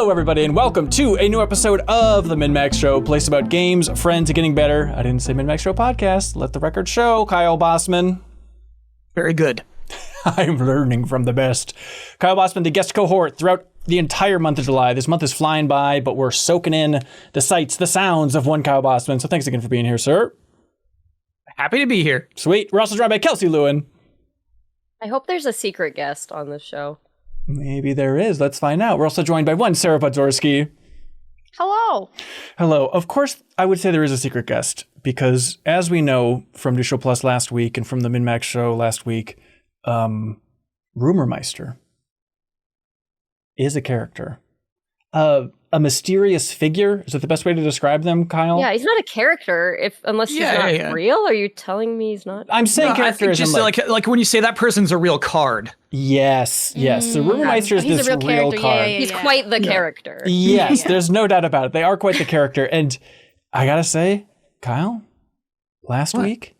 Hello, everybody, and welcome to a new episode of the MinnMax Show, place about games, friends, and getting better. I didn't say MinnMax Show podcast. Let the record show. Kyle Bosman. Very good. I'm learning from the best. Kyle Bosman, the guest cohort throughout the entire month of July. This month is flying by, but we're soaking in the sights, the sounds of one Kyle Bosman. So thanks again for being here, sir. Happy to be here. Sweet. We're also joined by Kelsey Lewin. I hope there's a secret guest on this show. Maybe there is. Let's find out. We're also joined by one Sarah Podzorski. Hello. Hello. Of course, I would say there is a secret guest because, as we know from New Show Plus last week and from the MinnMax Show last week, Rumor Meister is a character. A mysterious figure? Is that the best way to describe them, Kyle? Yeah, he's not a character unless he's not real. Are you telling me he's not? I'm saying character just like when you say that person's a real card. Yes. So Rumor Meister is this real card. He's quite the character. Yes, there's no doubt about it. They are quite the character. And I gotta say, Kyle, last week,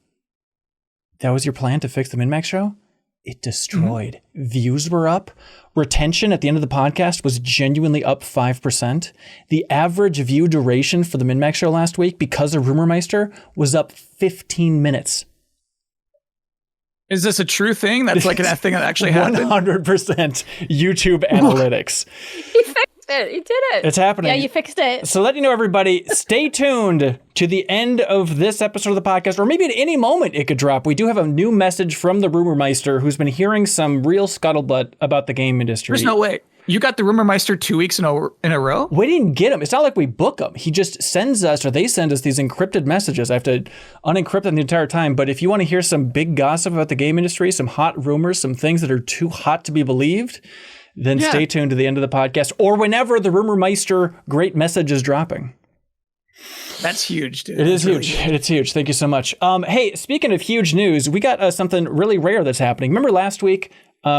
that was your plan to fix the MinnMax Show? It destroyed. Views were up. Retention at the end of the podcast was genuinely up 5%. The average view duration for the MinnMax Show last week, because of Rumor Meister, was up 15 minutes. Is this a true thing? That's like a thing that actually happened? 100% YouTube analytics. He fixed it. He did it. It's happening. Yeah, you fixed it. So letting you know, everybody, stay tuned to the end of this episode of the podcast, or maybe at any moment it could drop. We do have a new message from the Rumor Meister, who's been hearing some real scuttlebutt about the game industry. There's no way. You got the Rumor Meister 2 weeks in a row? We didn't get him. It's not like we book him. He just sends us, or they send us, these encrypted messages. I have to unencrypt them the entire time. But if you want to hear some big gossip about the game industry, some hot rumors, some things that are too hot to be believed, then stay tuned to the end of the podcast, or whenever the Rumor Meister great message is dropping. That's huge, dude. It is huge. It's huge. Thank you so much. Hey, speaking of huge news, we got something really rare that's happening. Remember last week,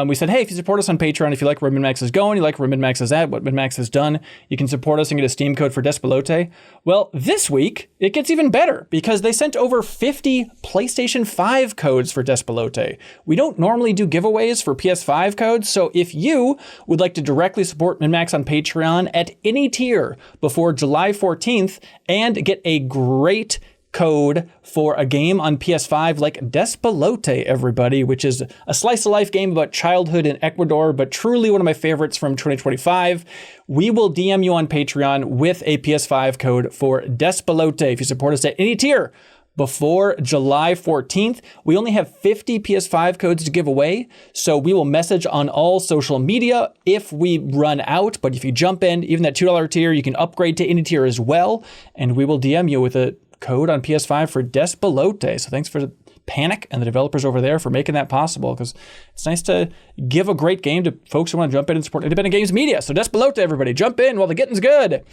we said, hey, if you support us on Patreon, if you like where MinnMax is going, you like where MinnMax is at, what MinnMax has done, you can support us and get a Steam code for Despelote. Well, this week, it gets even better because they sent over 50 PlayStation 5 codes for Despelote. We don't normally do giveaways for PS5 codes, so if you would like to directly support MinnMax on Patreon at any tier before July 14th and get a great code for a game on PS5 like Despelote, everybody, which is a slice of life game about childhood in Ecuador, but truly one of my favorites from 2025. We will DM you on Patreon with a PS5 code for Despelote if you support us at any tier before July 14th. We only have 50 PS5 codes to give away, so we will message on all social media if we run out. But if you jump in, even that $2 tier, you can upgrade to any tier as well, and we will DM you with a code on PS5 for Despelote. So thanks for Panic and the developers over there for making that possible, because it's nice to give a great game to folks who want to jump in and support independent games media. So Despelote, everybody, jump in while the getting's good.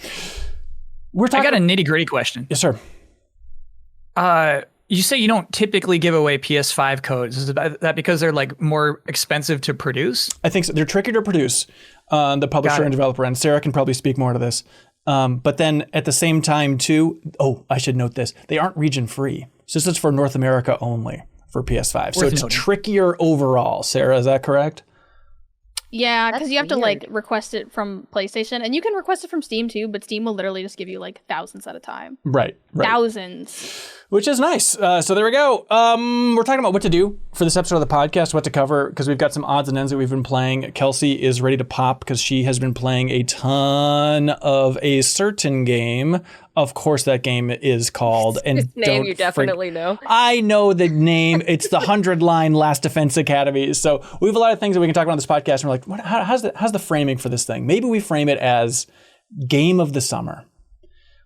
I got a nitty-gritty question. Yes, sir. You say you don't typically give away PS5 codes. Is that because they're like more expensive to produce? I think so. They're trickier to produce on the publisher and developer end. Sarah can probably speak more to this. But then at the same time, too, I should note this. They aren't region free. So this is for North America only for PS5. So it's trickier overall. Sarah, is that correct? Yeah, because you have to request it from PlayStation, and you can request it from Steam too, but Steam will literally just give you like thousands at a time. Right. Thousands. Which is nice. So there we go. We're talking about what to do for this episode of the podcast, what to cover, because we've got some odds and ends that we've been playing. Kelsey is ready to pop because she has been playing a ton of a certain game. Of course, that game is called... and His name you definitely know. I know the name. It's the 100-line Last Defense Academy. So we have a lot of things that we can talk about on this podcast. And we're like, how's the framing for this thing? Maybe we frame it as Game of the Summer.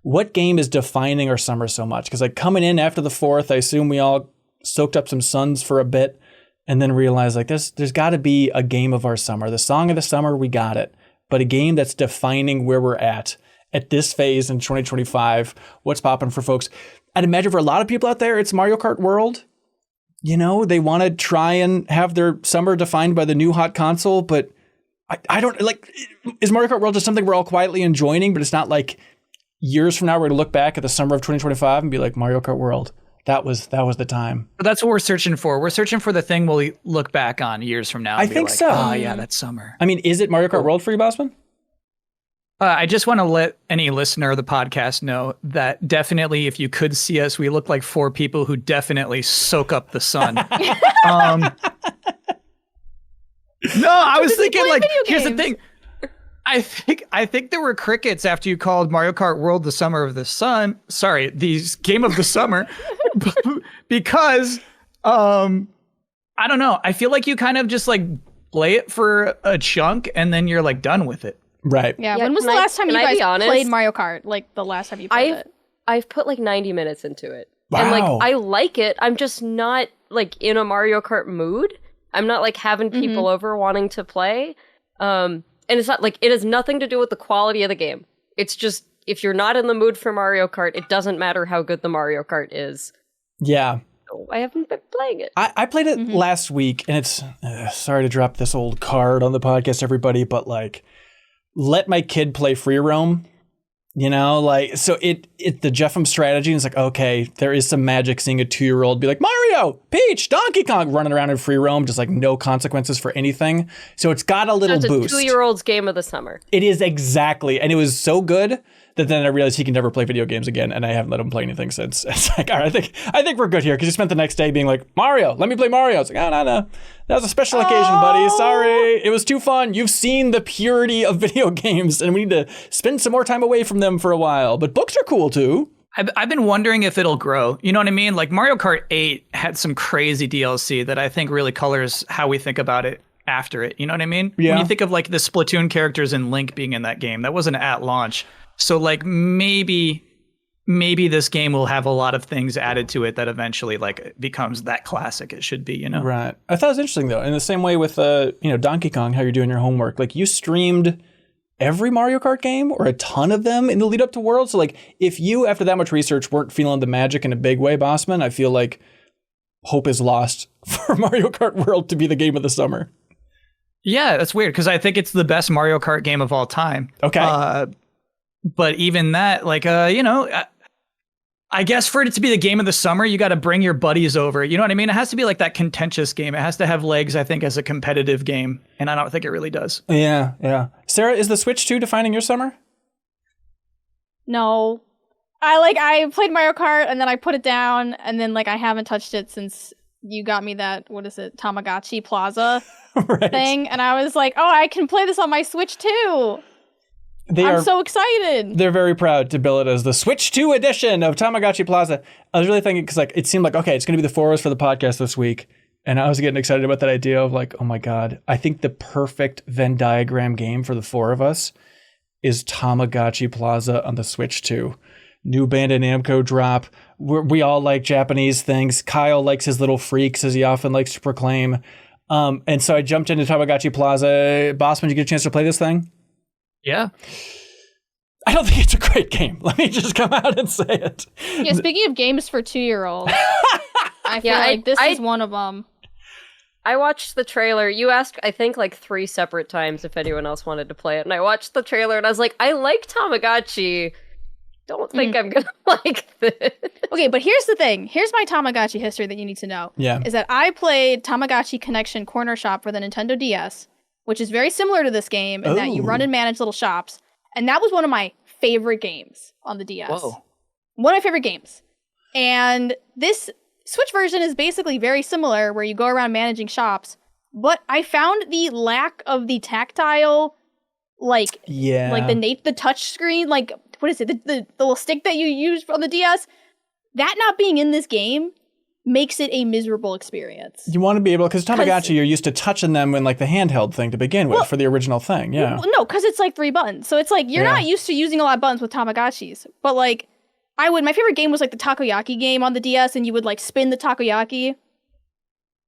What game is defining our summer so much? Because like coming in after the 4th, I assume we all soaked up some suns for a bit and then realized like there's got to be a game of our summer. The song of the summer, we got it. But a game that's defining where we're at this phase in 2025. What's popping for folks? I'd imagine for a lot of people out there, it's Mario Kart World. You know, they want to try and have their summer defined by the new hot console, but I don't like, is Mario Kart World just something we're all quietly enjoying, but it's not like years from now, we're going to look back at the summer of 2025 and be like, Mario Kart World, that was the time. But that's what we're searching for. We're searching for the thing we'll look back on years from now. I think so. Oh, yeah, that summer. I mean, is it Mario Kart World for you, Bosman? I just want to let any listener of the podcast know that definitely, if you could see us, we look like 4 people who definitely soak up the sun. No, I was thinking like, here's the thing. I think there were crickets after you called Mario Kart World the Summer of the Sun. Sorry, the Game of the Summer, because I don't know. I feel like you kind of just like play it for a chunk and then you're like done with it. Right. Yeah. When was the last time you guys played Mario Kart? Like the last time you played it? I've put like 90 minutes into it. Wow. And like I like it. I'm just not like in a Mario Kart mood. I'm not like having people over wanting to play. And it's not like it has nothing to do with the quality of the game. It's just if you're not in the mood for Mario Kart, it doesn't matter how good the Mario Kart is. Yeah. So I haven't been playing it. I played it last week, and it's sorry to drop this old card on the podcast, everybody, but like, let my kid play free roam. You know, like, so the Jeffem strategy is like, okay, there is some magic seeing a 2-year-old be like, Mario, Peach, Donkey Kong running around in free roam, just like no consequences for anything. So it's got a little boost. It's a 2-year-old's game of the summer. It is exactly. And it was so good that then I realized he can never play video games again. And I haven't let him play anything since. It's like, all right, I think we're good here. Because he spent the next day being like, Mario, let me play Mario. It's like, oh, no. That was a special occasion, buddy. Sorry. It was too fun. You've seen the purity of video games, and we need to spend some more time away from them for a while. But books are cool, too. I've been wondering if it'll grow. You know what I mean? Like Mario Kart 8 had some crazy DLC that I think really colors how we think about it after it. You know what I mean? Yeah. When you think of like the Splatoon characters and Link being in that game, that wasn't at launch. So like maybe this game will have a lot of things added to it that eventually like becomes that classic it should be, you know? Right. I thought it was interesting though. In the same way with Donkey Kong, how you're doing your homework. Like you streamed every Mario Kart game or a ton of them in the lead up to World. So like if you, after that much research, weren't feeling the magic in a big way, Bosman, I feel like hope is lost for Mario Kart World to be the game of the summer. Yeah, that's weird because I think it's the best Mario Kart game of all time. Okay. But even that, like, I guess for it to be the game of the summer, you got to bring your buddies over. You know what I mean? It has to be like that contentious game. It has to have legs, I think, as a competitive game. And I don't think it really does. Yeah. Sarah, is the Switch 2 defining your summer? No. I played Mario Kart and then I put it down and then like I haven't touched it since you got me that, what is it, Tamagotchi Plaza thing. And I was like, oh, I can play this on my Switch too. I'm so excited. They're very proud to bill it as the Switch 2 edition of Tamagotchi Plaza. I was really thinking, because like it seemed like, okay, it's going to be the 4 of us for the podcast this week. And I was getting excited about that idea of like, oh my God, I think the perfect Venn diagram game for the 4 of us is Tamagotchi Plaza on the Switch 2. New Bandai Namco drop. We all like Japanese things. Kyle likes his little freaks, as he often likes to proclaim. And so I jumped into Tamagotchi Plaza. Bosman, did you get a chance to play this thing? Yeah. I don't think it's a great game. Let me just come out and say it. Yeah, speaking of games for 2-year-olds, I feel like this is one of them. I watched the trailer. You asked, I think, like 3 separate times if anyone else wanted to play it. And I watched the trailer and I was like, I like Tamagotchi. Don't think I'm going to like this. Okay, but here's the thing. Here's my Tamagotchi history that you need to know. Yeah. Is that I played Tamagotchi Connection Corner Shop for the Nintendo DS, which is very similar to this game in that you run and manage little shops. And that was one of my favorite games on the DS. Whoa. One of my favorite games. And this Switch version is basically very similar where you go around managing shops. But I found the lack of the tactile, like the touch screen, like, what is it? The little stick that you use on the DS, that not being in this game makes it a miserable experience. You want to be able, because Tamagotchi, you're used to touching them in like the handheld thing to begin with for the original thing. Yeah. Well, no, because it's like 3 buttons. So it's like, you're not used to using a lot of buttons with Tamagotchis. But like, my favorite game was like the takoyaki game on the DS, and you would like spin the takoyaki.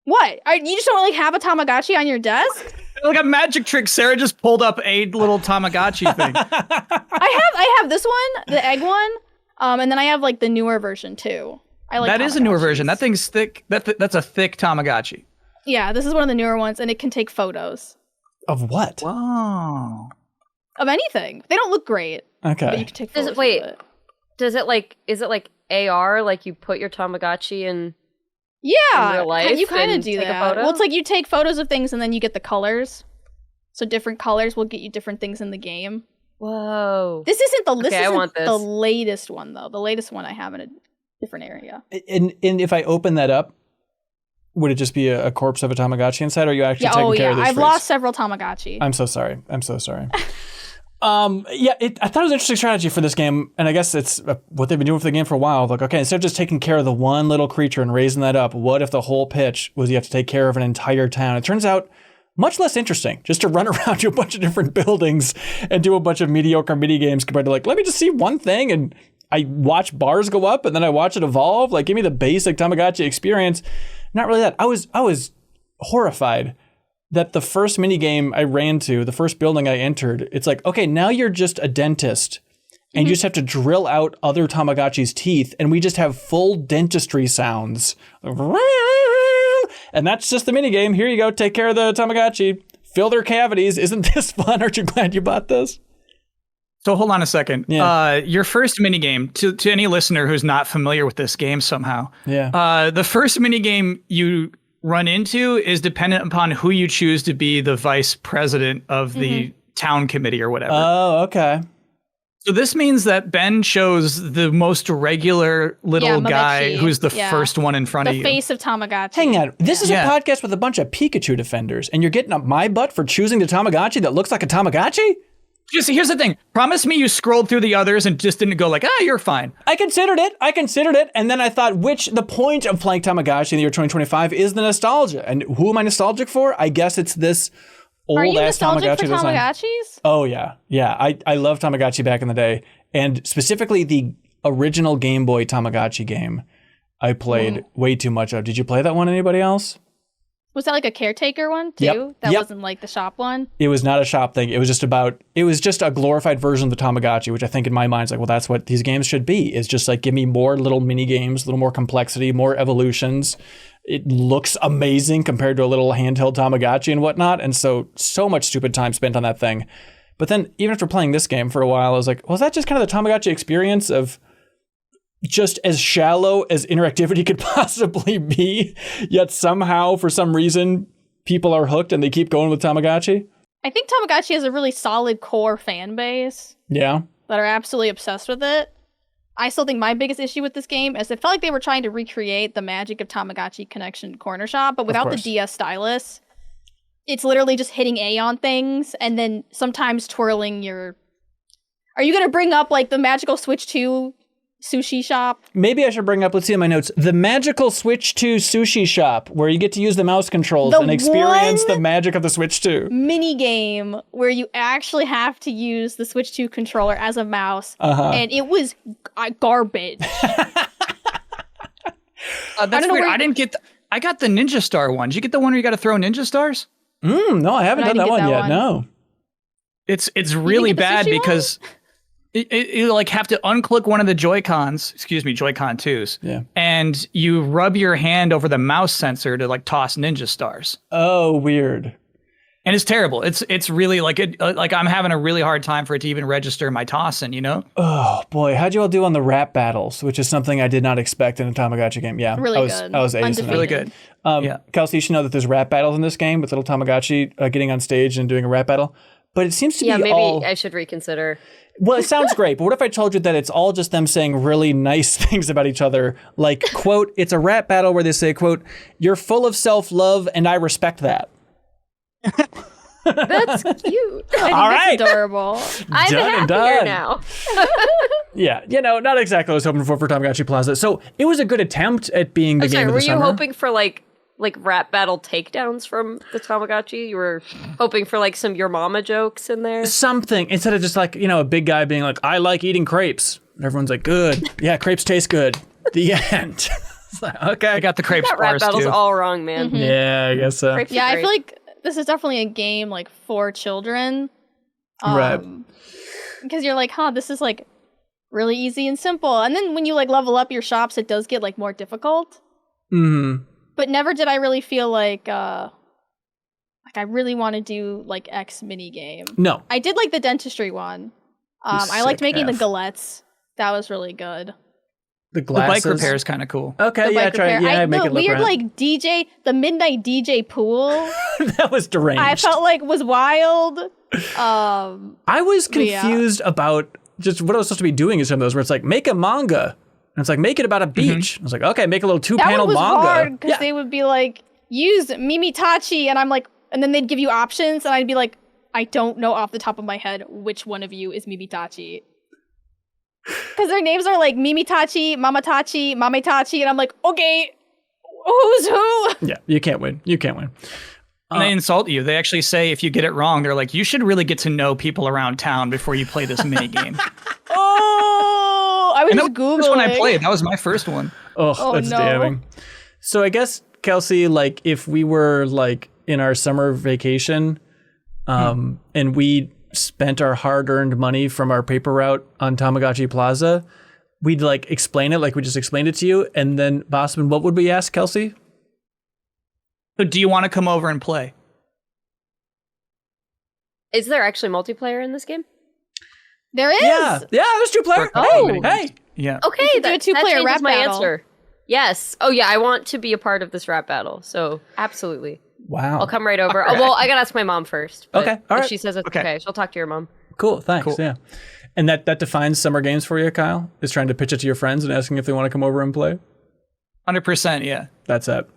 What? You just don't like have a Tamagotchi on your desk? Like a magic trick. Sarah just pulled up a little Tamagotchi thing. I have this one, the egg one, and then I have like the newer version too. I like that is a newer version. That thing's thick. That's a thick Tamagotchi. Yeah, this is one of the newer ones, and it can take photos. Of what? Wow. Of anything. They don't look great. Okay. But you can take photos. Is it like AR? Like you put your Tamagotchi in? Yeah, in real life you kind of do take that. A photo? Well, it's like you take photos of things and then you get the colors. So different colors will get you different things in the game. Whoa. This isn't the I want the this. latest one though. The latest one I have in a different area. And if I open that up, would it just be a corpse of a Tamagotchi inside, or are you actually taking care of these I've freaks? lost several Tamagotchi. I'm so sorry. I thought it was an interesting strategy for this game, and I guess it's what they've been doing for the game for a while. Like, okay, instead of just taking care of the one little creature and raising that up, what if the whole pitch was you have to take care of an entire town? It turns out much less interesting just to run around to a bunch of different buildings and do a bunch of mediocre mini games compared to like, let me just see one thing and I watch bars go up and then I watch it evolve. Like, give me the basic Tamagotchi experience. Not really that. I was horrified that the first mini game I ran to, the first building I entered, it's like, okay, now you're just a dentist and you just have to drill out other Tamagotchi's teeth and we just have full dentistry sounds. And that's just the mini game. Here you go. Take care of the Tamagotchi. Fill their cavities. Isn't this fun? Aren't you glad you bought this? So hold on a second. Yeah. Your first minigame, to any listener who's not familiar with this game somehow, the first minigame you run into is dependent upon who you choose to be the vice president of the town committee or whatever. Oh, okay. So this means that Ben chose the most regular little guy Mamechi. who's the first one in front of The you. face of Tamagotchi. Hang on. This is a podcast with a bunch of Pikachu defenders, and you're getting up my butt for choosing the Tamagotchi that looks like a Tamagotchi? Just here's the thing. Promise me you scrolled through the others and just didn't go like, you're fine. I considered it, and then I thought, the point of playing Tamagotchi in the year 2025 is the nostalgia. And who am I nostalgic for? I guess it's this Are you old-ass nostalgic Tamagotchi for design. Tamagotchis? Oh, yeah. Yeah, I love Tamagotchi back in the day. And specifically the original Game Boy Tamagotchi game I played way too much of. Did you play that one, anybody else? Was that like a caretaker one too? Yep. That Yep. wasn't like the shop one? It was not a shop thing. It was just a glorified version of the Tamagotchi, which I think in my mind is like, well, that's what these games should be. It's just like, give me more little mini games, a little more complexity, more evolutions. It looks amazing compared to a little handheld Tamagotchi and whatnot. And so much stupid time spent on that thing. But then even after playing this game for a while, I was like, well, is that just kind of the Tamagotchi experience of just as shallow as interactivity could possibly be, yet somehow, for some reason, people are hooked and they keep going with Tamagotchi? I think Tamagotchi has a really solid core fan base Yeah. that are absolutely obsessed with it. I still think my biggest issue with this game is it felt like they were trying to recreate the magic of Tamagotchi Connection Corner Shop, but without the DS stylus. It's literally just hitting A on things and then sometimes twirling your... Are you going to bring up like the Magical Switch 2 sushi shop? Maybe I should bring up, let's see in my notes, the Magical Switch 2 Sushi Shop, where you get to use the mouse controls and experience the magic of the Switch 2. Mini game where you actually have to use the Switch 2 controller as a mouse, and it was garbage. That's weird. I got the Ninja Star one. Did you get the one where you got to throw Ninja Stars? No, I haven't done that one yet. No. It's really bad because you like have to unclick one of the Joy-Con 2s, and you rub your hand over the mouse sensor to like toss Ninja Stars. Oh, weird. And it's terrible. It's really like I'm having a really hard time for it to even register my tossing, you know? Oh boy, how'd you all do on the rap battles, which is something I did not expect in a Tamagotchi game? Yeah, Really good. I was acing it. Really good. Kelsey, you should know that there's rap battles in this game with little Tamagotchi getting on stage and doing a rap battle. But it seems to be maybe I should reconsider. Well, it sounds great, but what if I told you that it's all just them saying really nice things about each other? Like, quote, it's a rap battle where they say, quote, you're full of self-love and I respect that. That's cute. I think All right. that's adorable. I'm Done and happier done. now. Yeah, not exactly what I was hoping for Tamagotchi Plaza. So it was a good attempt at being the game of the summer. Were you hoping for like rap battle takedowns from the Tamagotchi? You were hoping for like some Your Mama jokes in there? Something, instead of just like, a big guy being like, I like eating crepes. And everyone's like, good. Yeah, crepes taste good. The end. It's like, okay. I got the crepes That rap bars battle's too. all wrong, man. Mm-hmm. Yeah, I guess so. Crepes are Yeah, I great. feel like this is definitely a game like for children. Right. Because you're like, this is like really easy and simple. And then when you like level up your shops, it does get like more difficult. Mm-hmm. But never did I really feel like I really want to do like X mini game. No. I did like the dentistry one. I liked sick making the F. galettes. That was really good. The The glasses. bike repair is kind of cool. Okay, The yeah, bike try it. repair. Yeah, make the it look weird right. like DJ, the midnight DJ pool. That was deranged. I felt like was wild. I was confused about just what I was supposed to be doing in some of those where it's like, make a manga. And it's like, make it about a beach. I was like, okay, make a little 2-panel manga. That one was hard because they would be like, use Mimitachi. And I'm like, and then they'd give you options. And I'd be like, I don't know off the top of my head which one of you is Mimitachi. Because their names are like Mimitachi, Mamatachi, Mametachi. And I'm like, okay, who's who? Yeah, you can't win. You can't win. And they insult you. They actually say if you get it wrong, they're like, you should really get to know people around town before you play this mini game. Oh, I was just Googling. That's when I played. That was my first one. Oh, that's damning. So I guess, Kelsey, like if we were like in our summer vacation and we spent our hard-earned money from our paper route on Tamagotchi Plaza, we'd like explain it like we just explained it to you. And then, Bosman, what would we ask Kelsey? So do you want to come over and play? Is there actually multiplayer in this game? There is. Yeah, there's 2-player. Oh. Hey. Yeah. Okay, that 2-player changes rap my battle. answer. Yes. Oh yeah, I want to be a part of this rap battle. So absolutely. Wow. I'll come right over. Oh, well, I gotta ask my mom first. But Okay, all right. If she says it's okay, she'll talk to your mom. Cool, thanks. Cool. Yeah. And that defines summer games for you, Kyle? Is trying to pitch it to your friends and asking if they want to come over and play? 100%, yeah. That's it.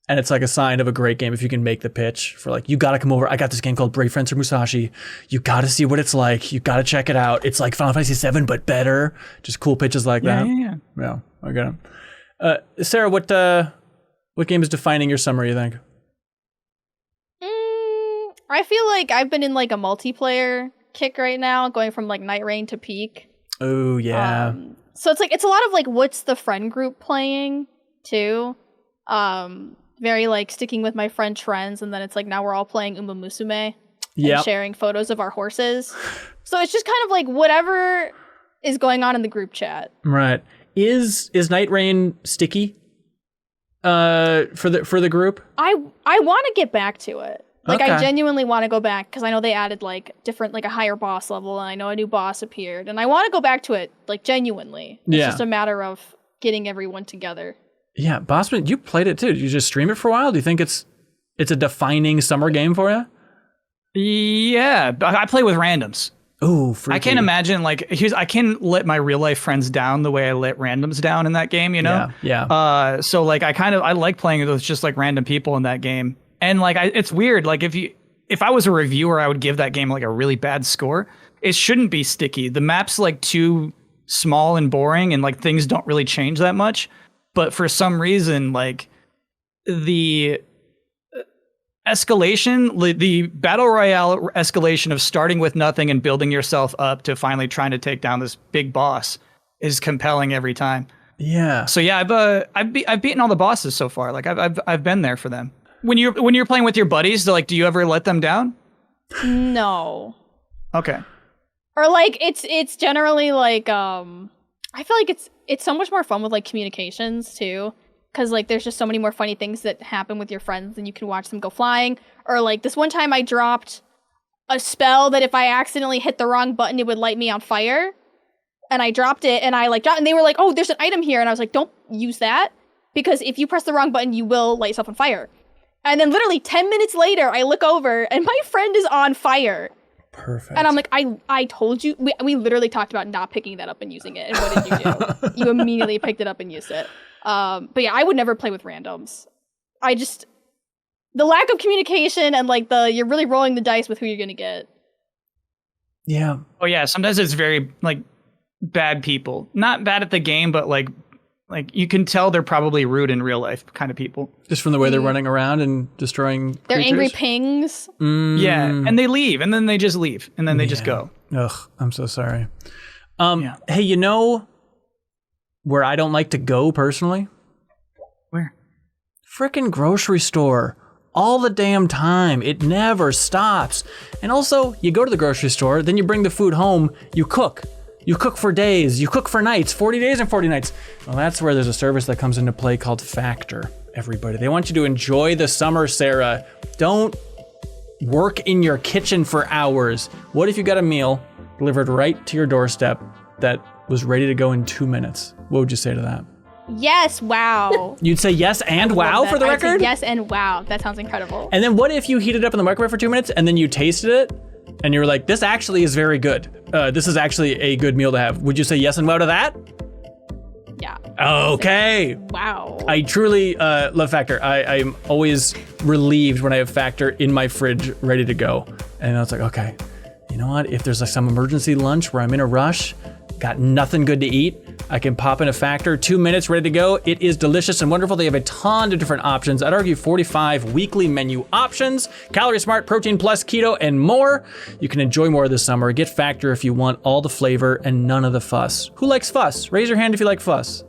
And it's like a sign of a great game if you can make the pitch for like, you got to come over. I got this game called Brave Fencer Musashi. You got to see what it's like. You got to check it out. It's like Final Fantasy VII, but better. Just cool pitches like that. Yeah, I get it. Sarah, what game is defining your summer, you think? I feel like I've been in like a multiplayer kick right now, going from like Nightreign to Peak. Oh, yeah. So it's a lot of like, what's the friend group playing too? Very like sticking with my friend trends, and then it's like now we're all playing Umamusume and sharing photos of our horses. So it's just kind of like whatever is going on in the group chat. Right. Is Nightreign sticky for the group? I want to get back to it. Like Okay. I genuinely want to go back because I know they added like different, like a higher boss level, and I know a new boss appeared, and I want to go back to it like genuinely. It's just a matter of getting everyone together. Yeah, Bosman, you played it too. Did you just stream it for a while? Do you think it's a defining summer game for you? Yeah, I play with randoms. Oh, freaky. I can't imagine like I can't let my real life friends down the way I let randoms down in that game, you know? Yeah. So like I like playing with just like random people in that game. And like it's weird, like if I was a reviewer, I would give that game like a really bad score. It shouldn't be sticky. The map's like too small and boring, and like things don't really change that much. But for some reason, like the escalation, the battle royale escalation of starting with nothing and building yourself up to finally trying to take down this big boss is compelling every time. Yeah. So yeah, I've beaten all the bosses so far. Like I've been there for them. When you're playing with your buddies, like, do you ever let them down? No. Okay. Or like it's generally like I feel like it's so much more fun with like communications too, because like there's just so many more funny things that happen with your friends, and you can watch them go flying. Or like this one time I dropped a spell that if I accidentally hit the wrong button, it would light me on fire, and I dropped it, and I like dropped, and they were like, "Oh, there's an item here," and I was like, "Don't use that, because if you press the wrong button, you will light yourself on fire." And then literally 10 minutes later, I look over and my friend is on fire. Perfect. And I'm like, I told you. We literally talked about not picking that up and using it. And what did you do? You immediately picked it up and used it. But yeah, I would never play with randoms. The lack of communication and like you're really rolling the dice with who you're going to get. Yeah. Oh yeah, sometimes it's very like bad people. Not bad at the game, but like you can tell they're probably rude in real life kind of people. Just from the way they're running around and destroying They're creatures? angry pings. Yeah, and they leave, and then they just leave, and then they just go. Ugh, I'm so sorry. Hey, you know where I don't like to go personally? Where? Frickin' grocery store. All the damn time. It never stops. And also, you go to the grocery store, then you bring the food home, you cook. You cook for days, you cook for nights, 40 days and 40 nights. Well, that's where there's a service that comes into play called Factor, everybody. They want you to enjoy the summer, Sarah. Don't work in your kitchen for hours. What if you got a meal delivered right to your doorstep that was ready to go in 2 minutes? What would you say to that? Yes, wow. You'd say yes and wow for the record? Yes and wow. That sounds incredible. And then what if you heat it up in the microwave for 2 minutes and then you tasted it and you're like, this actually is very good. This is actually a good meal to have. Would you say yes and wow to that? Yeah. Okay. Wow. I truly love Factor. I'm always relieved when I have Factor in my fridge ready to go. And I was like, okay, you know what? If there's like some emergency lunch where I'm in a rush, got nothing good to eat, I can pop in a Factor, 2 minutes, ready to go. It is delicious and wonderful. They have a ton of different options. I'd argue 45 weekly menu options, Calorie Smart, Protein Plus, Keto, and more. You can enjoy more this summer. Get Factor if you want all the flavor and none of the fuss. Who likes fuss? Raise your hand if you like fuss.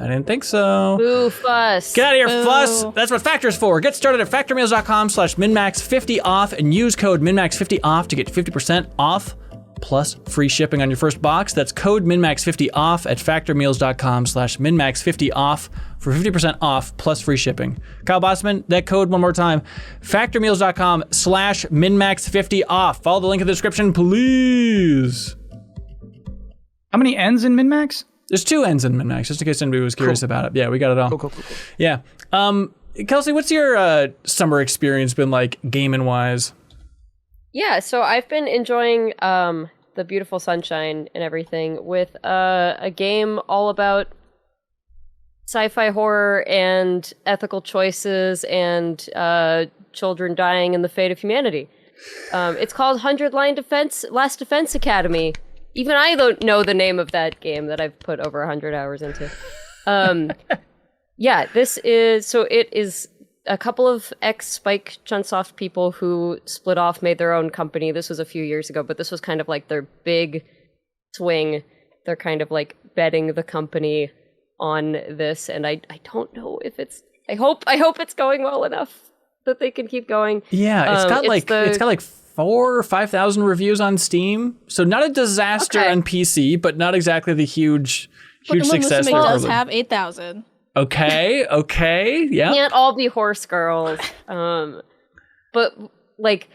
I didn't think so. Boo, fuss. Get out of here, Boo. fuss. That's what Factor's for. Get started at factormeals.com/MinnMax50 off and use code MinnMax50 off to get 50% off plus free shipping on your first box. That's code MinnMax50 off at factormeals.com/MinnMax50 off for 50% off plus free shipping. Kyle Bosman, that code one more time. Factormeals.com/MinnMax50 off. Follow the link in the description, please. How many N's in MinnMax? There's 2 N's in MinnMax, just in case anybody was curious about it. Yeah, we got it all. Cool. Yeah. Kelsey, what's your summer experience been like, gaming wise? Yeah, so I've been enjoying the beautiful sunshine and everything with a game all about sci-fi horror and ethical choices and children dying and the fate of humanity. It's called 100 Last Defense Academy. Even I don't know the name of that game that I've put over 100 hours into. Yeah, it is a couple of ex-Spike Chunsoft people who split off, made their own company. This was a few years ago, but this was kind of like their big swing. They're kind of like betting the company on this, and I don't know if it's. I hope it's going well enough that they can keep going. Yeah, it's got like 4,000 or 5,000 reviews on Steam, so not a disaster on PC, but not exactly the huge success. Umamusume does have 8,000. Okay, yeah. Can't all be horse girls. But like,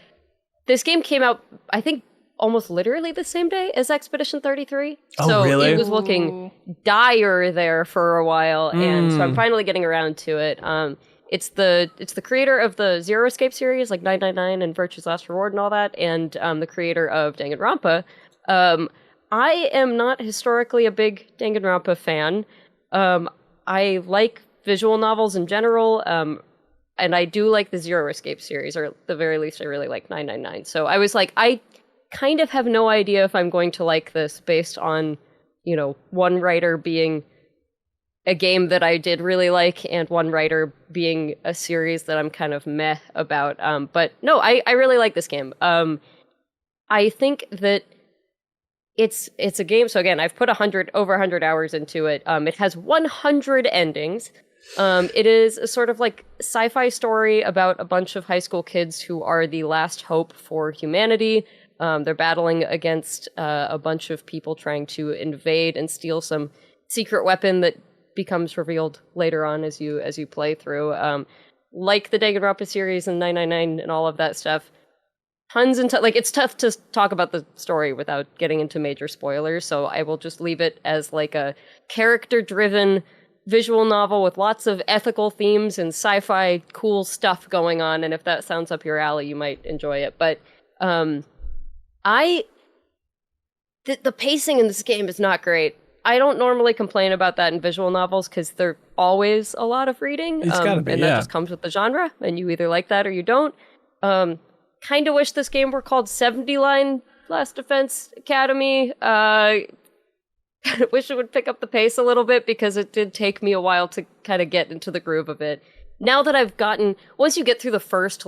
this game came out, I think, almost literally the same day as Expedition 33. Oh, so really? It was looking dire there for a while, and so I'm finally getting around to it. It's the creator of the Zero Escape series, like 999 and Virtue's Last Reward and all that, and the creator of Danganronpa. I am not historically a big Danganronpa fan. I like visual novels in general, and I do like the Zero Escape series, or at the very least I really like 999. So I was like, I kind of have no idea if I'm going to like this based on, one writer being a game that I did really like and one writer being a series that I'm kind of meh about. But no, I really like this game. I think that it's a game. So again, I've put over 100 hours into it. It has 100 endings. It is a sort of like sci-fi story about a bunch of high school kids who are the last hope for humanity. They're battling against a bunch of people trying to invade and steal some secret weapon that becomes revealed later on as you play through. Like the Danganronpa series and 999 and all of that stuff. Tons and it's tough to talk about the story without getting into major spoilers, so I will just leave it as like a character-driven visual novel with lots of ethical themes and sci-fi cool stuff going on, and if that sounds up your alley, you might enjoy it. But the pacing in this game is not great. I don't normally complain about that in visual novels because they're always a lot of reading, It's gotta be, and that just comes with the genre, and you either like that or you don't. Kind of wish this game were called 70 Line Last Defense Academy. Kind of wish it would pick up the pace a little bit because it did take me a while to kind of get into the groove of it. Now that once you get through the first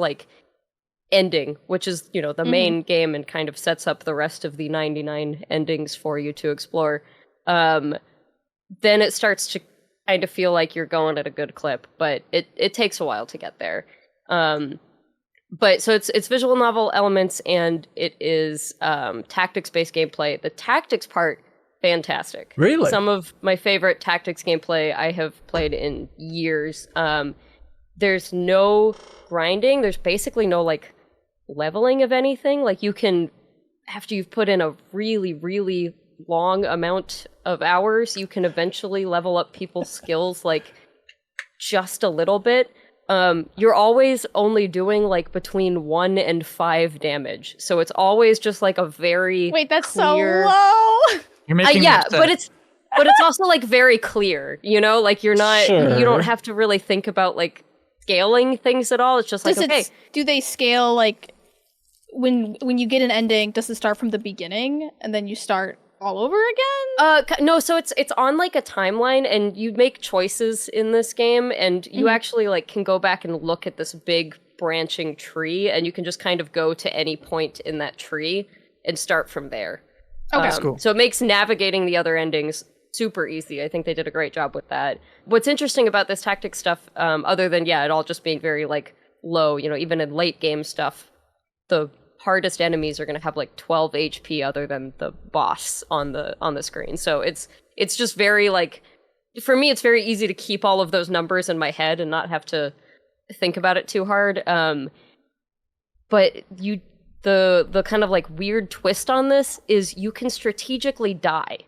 ending, which is, the main game and kind of sets up the rest of the 99 endings for you to explore, then it starts to kind of feel like you're going at a good clip, but it takes a while to get there. But so it's visual novel elements, and it is tactics-based gameplay. The tactics part, fantastic. Really? Some of my favorite tactics gameplay I have played in years. There's no grinding. There's basically no leveling of anything. You can, after you've put in a really, really long amount of hours, you can eventually level up people's skills just a little bit. you're always only doing like between 1 and 5 damage. So it's always just like a very Wait, that's clear... so low. You're making me upset. but it's also like very clear, you know, like you're not Sure. you don't have to really think about like scaling things at all. It's just like Do they scale like when you get an ending? Does it start from the beginning and then you start all over again? No, so it's on like a timeline, and you make choices in this game, and you actually like can go back and look at this big branching tree, and you can just kind of go to any point in that tree and start from there. Okay, that's cool. So it makes navigating the other endings super easy. I think they did a great job with that. What's interesting about this tactics stuff, other than it all just being very like low, you know, even in late game stuff, the hardest enemies are going to have like 12 HP other than the boss on the screen. So it's just very like, for me, it's very easy to keep all of those numbers in my head and not have to think about it too hard. But the kind of like weird twist on this is you can strategically die.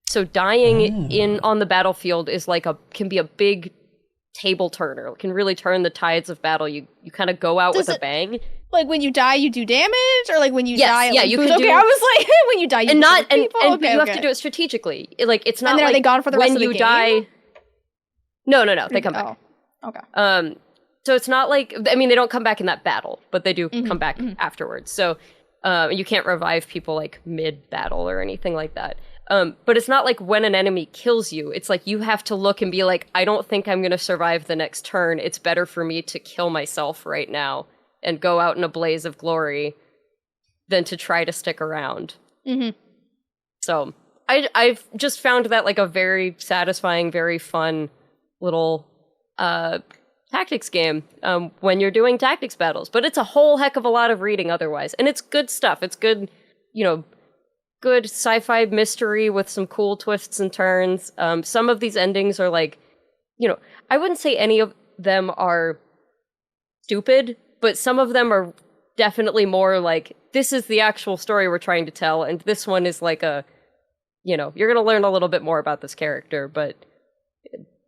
So dying on the battlefield is like can be a big table turner. It can really turn the tides of battle. You kind of go out with a bang. Like when you die, you do damage, or like when you die, yeah, you can do. Okay, I was like, when you die, you and kill people? but you have to do it strategically. Like it's not. And then like are they gone for the rest when of the you game? die? No, they come back. Oh, okay. So it's not like, I mean, they don't come back in that battle, but they do come back afterwards. So you can't revive people like mid-battle or anything like that. But it's not like when an enemy kills you, it's like you have to look and be like, I don't think I'm going to survive the next turn. It's better for me to kill myself right now and go out in a blaze of glory than to try to stick around. Mm-hmm. So I've just found that like a very satisfying, very fun little tactics game when you're doing tactics battles. But it's a whole heck of a lot of reading otherwise. And it's good stuff. It's good, good sci-fi mystery with some cool twists and turns. Some of these endings are like, I wouldn't say any of them are stupid, but some of them are definitely more like, this is the actual story we're trying to tell, and this one is like you're going to learn a little bit more about this character, but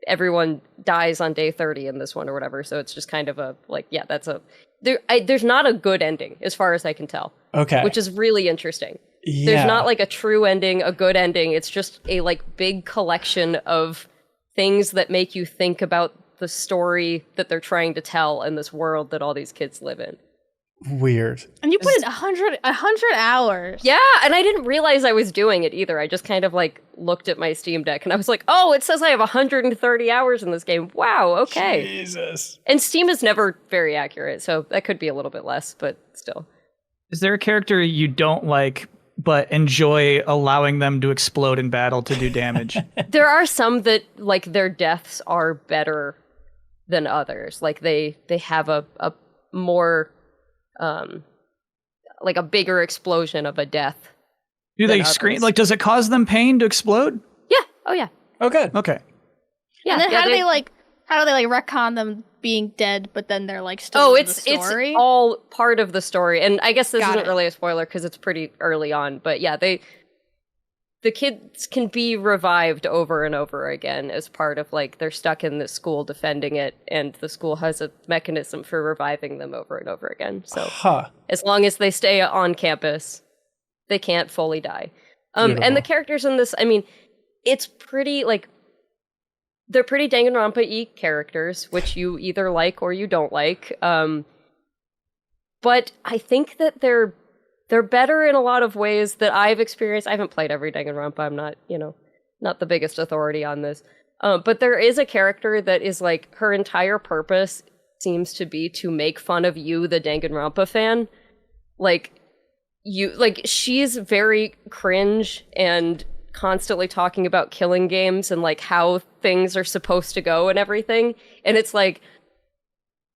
everyone dies on day 30 in this one or whatever, so it's just kind of there's not a good ending, as far as I can tell. Okay. Which is really interesting. Yeah. There's not like a true ending, a good ending, it's just a like big collection of things that make you think about the story that they're trying to tell in this world that all these kids live in. Weird. And you put in 100 hours. Yeah, and I didn't realize I was doing it either. I just kind of like looked at my Steam Deck and I was like, oh, it says I have 130 hours in this game. Wow, okay. Jesus. And Steam is never very accurate, so that could be a little bit less, but still. Is there a character you don't like but enjoy allowing them to explode in battle to do damage? There are some that like their deaths are better than others. Like they have a more like a bigger explosion of a death. Do they scream? Like, does it cause them pain to explode? Yeah. Oh yeah. Oh, good. Okay. Yeah. And then how do they retcon them being dead, but then they're like still in the story? It's all part of the story. And I guess this isn't really a spoiler because it's pretty early on. But yeah, the kids can be revived over and over again as part of like they're stuck in the school defending it, and the school has a mechanism for reviving them over and over again. So as long as they stay on campus, they can't fully die. And the characters in this, I mean, it's pretty like they're pretty Danganronpa-y characters, which you either like or you don't like. But I think that they're better in a lot of ways that I've experienced. I haven't played every Danganronpa. I'm not, not the biggest authority on this. But there is a character that is like, her entire purpose seems to be to make fun of you, the Danganronpa fan. She's very cringe and constantly talking about killing games and like how things are supposed to go and everything. And it's like,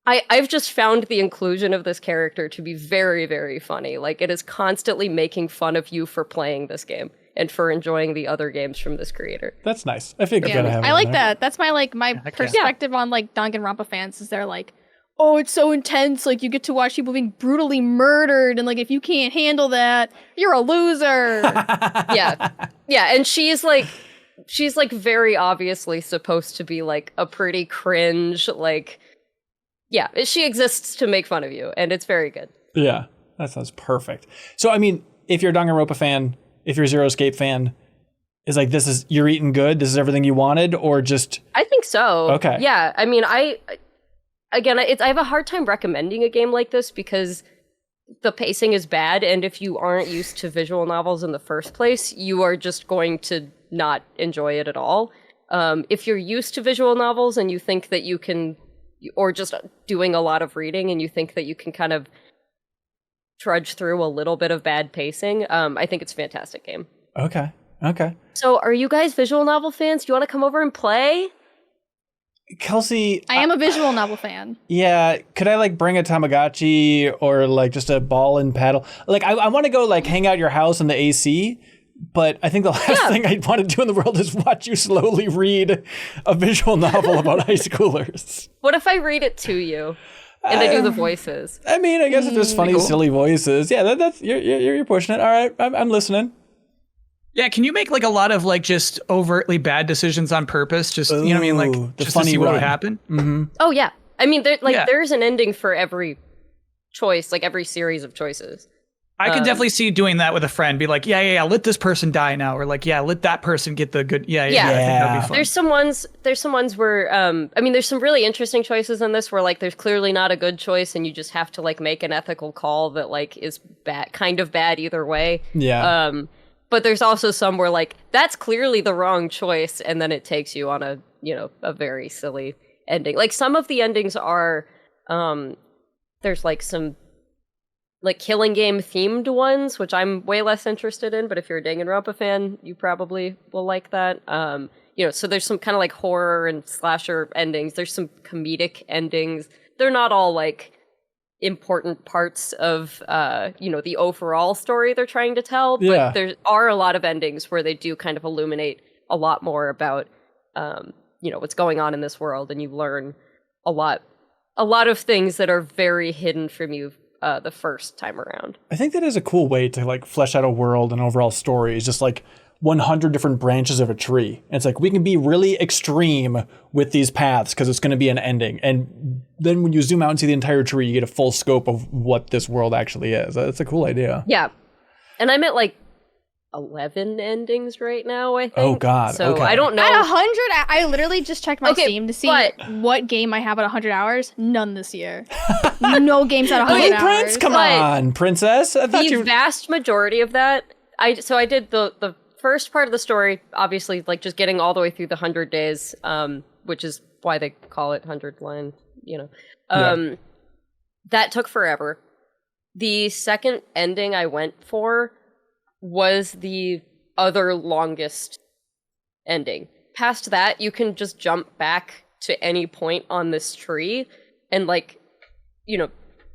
I've just found the inclusion of this character to be very, very funny. Like, it is constantly making fun of you for playing this game and for enjoying the other games from this creator. That's nice. I think gotta have it I like in there. that. That's my perspective on like Danganronpa fans is they're like, oh, it's so intense. Like, you get to watch people being brutally murdered, and like if you can't handle that, you're a loser. Yeah, and she's like very obviously supposed to be like a pretty cringe, like Yeah, she exists to make fun of you, and it's very good. Yeah, that sounds perfect. So, I mean, if you're a Danganronpa fan, if you're a Zero Escape fan, is like, you're eating good, this is everything you wanted, or just... I think so. Okay. Yeah, I mean, I have a hard time recommending a game like this because the pacing is bad, and if you aren't used to visual novels in the first place, you are just going to not enjoy it at all. If you're used to visual novels and you think that you can, or just doing a lot of reading and you think that you can kind of trudge through a little bit of bad pacing, I think it's a fantastic game. Okay. So are you guys visual novel fans? Do you want to come over and play? Kelsey, I am a visual novel fan. Yeah, could I like bring a Tamagotchi or like just a ball and paddle? Like I want to go like hang out at your house in the AC, but I think the last thing I'd want to do in the world is watch you slowly read a visual novel about high schoolers. What if I read it to you and I do the voices? I mean, I guess if there's funny, silly voices, yeah, that's you're pushing it. All right, I'm listening. Yeah, can you make like a lot of like just overtly bad decisions on purpose? Just you know what I mean, like just to see what would happen. Mm-hmm. Oh yeah, I mean, there's an ending for every choice, like every series of choices. I can definitely see doing that with a friend. Be like, yeah, let this person die now, or like, yeah, let that person get the good. Yeah. I think that'd be fun. There's some ones where, I mean, there's some really interesting choices in this where like there's clearly not a good choice, and you just have to like make an ethical call that like is bad, kind of bad either way. Yeah. But there's also some where like that's clearly the wrong choice, and then it takes you on a very silly ending. Like some of the endings are, there's like some like killing game themed ones, which I'm way less interested in. But if you're a Danganronpa fan, you probably will like that. So there's some kind of like horror and slasher endings. There's some comedic endings. They're not all like important parts of the overall story they're trying to tell, but there are a lot of endings where they do kind of illuminate a lot more about what's going on in this world, and you learn a lot of things that are very hidden from you the first time around. I think that is a cool way to like flesh out a world and overall story. Is just like 100 different branches of a tree. And it's like, we can be really extreme with these paths because it's going to be an ending. And then when you zoom out and see the entire tree, you get a full scope of what this world actually is. That's a cool idea. Yeah. And I'm at like 11 endings right now, I think. Oh, God. So okay. I don't know. At 100, I literally just checked my Steam to see what game I have at 100 hours. None this year. No games at 100 hours. Prince, come on, princess. I thought the vast majority of that, I did the first part of the story, obviously, like just getting all the way through the 100 days, which is why they call it 100 line, That took forever. The second ending I went for was the other longest ending. Past that, you can just jump back to any point on this tree, and like,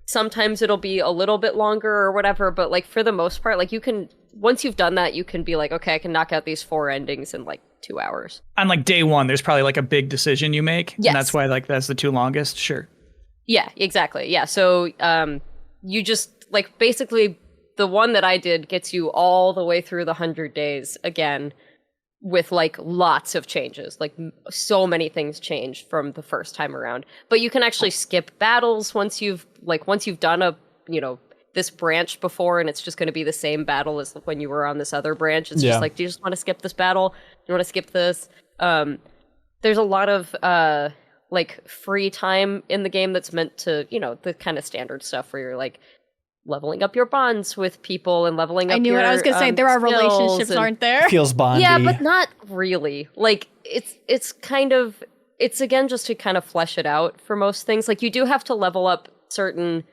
sometimes it'll be a little bit longer or whatever, but like for the most part, like you can, once you've done that, you can be like, okay, I can knock out these 4 endings in like 2 hours. On like day one, there's probably like a big decision you make. Yes. And that's why like that's the 2 longest. Sure. Yeah, exactly. Yeah. So you just like basically the one that I did gets you all the way through the 100 days again with like lots of changes. Like so many things changed from the first time around. But you can actually skip battles once you've done a, this branch before, and it's just going to be the same battle as when you were on this other branch. It's just like, do you just want to skip this battle? Do you want to skip this? There's a lot of like free time in the game that's meant to, the kind of standard stuff where you're like leveling up your bonds with people and leveling up. I knew what I was going to say. There are relationships, aren't there? Feels bondy. Yeah, but not really. Like it's kind of, it's again just to kind of flesh it out for most things. Like you do have to level up certain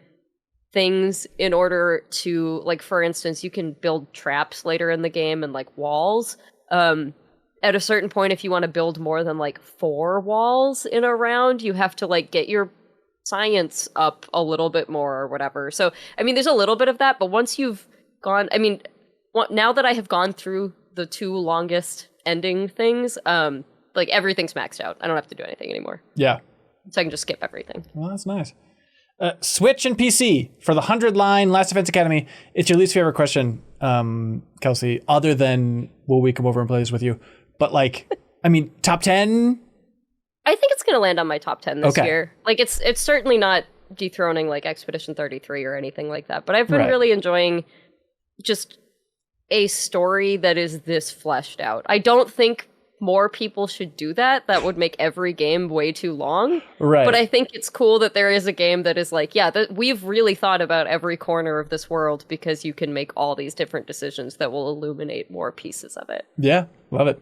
things in order to, like, for instance, you can build traps later in the game and like walls. At a certain point, if you want to build more than like 4 walls in a round, you have to like get your science up a little bit more or whatever. So, I mean, there's a little bit of that, but once you've gone, I mean, now that I have gone through the 2 longest ending things, like everything's maxed out. I don't have to do anything anymore. Yeah. So I can just skip everything. Well, that's nice. Switch and PC for the 100 line Last Defense Academy. It's your least favorite question, Kelsey, other than will we come over and play this with you? But like, I mean, top 10? I think it's gonna land on my top 10 this Okay. year. Like it's certainly not dethroning like Expedition 33 or anything like that. But I've been Right. really enjoying just a story that is this fleshed out. I don't think more people should do that. That would make every game way too long. Right. But I think it's cool that there is a game that is like, yeah, that we've really thought about every corner of this world because you can make all these different decisions that will illuminate more pieces of it. Yeah, love it.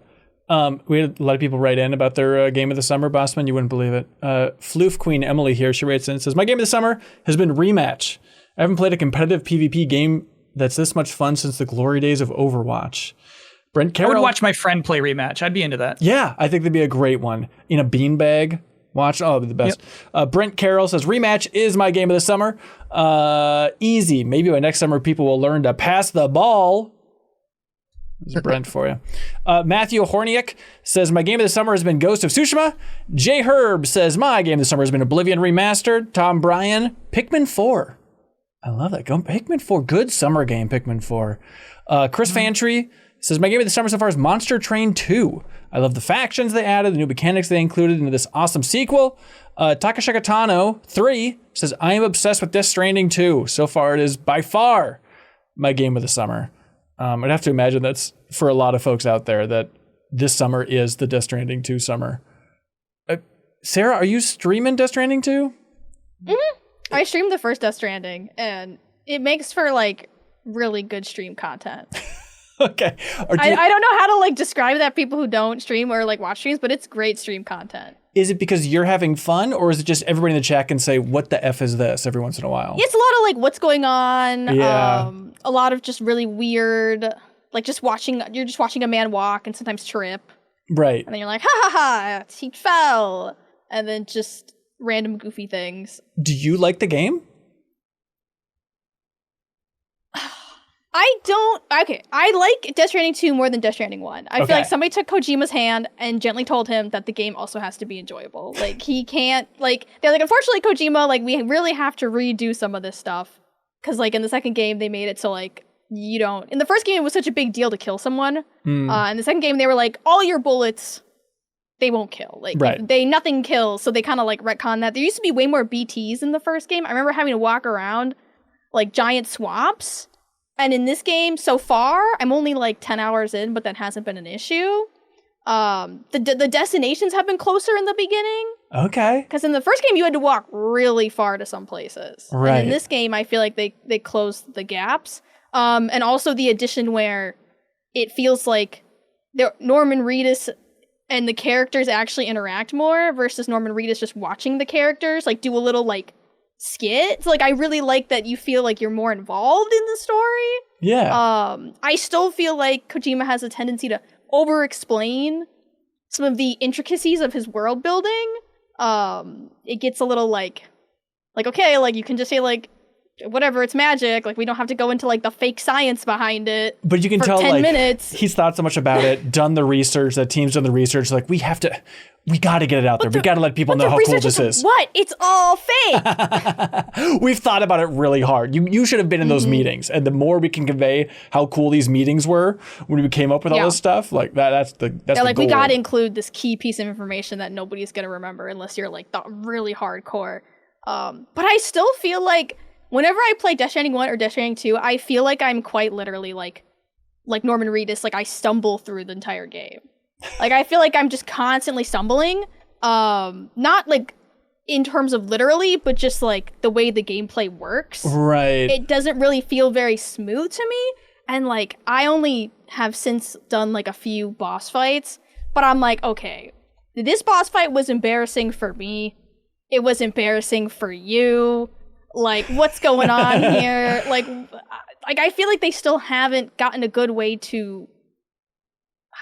We had a lot of people write in about their game of the summer, Bosman. You wouldn't believe it. Floof Queen Emily here, she writes in and says, my game of the summer has been Rematch. I haven't played a competitive PvP game that's this much fun since the glory days of Overwatch. Brent I Carroll. would watch my friend play Rematch. I'd be into that. Yeah, I think that'd be a great one. In a beanbag. Watch. Oh, it'd be the best. Brent Carroll says, Rematch is my game of the summer. Easy. Maybe by next summer, people will learn to pass the ball. This is Brent for you. Matthew Horniak says, my game of the summer has been Ghost of Tsushima. J Herb says, my game of the summer has been Oblivion Remastered. Tom Bryan, Pikmin 4. I love that. Pikmin 4. Good summer game, Pikmin 4. Chris Fantry says, my game of the summer so far is Monster Train 2. I love the factions they added, the new mechanics they included into this awesome sequel. Takashika Tano 3 says, I am obsessed with Death Stranding 2. So far, it is by far my game of the summer. I'd have to imagine that's for a lot of folks out there that this summer is the Death Stranding 2 summer. Sarah, are you streaming Death Stranding 2? Mm-hmm. I streamed the first Death Stranding, and it makes for like really good stream content. Okay. I don't know how to like describe that people who don't stream or like watch streams, but it's great stream content. Is it because you're having fun, or is it just everybody in the chat can say, what the F is this every once in a while? It's a lot of like what's going on. Yeah. A lot of just really weird, like you're just watching a man walk and sometimes trip. Right. And then you're like, ha ha ha, he fell. And then just random goofy things. Do you like the game? I like Death Stranding 2 more than Death Stranding 1. I feel Okay. like somebody took Kojima's hand and gently told him that the game also has to be enjoyable. Like, he can't, like, they're like, unfortunately, Kojima, like, we really have to redo some of this stuff. Because, like, in the second game, they made it so, like, you don't, in the first game, it was such a big deal to kill someone. In the second game, they were like, all your bullets, they won't kill. Like, Right. nothing kills. So they kind of, like, retcon that. There used to be way more BTs in the first game. I remember having to walk around, like, giant swamps. And in this game, so far, I'm only like 10 hours in, but that hasn't been an issue. The destinations have been closer in the beginning. Okay. Because in the first game, you had to walk really far to some places. Right. And in this game, I feel like they closed the gaps. And also the addition where it feels like Norman Reedus and the characters actually interact more versus Norman Reedus just watching the characters, like do a little like skit. So, like, I really like that you feel like you're more involved in the story. Yeah. I still feel like Kojima has a tendency to over-explain some of the intricacies of his world building. It gets a little like, okay, like, you can just say, like, whatever, it's magic. Like, we don't have to go into, like, the fake science behind it. But you can for tell, 10 like, minutes. he's thought so much about it, done the research, the team's done the research, like, we got to get it out there. We got to let people know how cool this is. What? It's all fake. We've thought about it really hard. You should have been in those meetings. And the more we can convey how cool these meetings were when we came up with all this stuff, like that's the They're like, goal. we got to include this key piece of information that nobody's going to remember unless you're, like, the really hardcore. But I still feel like whenever I play Death Stranding 1 or Death Stranding 2, I feel like I'm quite literally like Norman Reedus. Like, I stumble through the entire game. Like, I feel like I'm just constantly stumbling. Not, like, in terms of literally, but just, like, the way the gameplay works. Right. It doesn't really feel very smooth to me. And, like, I only have since done, like, a few boss fights. But I'm like, okay, this boss fight was embarrassing for me. It was embarrassing for you. Like, what's going on here? Like, I feel like they still haven't gotten a good way to,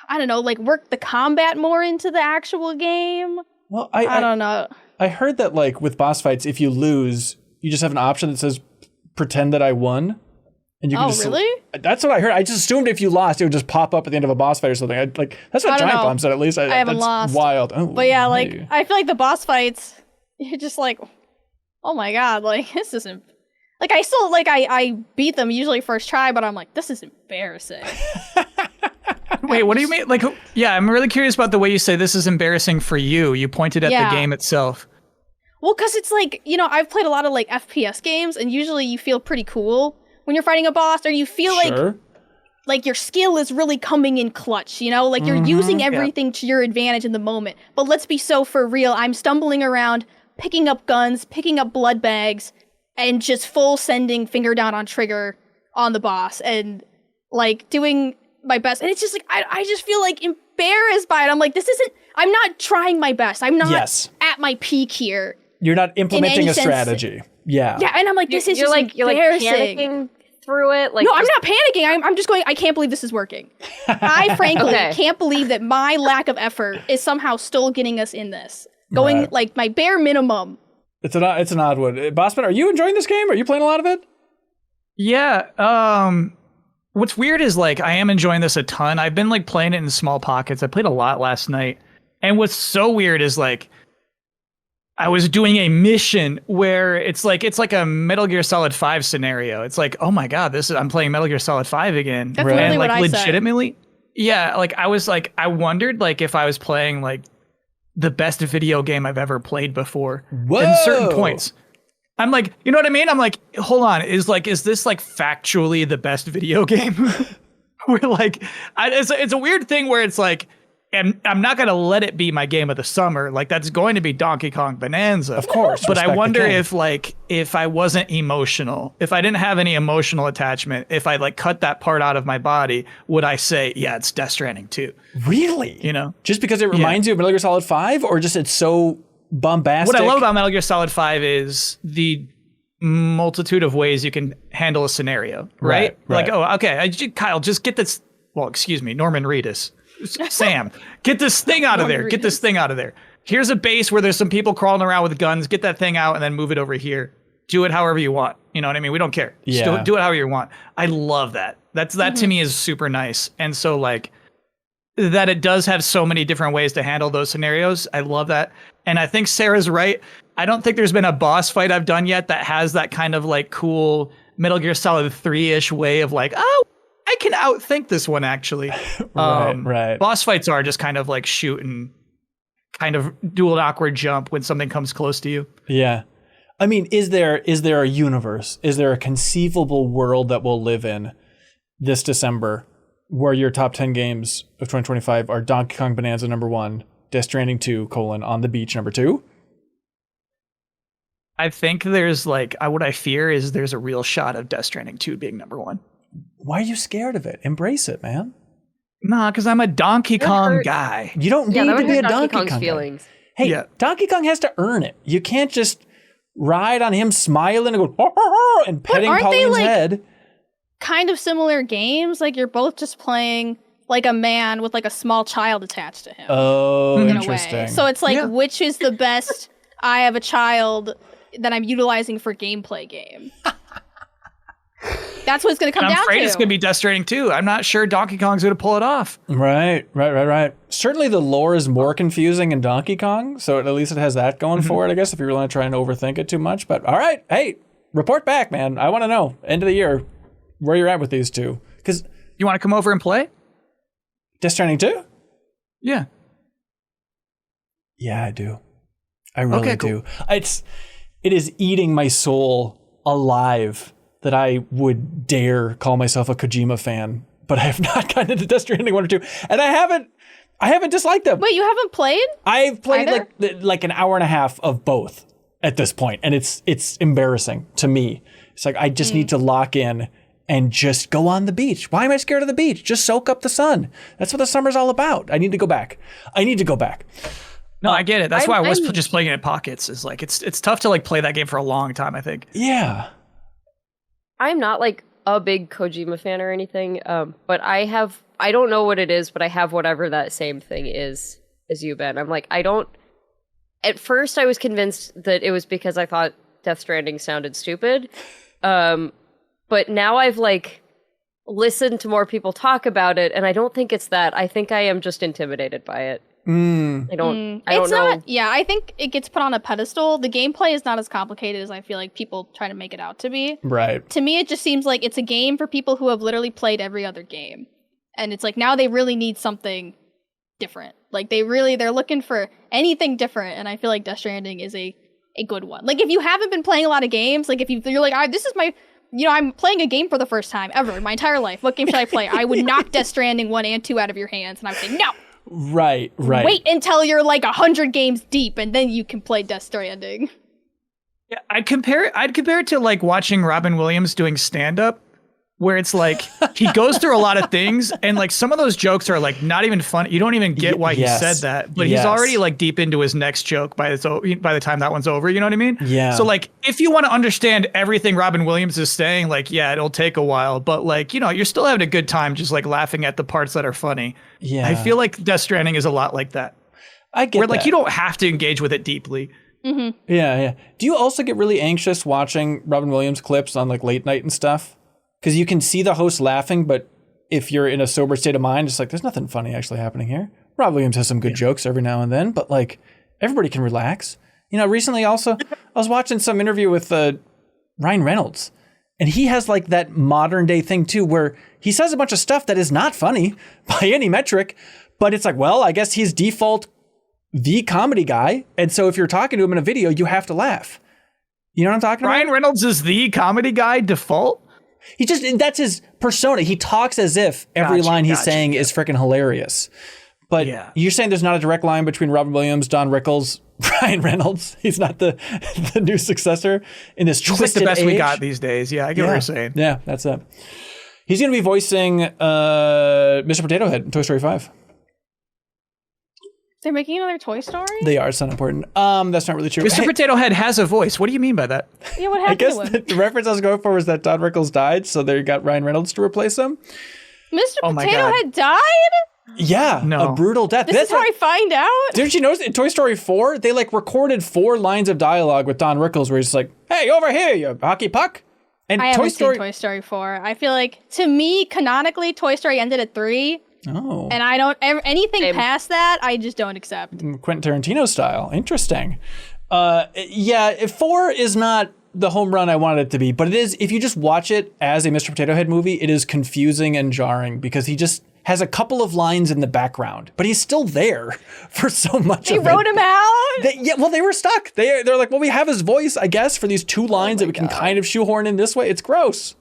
I don't know, like, work the combat more into the actual game. Well, I don't know. I heard that, like, with boss fights, if you lose, you just have an option that says, pretend that I won. And you can Really? That's what I heard. I just assumed if you lost, it would just pop up at the end of a boss fight or something. That's what Giant Bomb said, at least. I haven't that's lost. Wild. Oh, But yeah, like, hey. I feel like the boss fights, you're just like, oh my god, like, this isn't, like, I still, like, I beat them usually first try, but I'm like, this is embarrassing. Wait, what do you mean? Like, yeah, I'm really curious about the way you say this is embarrassing for you. You pointed at the game itself. Well, because it's like, I've played a lot of like FPS games, and usually you feel pretty cool when you're fighting a boss, or you feel like your skill is really coming in clutch, like you're using everything to your advantage in the moment. But let's be so for real. I'm stumbling around, picking up guns, picking up blood bags, and just full sending finger down on trigger on the boss, and like doing my best. And it's just like, I just feel like embarrassed by it. I'm like, I'm not trying my best. I'm not at my peak here. You're not implementing a strategy. Yeah. Yeah, and I'm like, this is just embarrassing. You're like panicking through it. Like, no, I'm not panicking. I'm just going, I can't believe this is working. I frankly can't believe that my lack of effort is somehow still getting us in this. Going like my bare minimum. It's an odd one. Bosman, are you enjoying this game? Are you playing a lot of it? Yeah. What's weird is like I am enjoying this a ton. I've been like playing it in small pockets. I played a lot last night. And what's so weird is like I was doing a mission where it's like a Metal Gear Solid 5 scenario. It's like, oh my God, I'm playing Metal Gear Solid 5 again. That's really and what like I legitimately, said. Yeah, like I wondered like if I was playing like the best video game I've ever played before. Whoa. In certain points. I'm like, you know what I mean? I'm like, hold on, is this like factually the best video game? We're like, it's a weird thing where it's like, and I'm not going to let it be my game of the summer. Like that's going to be Donkey Kong Bonanza. Of course. But I wonder if I wasn't emotional, if I didn't have any emotional attachment, if I like cut that part out of my body, would I say, yeah, it's Death Stranding 2? Really? Just because it reminds you of Metal Gear Solid 5, or just it's so bombastic? What I love about Metal Gear Solid 5 is the multitude of ways you can handle a scenario, right? Like, oh, okay, Kyle, just get this. Well, excuse me, Norman Reedus. Sam, get this thing out of there. Get this thing out of there. Here's a base where there's some people crawling around with guns. Get that thing out and then move it over here. Do it however you want. You know what I mean? We don't care. Just do it however you want. I love that. That to me is super nice. And so like that it does have so many different ways to handle those scenarios. I love that. And I think Sarah's right. I don't think there's been a boss fight I've done yet that has that kind of like cool Metal Gear Solid 3-ish way of like, oh, I can outthink this one actually. Right. Boss fights are just kind of like shoot and kind of do an awkward jump when something comes close to you. Yeah. I mean, is there a universe? Is there a conceivable world that we'll live in this December where your top 10 games of 2025 are Donkey Kong Bonanza #1, Death Stranding 2, On the Beach #2? I think there's like, what I fear is there's a real shot of Death Stranding 2 being #1. Why are you scared of it? Embrace it, man. Nah, because I'm a Donkey Kong guy. You don't need to be a Donkey Kong's Kong feelings. Guy. Hey, Donkey Kong has to earn it. You can't just ride on him smiling and go "Oh, oh, oh," and petting Pauline's head. Kind of similar games, like you're both just playing like a man with like a small child attached to him. Oh, in interesting. A way. So it's like, which is the best I have a child that I'm utilizing for gameplay game? That's what it's going to come down to. I'm afraid it's going to be Death Stranding 2. I'm not sure Donkey Kong's going to pull it off. Right. Certainly the lore is more confusing in Donkey Kong, so at least it has that going for it, I guess, if you really want to try and overthink it too much. But all right, hey, report back, man. I want to know, end of the year, where you're at with these two. Because you want to come over and play? Death Stranding 2? Yeah. Yeah, I do. I really do. It is eating my soul alive that I would dare call myself a Kojima fan, but I have not gotten into Death Stranding 1 or 2, and I haven't disliked them. Wait, you haven't played? I've played like an hour and a half of both at this point, and it's embarrassing to me. It's like I just need to lock in and just go on the beach. Why am I scared of the beach? Just soak up the sun. That's what the summer's all about. I need to go back. No, I get it. That's why I was just playing it in pockets. Is like it's tough to like play that game for a long time, I think. Yeah. I'm not like a big Kojima fan or anything, but I don't know what it is, but I have whatever that same thing is as you, Ben. I'm like, at first I was convinced that it was because I thought Death Stranding sounded stupid. But now I've like listened to more people talk about it, and I don't think it's that. I think I am just intimidated by it. I don't know. Yeah, I think it gets put on a pedestal. The gameplay is not as complicated as I feel like people try to make it out to be. Right. To me, it just seems like it's a game for people who have literally played every other game. And it's like now they really need something different. Like they're looking for anything different, and I feel like Death Stranding is a good one. Like if you haven't been playing a lot of games, like if you're like, this is my, I'm playing a game for the first time ever in my entire life. What game should I play? I would knock Death Stranding 1 and 2 out of your hands, and I would say no. Right. Wait until you're like 100 games deep, and then you can play Death Stranding. Yeah, I'd compare it to like watching Robin Williams doing stand-up, where it's like he goes through a lot of things, and like some of those jokes are like not even funny. You don't even get why he said that, but he's already like deep into his next joke by the time that one's over. You know what I mean? Yeah. So like if you want to understand everything Robin Williams is saying, like it'll take a while, but like you're still having a good time just like laughing at the parts that are funny. Yeah. I feel like Death Stranding is a lot like that. I get where like that. you don't have to engage with it deeply. Mm-hmm. Yeah. Do you also get really anxious watching Robin Williams clips on like late night and stuff? Because you can see the host laughing, but if you're in a sober state of mind, it's like, there's nothing funny actually happening here. Rob Williams has some good jokes every now and then, but like everybody can relax. Recently also, I was watching some interview with Ryan Reynolds, and he has like that modern day thing too, where he says a bunch of stuff that is not funny by any metric, but it's like, well, I guess he's default the comedy guy. And so if you're talking to him in a video, you have to laugh. You know what I'm talking about? Ryan Reynolds is the comedy guy default? That's his persona. He talks as if every line he's saying is freaking hilarious. But you're saying there's not a direct line between Robin Williams, Don Rickles, Ryan Reynolds. He's not the new successor in this twisted like the best age. we got these days. Yeah, I get what you're saying. Yeah, that's it. He's going to be voicing Mr. Potato Head in Toy Story 5. They're making another Toy Story? They are. It's not important. That's not really true. Mr. Potato Head has a voice. What do you mean by that? Yeah, what happened to him? The reference I was going for was that Don Rickles died, so they got Ryan Reynolds to replace him. Mr. Potato Head died? Yeah, a brutal death. That's how I find out? Didn't you notice in Toy Story 4, they like recorded 4 lines of dialogue with Don Rickles where he's like, hey, over here, you hockey puck. And I haven't seen Toy Story 4. I feel like, to me, canonically, Toy Story ended at 3. Oh. And I don't, anything past that, I just don't accept. Quentin Tarantino style. Interesting. 4 is not the home run I wanted it to be, but it is, if you just watch it as a Mr. Potato Head movie, it is confusing and jarring because he just has a couple of lines in the background, but he's still there for so much of it. They wrote him out? They were stuck. They're like, well, we have his voice, I guess, for these 2 lines that we can kind of shoehorn in this way. It's gross.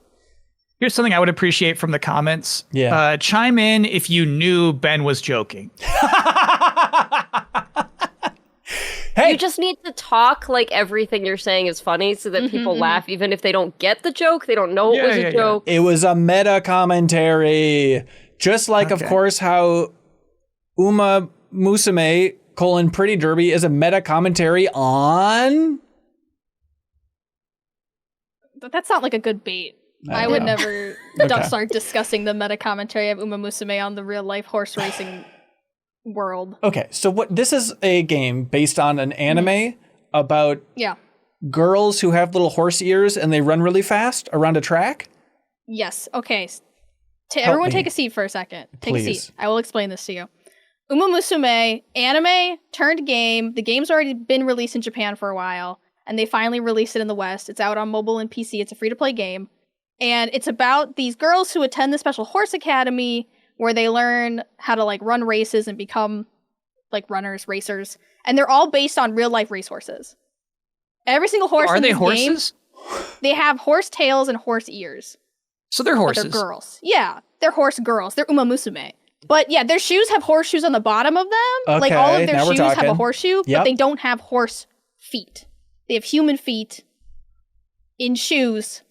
Here's something I would appreciate from the comments. Yeah. Chime in if you knew Ben was joking. Hey. You just need to talk like everything you're saying is funny so that people laugh, even if they don't get the joke, they don't know it was a joke. It was a meta commentary. Just like, of course, how Umamusume, Pretty Derby is a meta commentary on... That's not like a good bait. I would never start discussing the meta commentary of Umamusume on the real life horse racing world. Okay, so this is a game based on an anime about girls who have little horse ears and they run really fast around a track? Yes. Okay. Everyone take a seat for a second. Take a seat. I will explain this to you. Umamusume, anime turned game. The game's already been released in Japan for a while, and they finally released it in the West. It's out on mobile and PC. It's a free-to-play game. And it's about these girls who attend the special horse academy where they learn how to like run races and become like runners, racers. And they're all based on real life racehorses. Every single horse in this horses? Game, they have horse tails and horse ears. So they're horses. But they're girls. Yeah, they're horse girls. They're Umamusume. But yeah, their shoes have horseshoes on the bottom of them. Okay, like all of their shoes have a talking. horseshoe, but they don't have horse feet. They have human feet in shoes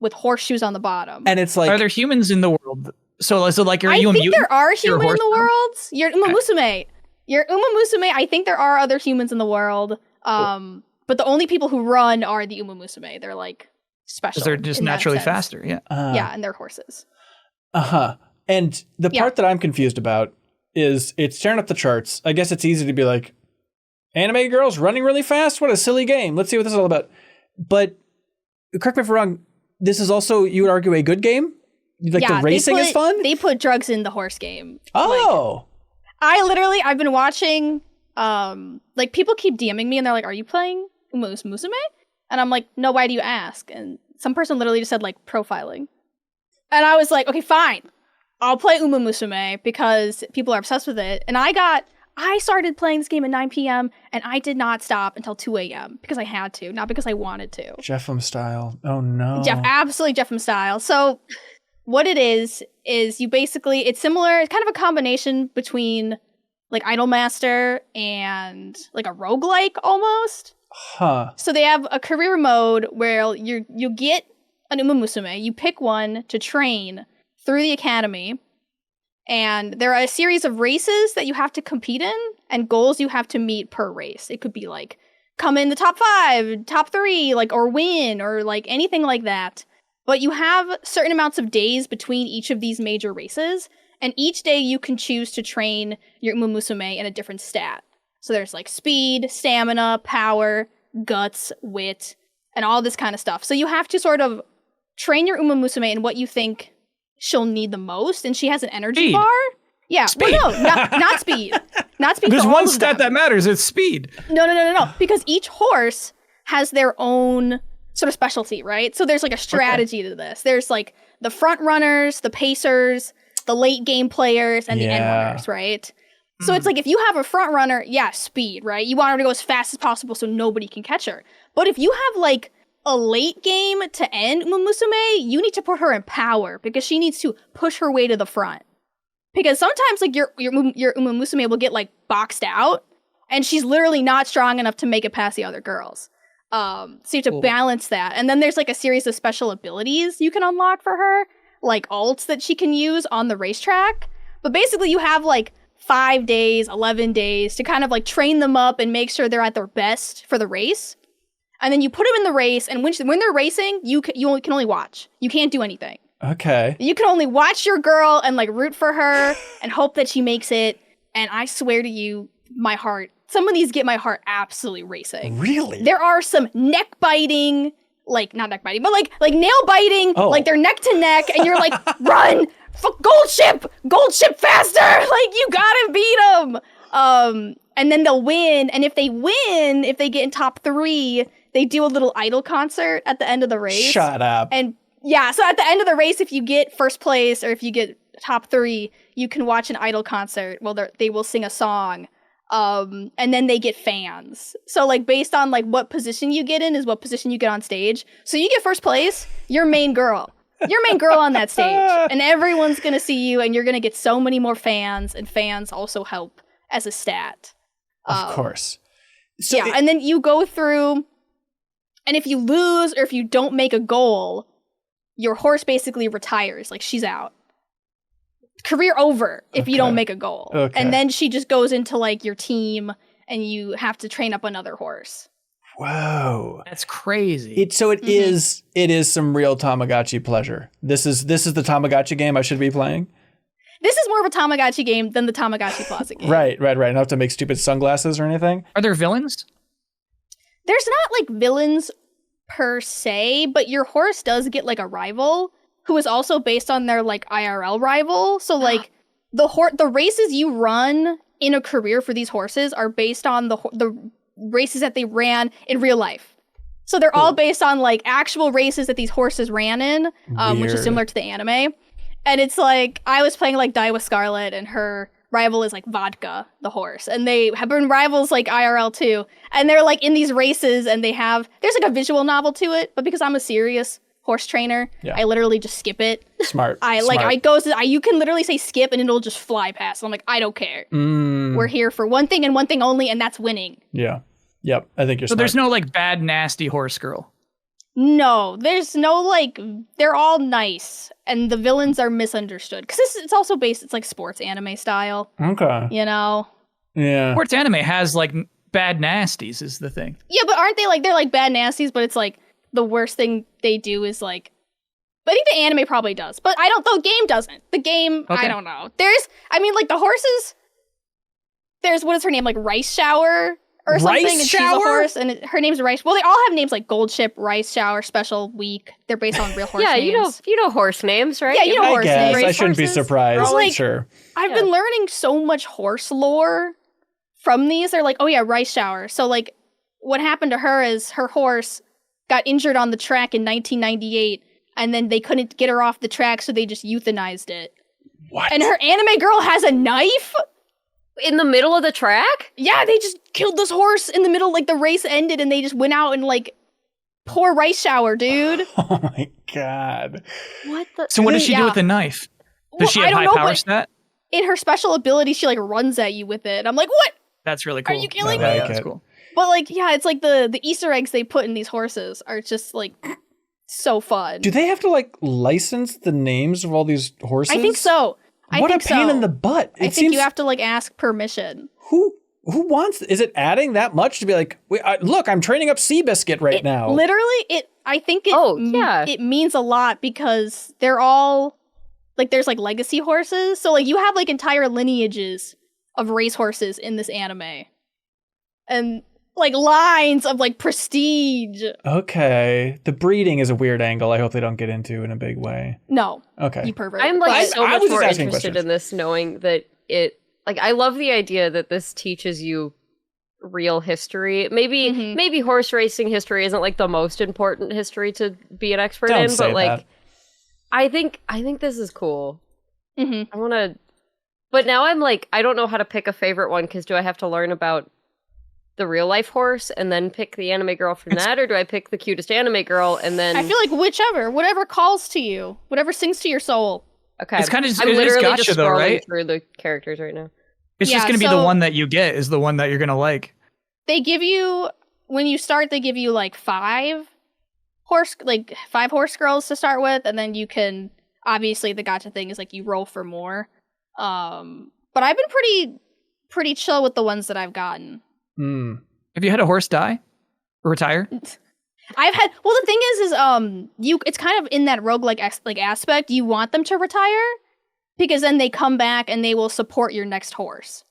with horseshoes on the bottom. And it's like, are there humans in the world? So like, are you a mutant? I think there are humans in the world. You're Umamusume. You're Umamusume. I think there are other humans in the world. But the only people who run are the Umamusume. They're like special. Because they're just naturally faster. Yeah. Yeah, and they're horses. And the part that I'm confused about is it's tearing up the charts. I guess it's easy to be like, anime girls running really fast? What a silly game. Let's see what this is all about. But correct me if I'm wrong, this is also, you would argue, a good game? Like the racing is fun? They put drugs in the horse game. Oh. Like, I've been watching, like people keep DMing me and they're like, are you playing Umamusume? And I'm like, no, why do you ask? And some person literally just said like profiling. And I was like, okay, fine. I'll play Umamusume because people are obsessed with it. And I started playing this game at 9 p.m. and I did not stop until 2 a.m. because I had to, not because I wanted to. Jeffem style. Oh no. Absolutely Jeffem style. So what it is you basically, it's similar, it's kind of a combination between like Idolmaster and like a roguelike almost. Huh. So they have a career mode where you get an Umamusume, you pick one to train through the academy, and there are a series of races that you have to compete in and goals you have to meet per race. It could be like come in the top 5, top 3, like, or win, or like anything like that. But you have certain amounts of days between each of these major races, and each day you can choose to train your Umamusume in a different stat. So there's like speed, stamina, power, guts, wit, and all this kind of stuff. So you have to sort of train your Umamusume in what you think she'll need the most, and she has an energy bar. Yeah, speed. Well, no, not speed. Not speed. There's for all one of stat them. that matters. It's speed. No. Because each horse has their own sort of specialty, right? So there's like a strategy to this. There's like the front runners, the pacers, the late game players, and the end runners, right? So it's like if you have a front runner, speed, right? You want her to go as fast as possible so nobody can catch her. But if you have like a late game to end Umamusume, you need to put her in power because she needs to push her way to the front. Because sometimes like your Umamusume will get like boxed out and she's literally not strong enough to make it past the other girls. So you have to balance that. And then there's like a series of special abilities you can unlock for her, like ults that she can use on the racetrack. But basically you have like 5 days, 11 days to kind of like train them up and make sure they're at their best for the race. And then you put them in the race, and when they're racing, you can only watch. You can't do anything. Okay. You can only watch your girl and like root for her and hope that she makes it. And I swear to you, my heart, some of these get my heart absolutely racing. Really? There are some neck biting, like not neck biting, but like nail biting, like they're neck to neck, and you're like, run, gold ship faster, like you gotta beat them. And then they'll win, and if they get in top 3, they do a little idol concert at the end of the race. Shut up. And yeah, so at the end of the race, if you get first place or if you get top 3, you can watch an idol concert. Well, they will sing a song. And then they get fans. So like based on like what position you get in is what position you get on stage. So you get first place, you're main girl. You're main girl on that stage. And everyone's gonna see you and you're gonna get so many more fans, and fans also help as a stat. Of course. So and then you go through, and if you lose or if you don't make a goal, your horse basically retires. Like she's out. Career over if you don't make a goal. Okay. And then she just goes into like your team and you have to train up another horse. Whoa. That's crazy. It is some real Tamagotchi pleasure. This is the Tamagotchi game I should be playing. This is more of a Tamagotchi game than the Tamagotchi Plaza game. Right. I don't have to make stupid sunglasses or anything. Are there villains? There's not like villains per se, but your horse does get like a rival who is also based on their like IRL rival. So like the races you run in a career for these horses are based on the races that they ran in real life. So they're all based on like actual races that these horses ran in, which is similar to the anime. And it's like, I was playing like Die with Scarlet and her rival is like Vodka, the horse. And they have been rivals like IRL too. And they're like in these races and there's like a visual novel to it. But because I'm a serious horse trainer, I literally just skip it. Smart. You can literally say skip and it'll just fly past. I'm like, I don't care. We're here for one thing and one thing only, and that's winning. Yeah. Yep. I think you're So smart. there's no like bad, nasty horse girl. No, there's no like, they're all nice and the villains are misunderstood. Because it's also it's like sports anime style. Okay. You know? Yeah. Sports anime has like bad nasties is the thing. Yeah, but aren't they like, they're like bad nasties, but it's like the worst thing they do is like, but I think the anime probably does. But the game doesn't. The game, I don't know. Like the horses, there's, what is her name? Like Rice Shower? Or something, and she's a horse, and her name's Rice. Well, they all have names like Gold Ship, Rice Shower, Special Week. They're based on real horse names. you know horse names, right? Yeah, you know horse names. I shouldn't be surprised. Like, sure. I've been learning so much horse lore from these. They're like, oh yeah, Rice Shower. So like, what happened to her is her horse got injured on the track in 1998, and then they couldn't get her off the track, so they just euthanized it. What? And her anime girl has a knife? In the middle of the track? Yeah, they just killed this horse in the middle, like the race ended and they just went out and like pour rice shower, dude. Oh my god. What the? So what does she do with the knife? Does she have high power stat? In her special ability, she like runs at you with it. I'm like, what? That's really cool. Are you killing me? Yeah, that's cool. But like, yeah, it's like the Easter eggs they put in these horses are just like so fun. Do they have to like license the names of all these horses? I think so. What a pain in the butt. I think you have to like ask permission. Who wants? Is it adding that much to be like, look, I'm training up Seabiscuit right now? Literally, I think it means a lot because they're all like there's like legacy horses. So like you have like entire lineages of race horses in this anime. And like lines of like prestige. Okay. The breeding is a weird angle I hope they don't get into in a big way. No. Okay. You pervert. I'm like so much more interested questions. in this knowing that it like I love the idea that this teaches you real history. Maybe horse racing history isn't like the most important history to be an expert Don't in, say but like that. I think this is cool. Mm-hmm. I want to but now I'm like I don't know how to pick a favorite one because do I have to learn about the real life horse and then pick the anime girl from that, or do I pick the cutest anime girl and then I feel like whatever calls to you, whatever sings to your soul. Okay. It's kind of I'm literally just gotcha though, scrolling right? through the characters right now. It's just going to be the one that you get is the one that you're going to like. They give you when you start they give you like 5 horse girls to start with, and then you can obviously the gacha thing is like you roll for more. But I've been pretty chill with the ones that I've gotten. Have you had a horse die or retire? I've had. Well, the thing is it's kind of in that roguelike aspect. You want them to retire because then they come back and they will support your next horse.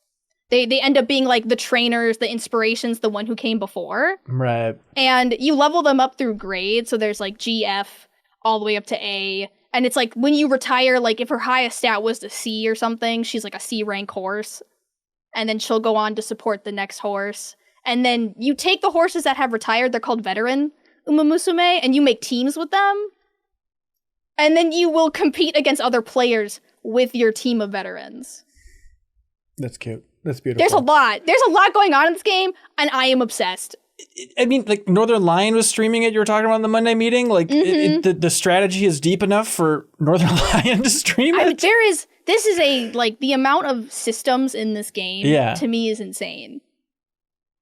They end up being like the trainers, the inspirations, the one who came before. Right. And you level them up through grades. So there's like GF all the way up to A. And it's like when you retire, like if her highest stat was to C or something, she's like a C rank horse. And then she'll go on to support the next horse. And then you take the horses that have retired, they're called veteran Umamusume, and you make teams with them. And then you will compete against other players with your team of veterans. That's cute. That's beautiful. There's a lot going on in this game, and I am obsessed. I mean, like Northern Lion was streaming it. You were talking about in the Monday meeting. Like the strategy is deep enough for Northern Lion to stream it. I mean, this is the amount of systems in this game to me is insane.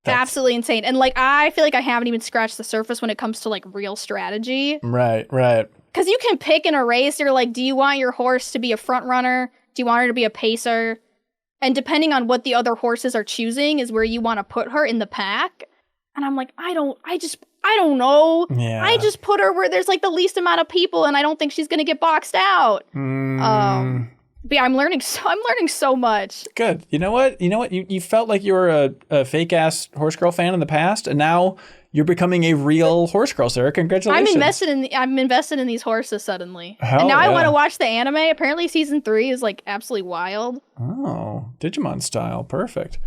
Absolutely insane. And like I feel like I haven't even scratched the surface when it comes to like real strategy. Right. Because you can pick in a race, you're like, do you want your horse to be a front runner? Do you want her to be a pacer? And depending on what the other horses are choosing is where you want to put her in the pack. And I'm like, I don't know. Yeah. I just put her where there's like the least amount of people and I don't think she's going to get boxed out. But yeah, I'm learning so much. Good. You know what? You felt like you were a fake ass horse girl fan in the past, and now you're becoming a real horse girl, Sarah. Congratulations. I'm invested in these horses suddenly. Hell and now yeah. I want to watch the anime. Apparently season 3 is like absolutely wild. Oh, Digimon style. Perfect.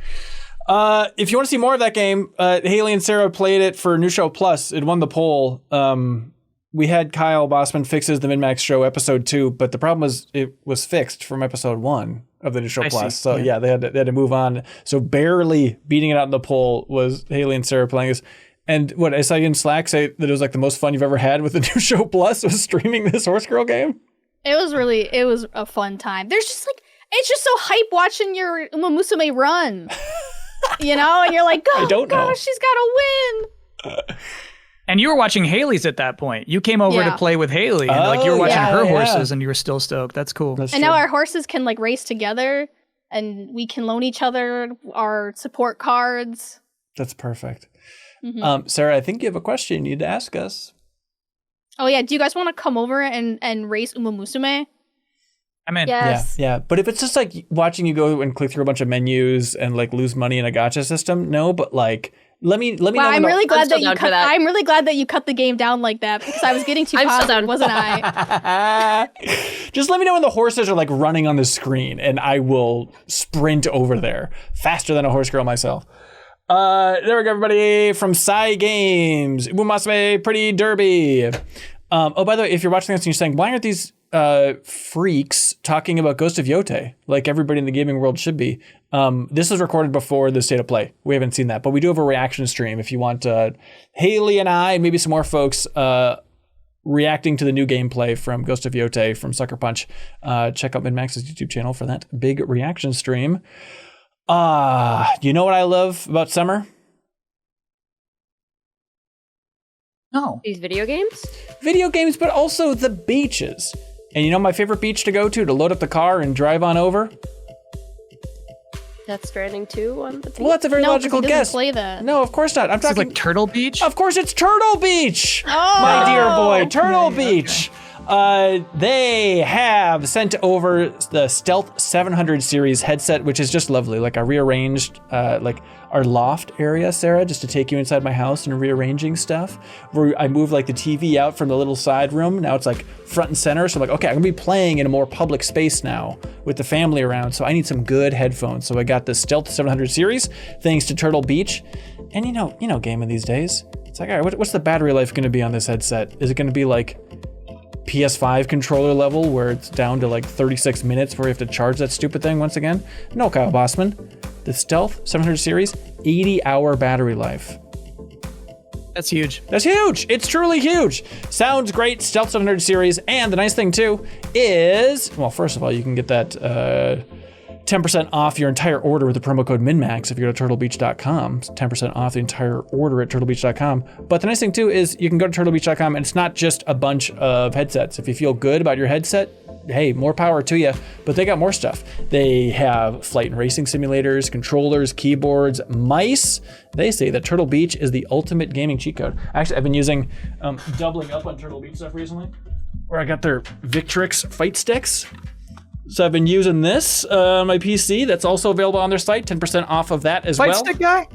If you want to see more of that game, Haley and Sarah played it for New Show Plus. It won the poll. We had Kyle Bosman fixes the MinnMax show episode 2, but the problem was it was fixed from episode 1 of the New Show Plus. So yeah, they had to move on. So barely beating it out in the poll was Haley and Sarah playing this. And what I saw you in Slack say that it was like the most fun you've ever had with the New Show Plus was streaming this horse girl game. It was a fun time. There's just like it's just so hype watching your Umamusume run. You know, and you're like, oh gosh, she's got to win. And you were watching Haley's at that point. You came over to play with Haley, and like you were watching her horses, and you were still stoked. That's cool. And now our horses can like race together, and we can loan each other our support cards. That's perfect. Mm-hmm. Sarah, I think you have a question you need to ask us. Oh yeah, do you guys want to come over and race Umamusume? I'm in. Yes. Yeah. But if it's just like watching you go and click through a bunch of menus and like lose money in a gacha system, no. But like. Let me know. I'm really glad that you cut the game down like that because I was getting too positive, wasn't I? Just let me know when the horses are like running on the screen, and I will sprint over there faster than a horse girl myself. There we go, everybody from Psy Games. Umamusume Pretty Derby. Oh, by the way, if you're watching this and you're saying, why aren't these freaks talking about Ghost of Yotei, like everybody in the gaming world should be. This was recorded before the State of Play. We haven't seen that, but we do have a reaction stream if you want Haley and I and maybe some more folks reacting to the new gameplay from Ghost of Yotei from Sucker Punch. Check out MinnMax's YouTube channel for that big reaction stream. You know what I love about summer? No. These video games? Video games, but also the beaches. And you know my favorite beach to go to load up the car and drive on over? That's Stranding 2 on the Well, that's a very logical guess. Play that. No, of course not. I'm It's talking like Turtle Beach? Of course, it's Turtle Beach, Oh! my dear boy, Turtle Beach. They have sent over the Stealth 700 series headset, which is just lovely. Like I rearranged, like our loft area, Sarah, just to take you inside my house and rearranging stuff. Where I moved like the TV out from the little side room. Now it's like front and center. So I'm like, okay, I'm gonna be playing in a more public space now with the family around. So I need some good headphones. So I got the Stealth 700 series, thanks to Turtle Beach. And you know, gaming these days, it's like, all right, what's the battery life gonna be on this headset? Is it gonna be like PS5 controller level where it's down to like 36 minutes where you have to charge that stupid thing once again? No, Kyle Bosman. The Stealth 700 series, 80-hour battery life. That's huge. That's huge. It's truly huge. Sounds great, Stealth 700 series. And the nice thing too is, well, first of all, you can get that 10% off your entire order with the promo code MinnMax if you go to turtlebeach.com. 10% off the entire order at turtlebeach.com. But the nice thing too is you can go to turtlebeach.com and it's not just a bunch of headsets. If you feel good about your headset, hey, more power to you. But they got more stuff. They have flight and racing simulators, controllers, keyboards, mice. They say that Turtle Beach is the ultimate gaming cheat code. Actually, I've been using doubling up on Turtle Beach stuff recently, where I got their Victrix fight sticks. So I've been using this on my PC. That's also available on their site. 10% off of that as well. Fight stick guy?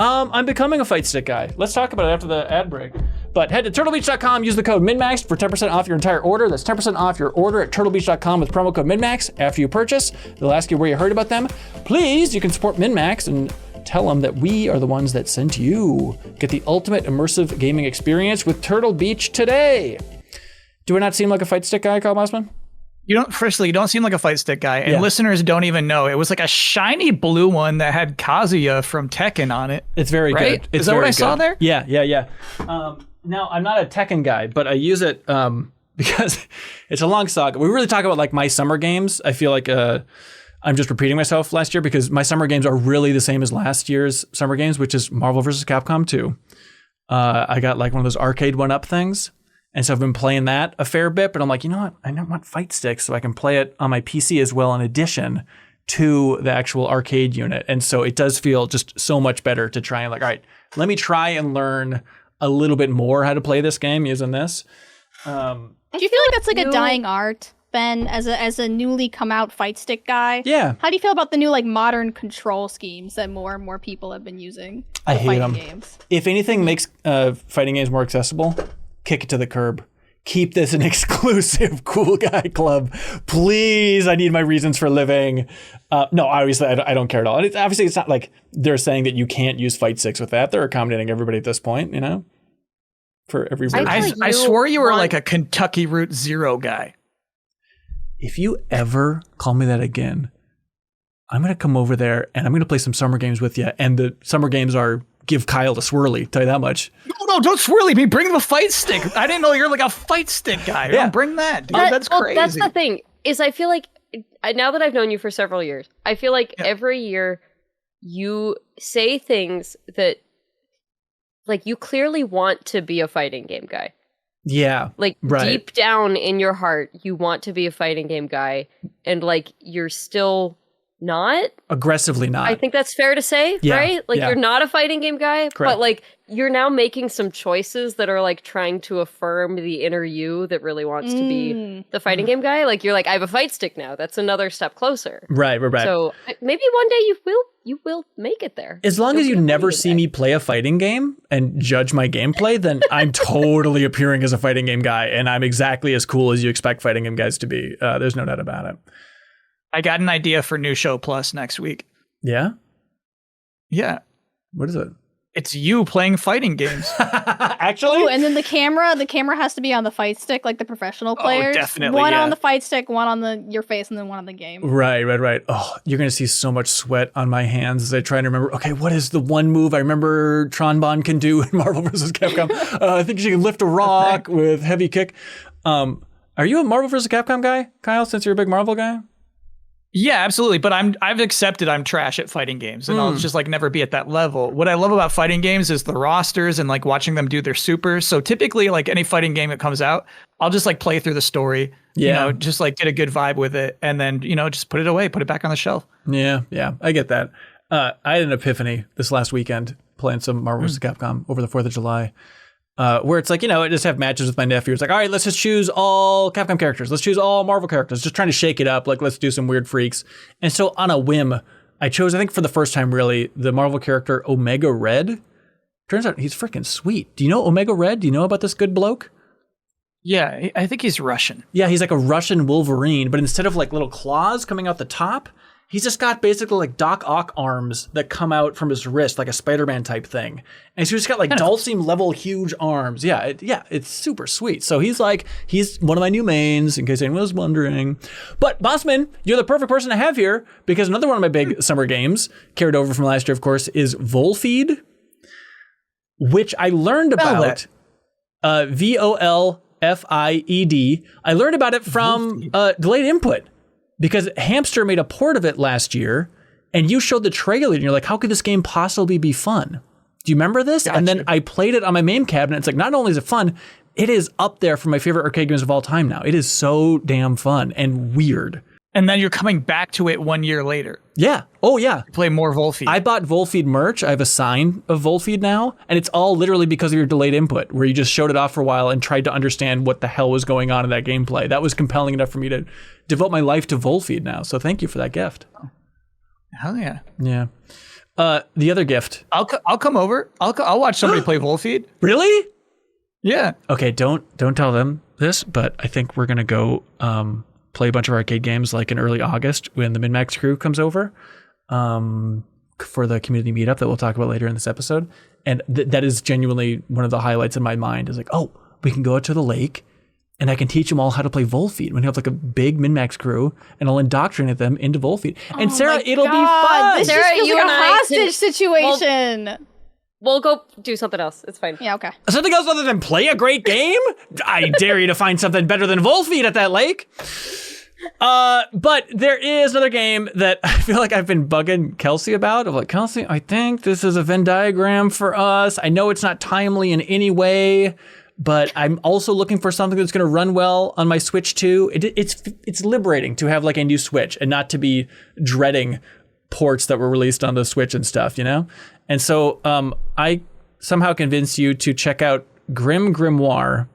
I'm becoming a fight stick guy. Let's talk about it after the ad break. But head to turtlebeach.com, use the code MinnMax for 10% off your entire order. That's 10% off your order at turtlebeach.com with promo code MinnMax. After you purchase, they'll ask you where you heard about them. Please, you can support MinnMax and tell them that we are the ones that sent you. Get the ultimate immersive gaming experience with Turtle Beach today. Do I not seem like a fight stick guy, Kyle Bosman? You don't seem like a fight stick guy, and listeners don't even know. It was like a shiny blue one that had Kazuya from Tekken on it. It's very right? good. It's Is that what I saw good. there? Yeah. Now, I'm not a Tekken guy, but I use it because it's a long saga. We really talk about like my summer games. I feel like I'm just repeating myself last year because my summer games are really the same as last year's summer games, which is Marvel vs. Capcom 2. I got like one of those arcade 1-up things. And so I've been playing that a fair bit, but I'm like, you know what? I don't want fight sticks, so I can play it on my PC as well in addition to the actual arcade unit. And so it does feel just so much better to try and like, all right, let me try and learn a little bit more how to play this game using this. Do you feel like that's like a dying art, Ben, as a newly come out fight stick guy? Yeah. How do you feel about the new like modern control schemes that more and more people have been using? I hate them. Games? If anything makes fighting games more accessible, kick it to the curb. Keep this an exclusive cool guy club. Please, I need my reasons for living. No, obviously, I don't care at all. And it's not like they're saying that you can't use fight sticks with that. They're accommodating everybody at this point, you know? For every version. I swore you were like a Kentucky Route Zero guy. If you ever call me that again, I'm going to come over there and I'm going to play some summer games with you. And the summer games are give Kyle the swirly, tell you that much. No, don't swirly me. Bring the fight stick. I didn't know you're like a fight stick guy. Yeah. Don't bring that, dude. That's crazy. That's the thing, is I feel like, now that I've known you for several years, I feel like every year you say things that, like, you clearly want to be a fighting game guy. Yeah. Like, right. Deep down in your heart, you want to be a fighting game guy, and, like, you're still not. Aggressively not. I think that's fair to say, right? Like, you're not a fighting game guy, correct. But, like, you're now making some choices that are, like, trying to affirm the inner you that really wants to be the fighting game guy. Like, you're like, I have a fight stick now. That's another step closer. Right. So maybe one day you will make it there. As long as you never see me play a fighting game and judge my gameplay, then I'm totally appearing as a fighting game guy, and I'm exactly as cool as you expect fighting game guys to be. There's no doubt about it. I got an idea for New Show Plus next week. Yeah? Yeah. What is it? It's you playing fighting games. Actually, Ooh, and then the camera has to be on the fight stick, like the professional players. Definitely, One yeah. on the fight stick, one on your face, and then one on the game. Right. Oh, you're gonna see so much sweat on my hands as I try to remember. Okay, what is the one move I remember Tronbon can do in Marvel vs. Capcom? I think she can lift a rock with heavy kick. Are you a Marvel vs. Capcom guy, Kyle? Since you're a big Marvel guy. Yeah, absolutely. But I've accepted I'm trash at fighting games, and I'll just like never be at that level. What I love about fighting games is the rosters and like watching them do their supers. So typically, like any fighting game that comes out, I'll just like play through the story, just like get a good vibe with it, and then just put it away, put it back on the shelf. Yeah, I get that. I had an epiphany this last weekend playing some Marvel vs. Capcom over the 4th of July. Where it's like, I just have matches with my nephew. It's like, all right, let's just choose all Capcom characters. Let's choose all Marvel characters. Just trying to shake it up. Like, let's do some weird freaks. And so on a whim, I chose, I think for the first time really, the Marvel character Omega Red. Turns out he's freaking sweet. Do you know Omega Red? Do you know about this good bloke? Yeah, I think he's Russian. Yeah, he's like a Russian Wolverine, but instead of like little claws coming out the top, he's just got basically like Doc Ock arms that come out from his wrist, like a Spider-Man type thing. And so he's got like Dhalsim level huge arms. Yeah, it's super sweet. So he's one of my new mains, in case anyone was wondering. But Bosman, you're the perfect person to have here, because another one of my big summer games, carried over from last year, of course, is Volfied, which I learned about. Volfied. I learned about it from Delayed Input. Because Hamster made a port of it last year, and you showed the trailer, and you're like, how could this game possibly be fun? Do you remember this? Gotcha. And then I played it on my main cabinet. It's like, not only is it fun, it is up there for my favorite arcade games of all time now. It is so damn fun and weird. And then you're coming back to it 1 year later. Yeah. Oh, yeah. Play more Volfied. I bought Volfied merch. I have a sign of Volfied now. And it's all literally because of your Delayed Input, where you just showed it off for a while and tried to understand what the hell was going on in that gameplay. That was compelling enough for me to devote my life to Volfied now. So thank you for that gift. Hell yeah. Yeah. The other gift. I'll come over. I'll watch somebody play Volfied. Really? Yeah. Okay, don't tell them this, but I think we're going to go play a bunch of arcade games like in early August when the MinnMax crew comes over for the community meetup that we'll talk about later in this episode. And that is genuinely one of the highlights in my mind is like, oh, we can go out to the lake and I can teach them all how to play Volfied. When you have like a big MinnMax crew and I'll indoctrinate them into Volfied. And Sarah, it'll be fun. This Sarah, just feels you like and a I hostage situation. We'll go do something else. It's fine. Yeah, okay. Something else other than play a great game? I dare you to find something better than Volfied at that lake. But there is another game that I feel like I've been bugging Kelsey about. I'm like, Kelsey, I think this is a Venn diagram for us. I know it's not timely in any way, but I'm also looking for something that's going to run well on my Switch too. It's liberating to have like a new Switch and not to be dreading ports that were released on the Switch and stuff, And so I somehow convinced you to check out GrimGrimoire.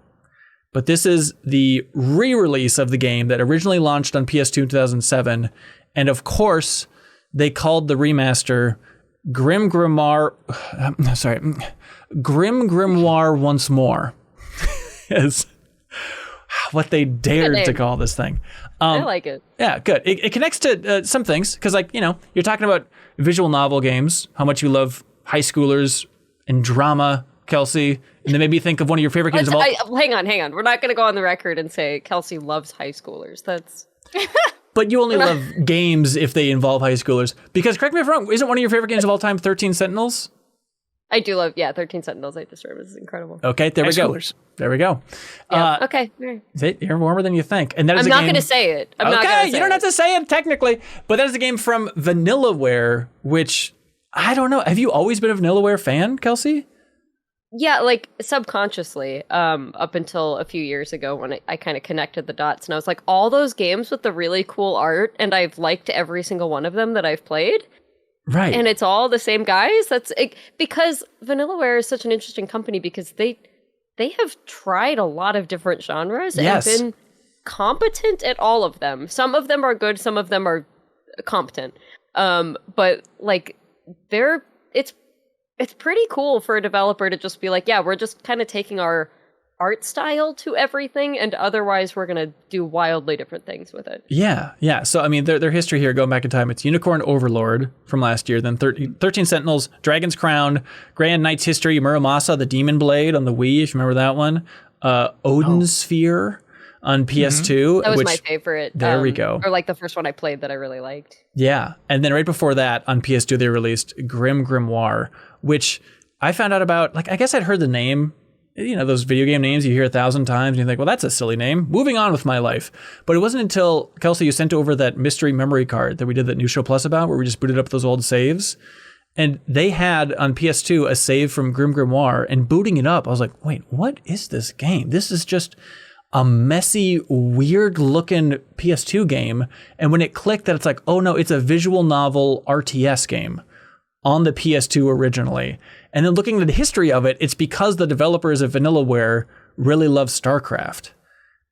But this is the re-release of the game that originally launched on PS2 in 2007. And of course, they called the remaster GrimGrimoire OnceMore. Is what they dared to call this thing. I like it. Yeah, good. It connects to some things because, like, you're talking about visual novel games, how much you love high schoolers and drama, Kelsey, and then maybe think of one of your favorite games of all. Hang on. We're not going to go on the record and say Kelsey loves high schoolers. That's. But you only love games if they involve high schoolers. Because correct me if I'm wrong, isn't one of your favorite games of all time 13 Sentinels? I do love, 13 Sentinels. I Disturb is incredible. Okay, there we go. There we go. Yeah, okay. You're warmer than you think. And that is I'm not going to say it. I'm not going to say it. You don't have to say it technically. But that is a game from Vanillaware, which I don't know. Have you always been a Vanillaware fan, Kelsey? Yeah, like subconsciously, up until a few years ago when I kind of connected the dots and I was like, all those games with the really cool art, and I've liked every single one of them that I've played. Right. And it's all the same guys. That's it, because Vanillaware is such an interesting company because they have tried a lot of different genres and been competent at all of them. Some of them are good, some of them are competent. But like it's pretty cool for a developer to just be like, yeah, we're just kind of taking our art style to everything, and otherwise we're gonna do wildly different things with it. Yeah. So I mean, their history here, going back in time, it's Unicorn Overlord from last year, then 13 Sentinels, Dragon's Crown, Grand Knight's History, Muramasa, the Demon Blade on the Wii, if you remember that one, Odin's Sphere on PS2. That was my favorite. There we go. Or like the first one I played that I really liked. Yeah, and then right before that on PS2 they released GrimGrimoire, which I found out about. Like, I guess I'd heard the name. You know, those video game names you hear 1,000 times and you think, well, that's a silly name. Moving on with my life. But it wasn't until, Kelsey, you sent over that mystery memory card that we did that New Show Plus about, where we just booted up those old saves. And they had on PS2 a save from GrimGrimoire, and booting it up, I was like, wait, what is this game? This is just a messy, weird looking PS2 game. And when it clicked that it's like, oh no, it's a visual novel RTS game on the PS2 originally. And then looking at the history of it, it's because the developers of Vanillaware really love StarCraft.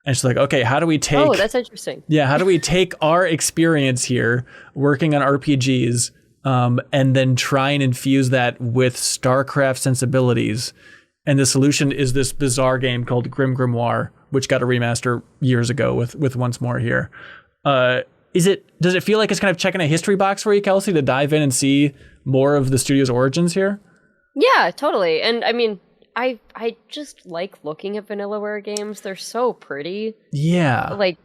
And she's like, okay, how do we take... Oh, that's interesting. Yeah, how do we take our experience here working on RPGs and then try and infuse that with StarCraft sensibilities? And the solution is this bizarre game called GrimGrimoire, which got a remaster years ago with OnceMore here. Does it feel like it's kind of checking a history box for you, Kelsey, to dive in and see more of the studio's origins here? Yeah, totally. And I mean, I just like looking at Vanillaware games. They're so pretty. Yeah. Like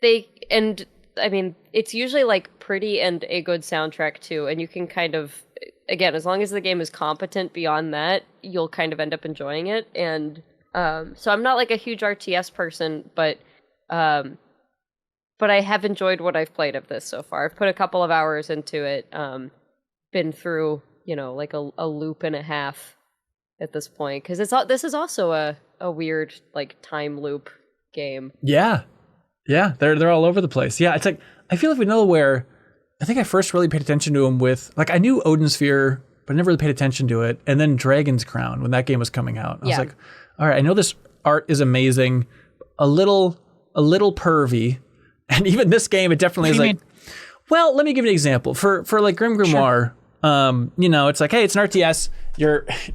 I mean, it's usually like pretty and a good soundtrack too. And you can kind of, again, as long as the game is competent beyond that, you'll kind of end up enjoying it. And so I'm not like a huge RTS person, but I have enjoyed what I've played of this so far. I've put a couple of hours into it, been through, like a loop and a half at this point, because this is also a weird like time loop game. Yeah, they're all over the place. Yeah, it's like I feel like Vanillaware, I think I first really paid attention to them with, like, I knew Odin's Sphere, but I never really paid attention to it. And then Dragon's Crown, when that game was coming out, I was like, all right, I know this art is amazing, a little pervy, and even this game, it definitely is like. Well, let me give you an example for like GrimGrimoire. Sure. It's like, hey, it's an RTS.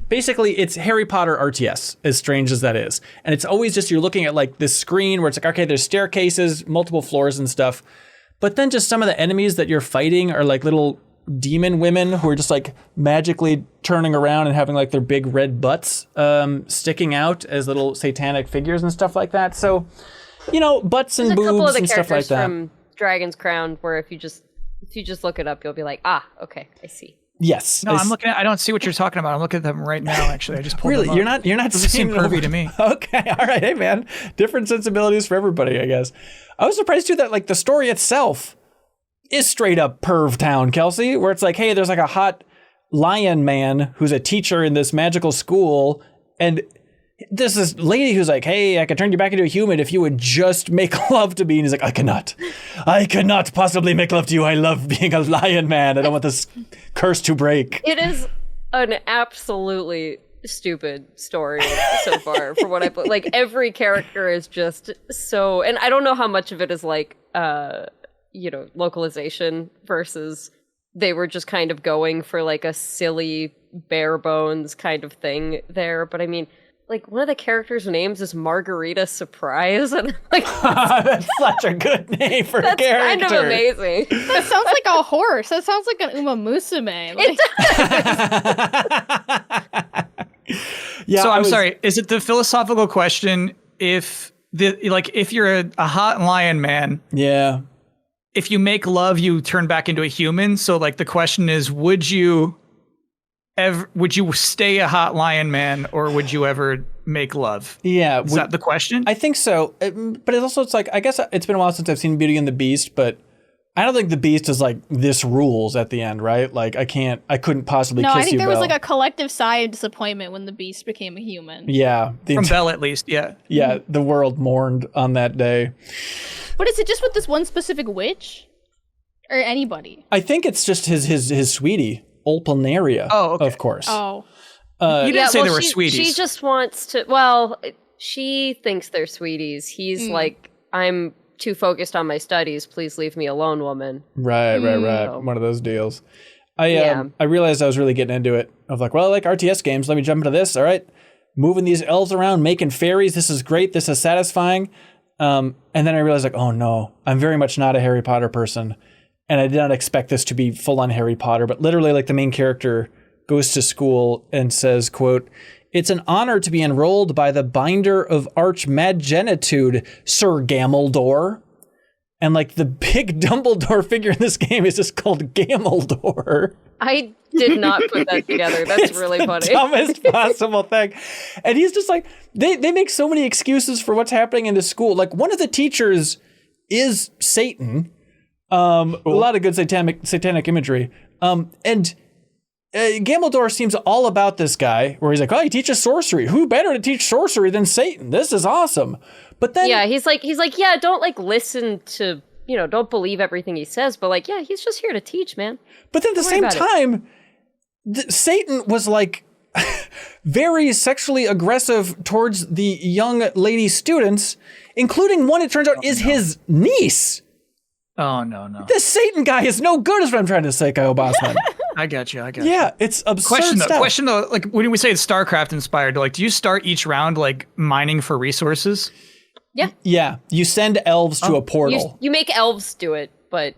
It's Harry Potter RTS, as strange as that is. And it's always just, you're looking at like this screen where it's like, okay, there's staircases, multiple floors and stuff. But then just some of the enemies that you're fighting are like little demon women who are just like magically turning around and having like their big red butts sticking out as little satanic figures and stuff like that. So, butts and boobs and stuff like that. From Dragon's Crown, where if you just look it up, you'll be like, okay, I see. Yes. No, I'm looking at. I don't see what you're talking about. I'm looking at them right now. Actually, I just pulled them up. You're not seeing pervy to me. Okay, all right, hey man, different sensibilities for everybody, I guess. I was surprised too that like the story itself is straight up perv town, Kelsey, where it's like, hey, there's like a hot lion man who's a teacher in this magical school, and there's this lady who's like, hey, I could turn you back into a human if you would just make love to me. And he's like, I cannot possibly make love to you. I love being a lion man. I don't want this curse to break. It is an absolutely stupid story so far for what I put. Like, every character is just so, and I don't know how much of it is like, localization versus they were just kind of going for like a silly bare bones kind of thing there. But I mean, like, one of the characters' names is Margarita Surprise, and like that's such a good name for a character. That's kind of amazing. That sounds like a horse. That sounds like an Umamusume. Like. It does. Yeah. So I'm sorry. Is it the philosophical question if you're a hot lion man? Yeah. If you make love, you turn back into a human. So like the question is, would you stay a hot lion man, or would you ever make love? Yeah. Is that the question? I think so. But it's like, I guess it's been a while since I've seen Beauty and the Beast, but I don't think the Beast is like, this rules at the end, right? Like, I couldn't possibly kiss you, No, I think there Belle. was like a collective sigh of disappointment when the Beast became a human. Yeah. From Belle, at least, yeah. Yeah, the world mourned on that day. But is it just with this one specific witch? Or anybody? I think it's just his sweetie. Olpinaria, of course. Oh. You didn't say they were sweeties. She just wants to, well, she thinks they're sweeties. He's like, I'm too focused on my studies. Please leave me alone, woman. Right. One of those deals. I realized I was really getting into it. I was like, well, I like RTS games. Let me jump into this. All right. moving these elves around, making fairies. This is great. This is satisfying. And then I realized like, oh no, I'm very much not a Harry Potter person. And I did not expect this to be full on Harry Potter, but literally like the main character goes to school and says, quote, "It's an honor to be enrolled by the binder of archmagnitude, Sir Gamildor." And like the big Dumbledore figure in this game is just called Gamildor. I did not put that together. That's It's really the funny. dumbest possible thing. And he's just like, they make so many excuses for what's happening in the school. Like one of the teachers is Satan. A lot of good satanic imagery. And Gamildor seems all about this guy, where he's like, oh, he teaches sorcery. Who better to teach sorcery than Satan? This is awesome. But then, yeah, he's like, yeah, don't like listen to, don't believe everything he says, but like, yeah, he's just here to teach, man. but then at the same time, Satan was like very sexually aggressive towards the young lady students, including one, it turns out, is his niece. Oh, no. This Satan guy is no good, is what I'm trying to say, Kyle Bosman. I got you. Yeah, it's absurd Question though, like when we say it's StarCraft inspired, like do you start each round like mining for resources? Yeah, you send elves to a portal. You make elves do it,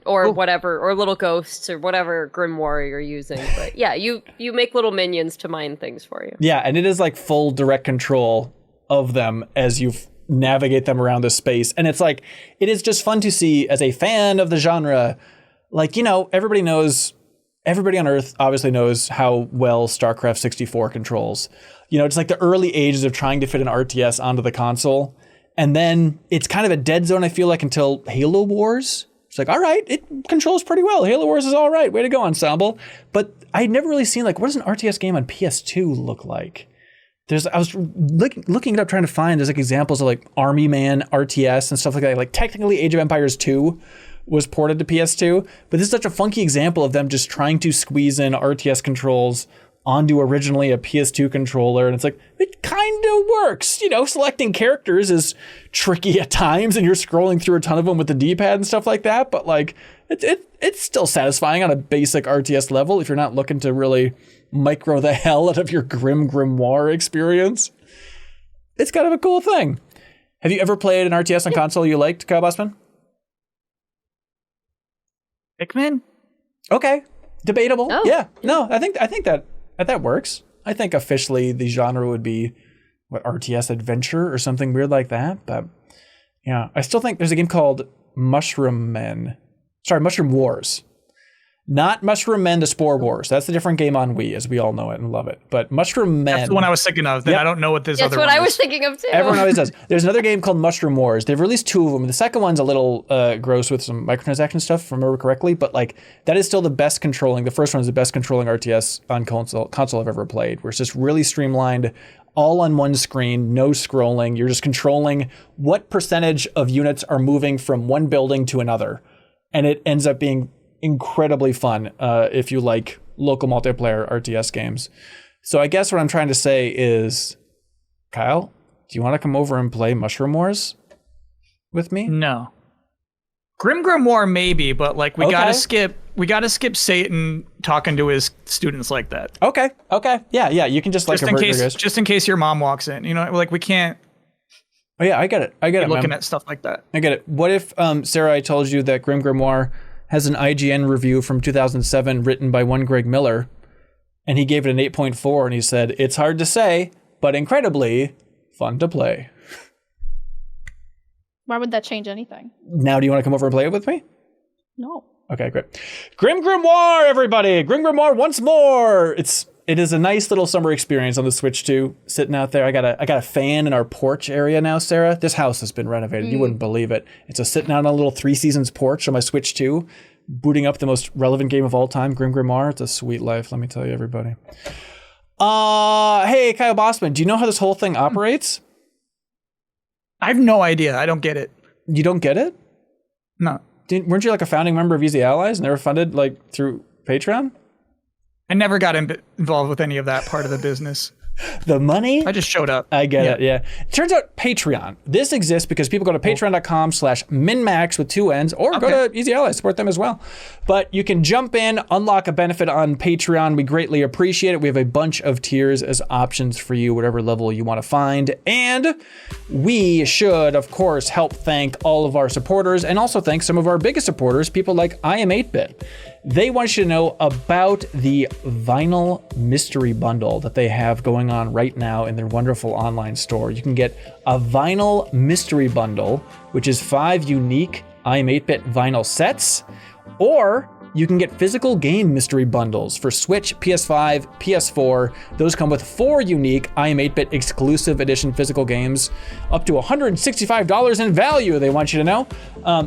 or whatever, or little ghosts, or whatever grimoire you're using. But yeah, you make little minions to mine things for you. Yeah, and it is like full direct control of them as you navigate them around the space. And it's like, it is just fun to see as a fan of the genre. Like, everybody on Earth obviously knows how well StarCraft 64 controls. It's like the early ages of trying to fit an RTS onto the console. And then it's kind of a dead zone, I feel like, until Halo Wars. It's like, all right, it controls pretty well. Halo Wars is all right. Way to go, Ensemble. But I'd never really seen, like, what does an RTS game on PS2 look like? I was looking it up, trying to find, there's like examples of like Army Man RTS and stuff like that. Like technically Age of Empires 2 was ported to PS2, but this is such a funky example of them just trying to squeeze in RTS controls onto originally a PS2 controller. And it's like, it kind of works. Selecting characters is tricky at times and you're scrolling through a ton of them with the D-pad and stuff like that. But like, it's still satisfying on a basic RTS level if you're not looking to really micro the hell out of your GrimGrimoire experience. It's kind of a cool thing. Have you ever played an RTS on console you liked, Kyle Bosman? Pikmin? Okay. Debatable. Oh. Yeah. No, I think that works. I think officially the genre would be RTS adventure or something weird like that. But yeah, I still think there's a game called Mushroom Wars. Not Mushroom Men, the Spore Wars. That's a different game on Wii, as we all know it and love it. But Mushroom Men. That's the one I was thinking of. Then I don't know what this other one is. That's what I was thinking of too. Everyone always does. There's another game called Mushroom Wars. They've released 2 of them. The second one's a little gross with some microtransaction stuff, if I remember correctly. But like that is still the best controlling. The first one is the best controlling RTS on console I've ever played, where it's just really streamlined, all on one screen, no scrolling. You're just controlling what percentage of units are moving from one building to another. And it ends up being incredibly fun if you like local multiplayer RTS games. So I guess what I'm trying to say is, Kyle, do you want to come over and play Mushroom Wars with me? No. GrimGrimoire maybe, but like we gotta skip Satan talking to his students like that. Okay. Yeah. You can just like just in case your mom walks in. Like we can't. Oh yeah, I get it. Looking at stuff like that. I get it. What if Sarah, I told you that GrimGrimoire has an IGN review from 2007 written by one Greg Miller, and he gave it an 8.4, and he said, it's hard to say, but incredibly fun to play. Why would that change anything? Now, do you want to come over and play it with me? No. Okay, great. GrimGrimoire, everybody! GrimGrimoire OnceMore! It is a nice little summer experience on the Switch 2, sitting out there. I got a fan in our porch area now, Sarah. This house has been renovated. You wouldn't believe it. It's sitting out on a little 3 Seasons porch on my Switch 2, booting up the most relevant game of all time, GrimGrimoire. It's a sweet life, let me tell you, everybody. Hey, Kyle Bosman, do you know how this whole thing operates? I have no idea. I don't get it. You don't get it? No. Weren't you like a founding member of Easy Allies and they were funded like through Patreon? I never got involved with any of that part of the business. The money? I just showed up. I get it, yeah. Turns out Patreon. This exists because people go to patreon.com/MinnMax with 2 N's, or go to Easy Ally, support them as well. But you can jump in, unlock a benefit on Patreon. We greatly appreciate it. We have a bunch of tiers as options for you, whatever level you want to find. And we should, of course, help thank all of our supporters, and also thank some of our biggest supporters, people like I Am 8-Bit. They want you to know about the vinyl mystery bundle that they have going on right now in their wonderful online store. You can get a vinyl mystery bundle, which is 5 unique I Am 8-Bit vinyl sets, or you can get physical game mystery bundles for Switch, PS5, PS4. Those come with 4 unique I Am 8-Bit exclusive edition physical games, up to $165 in value, they want you to know.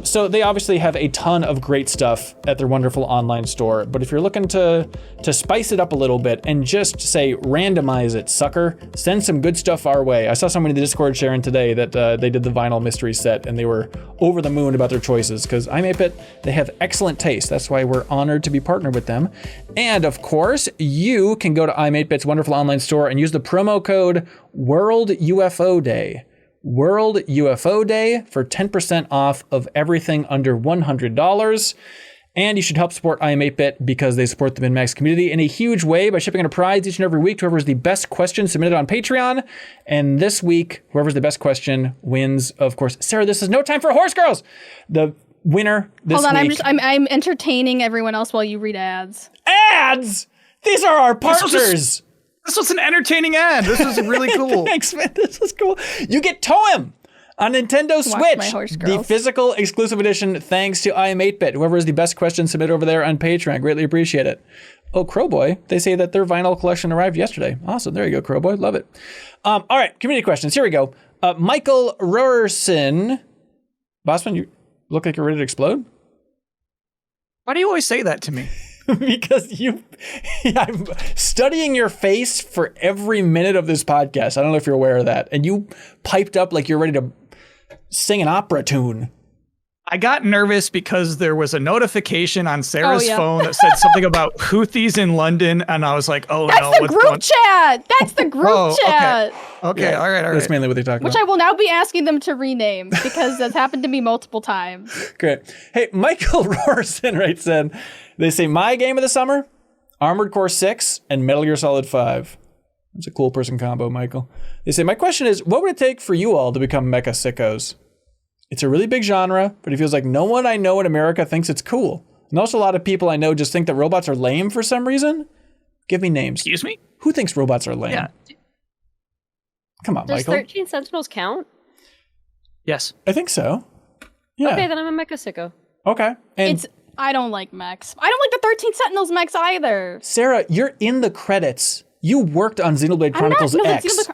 So they obviously have a ton of great stuff at their wonderful online store. But if you're looking to spice it up a little bit and just say, randomize it, sucker, send some good stuff our way. I saw someone in the Discord sharing today that they did the vinyl mystery set and they were over the moon about their choices, because I Am 8-Bit, they have excellent taste. That's why we're honored to be partnered with them. And of course, you can go to I Am 8-Bit's wonderful online store and use the promo code World UFO Day. World UFO Day for 10% off of everything under $100. And you should help support I Am 8-Bit because they support the MinnMax community in a huge way by shipping a prize each and every week to whoever's the best question submitted on Patreon. And this week, whoever's the best question wins, of course. Sarah, this is no time for horse girls. The winner this Hold on, week. I'm entertaining everyone else while you read ads. Ads! These are our partners. This was an entertaining ad. This was really cool. Thanks, man. This was cool. You get Toem on Nintendo Switch, the physical exclusive edition, thanks to I Am 8-Bit. Whoever is the best question, submit over there on Patreon. Greatly appreciate it. Oh, Crowboy, they say that their vinyl collection arrived yesterday. Awesome. There you go, Crowboy. Love it. All right, community questions. Here we go. Michael Rurson. Bosman, you look like you're ready to explode? Why do you always say that to me? Because I'm studying your face for every minute of this podcast. I don't know if you're aware of that. And you piped up like you're ready to sing an opera tune. I got nervous because there was a notification on Sarah's phone that said something about Houthis in London, and I was like, "Oh no!" That's the group chat. That's the group chat. Okay, all right. That's mainly what they're talking about. Which I will now be asking them to rename because that's happened to me multiple times. Great. Hey, Michael Rorson writes in. They say my game of the summer: Armored Core 6 and Metal Gear Solid 5. That's a cool person combo, Michael. They say my question is, what would it take for you all to become mecha sickos? It's a really big genre, but it feels like no one I know in America thinks it's cool. And also a lot of people I know just think that robots are lame for some reason. Give me names. Excuse me? Who thinks robots are lame? Yeah. Come on, Does Michael. 13 Sentinels count? Yes. I think so. Yeah. Okay, then I'm a mecha sicko. Okay. And I don't like mechs. I don't like the 13 Sentinels mechs either. Sarah, you're in the credits. You worked on Xenoblade Chronicles X.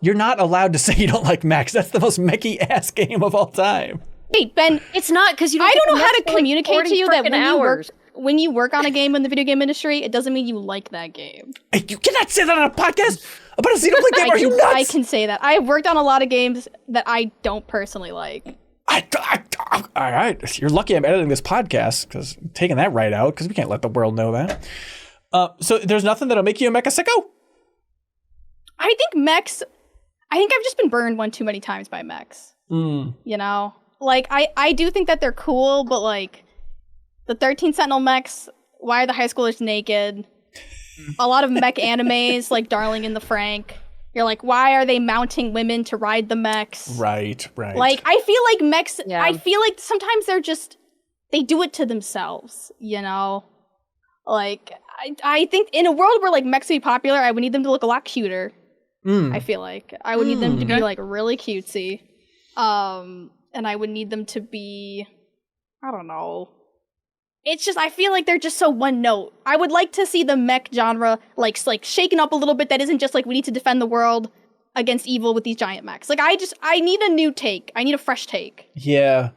You're not allowed to say you don't like mechs. That's the most mechy ass game of all time. Wait, Ben, it's not because you. I don't know how to communicate to you that when you work on a game in the video game industry, it doesn't mean you like that game. Hey, you cannot say that on a podcast about a Xenoblade game. Are you nuts? I can say that. I have worked on a lot of games that I don't personally like. All right, you're lucky I'm editing this podcast because I'm taking that right out because we can't let the world know that. So there's nothing that'll make you a mecha sicko? I think I've just been burned one too many times by mechs. You know? Like, I do think that they're cool, but like, the 13 Sentinel mechs, why are the high schoolers naked? A lot of mech animes, like Darling in the Franxx. You're like, why are they mounting women to ride the mechs? Right. Like, I feel like mechs, I feel like sometimes they do it to themselves, you know? Like, I think in a world where, like, mechs would be popular, I would need them to look a lot cuter. I feel like. I would need them to be, like, really cutesy. And I would need them to be, I don't know. It's just, I feel like they're just so one note. I would like to see the mech genre, like shaken up a little bit that isn't just, like, we need to defend the world against evil with these giant mechs. Like, I need a new take. I need a fresh take. Yeah.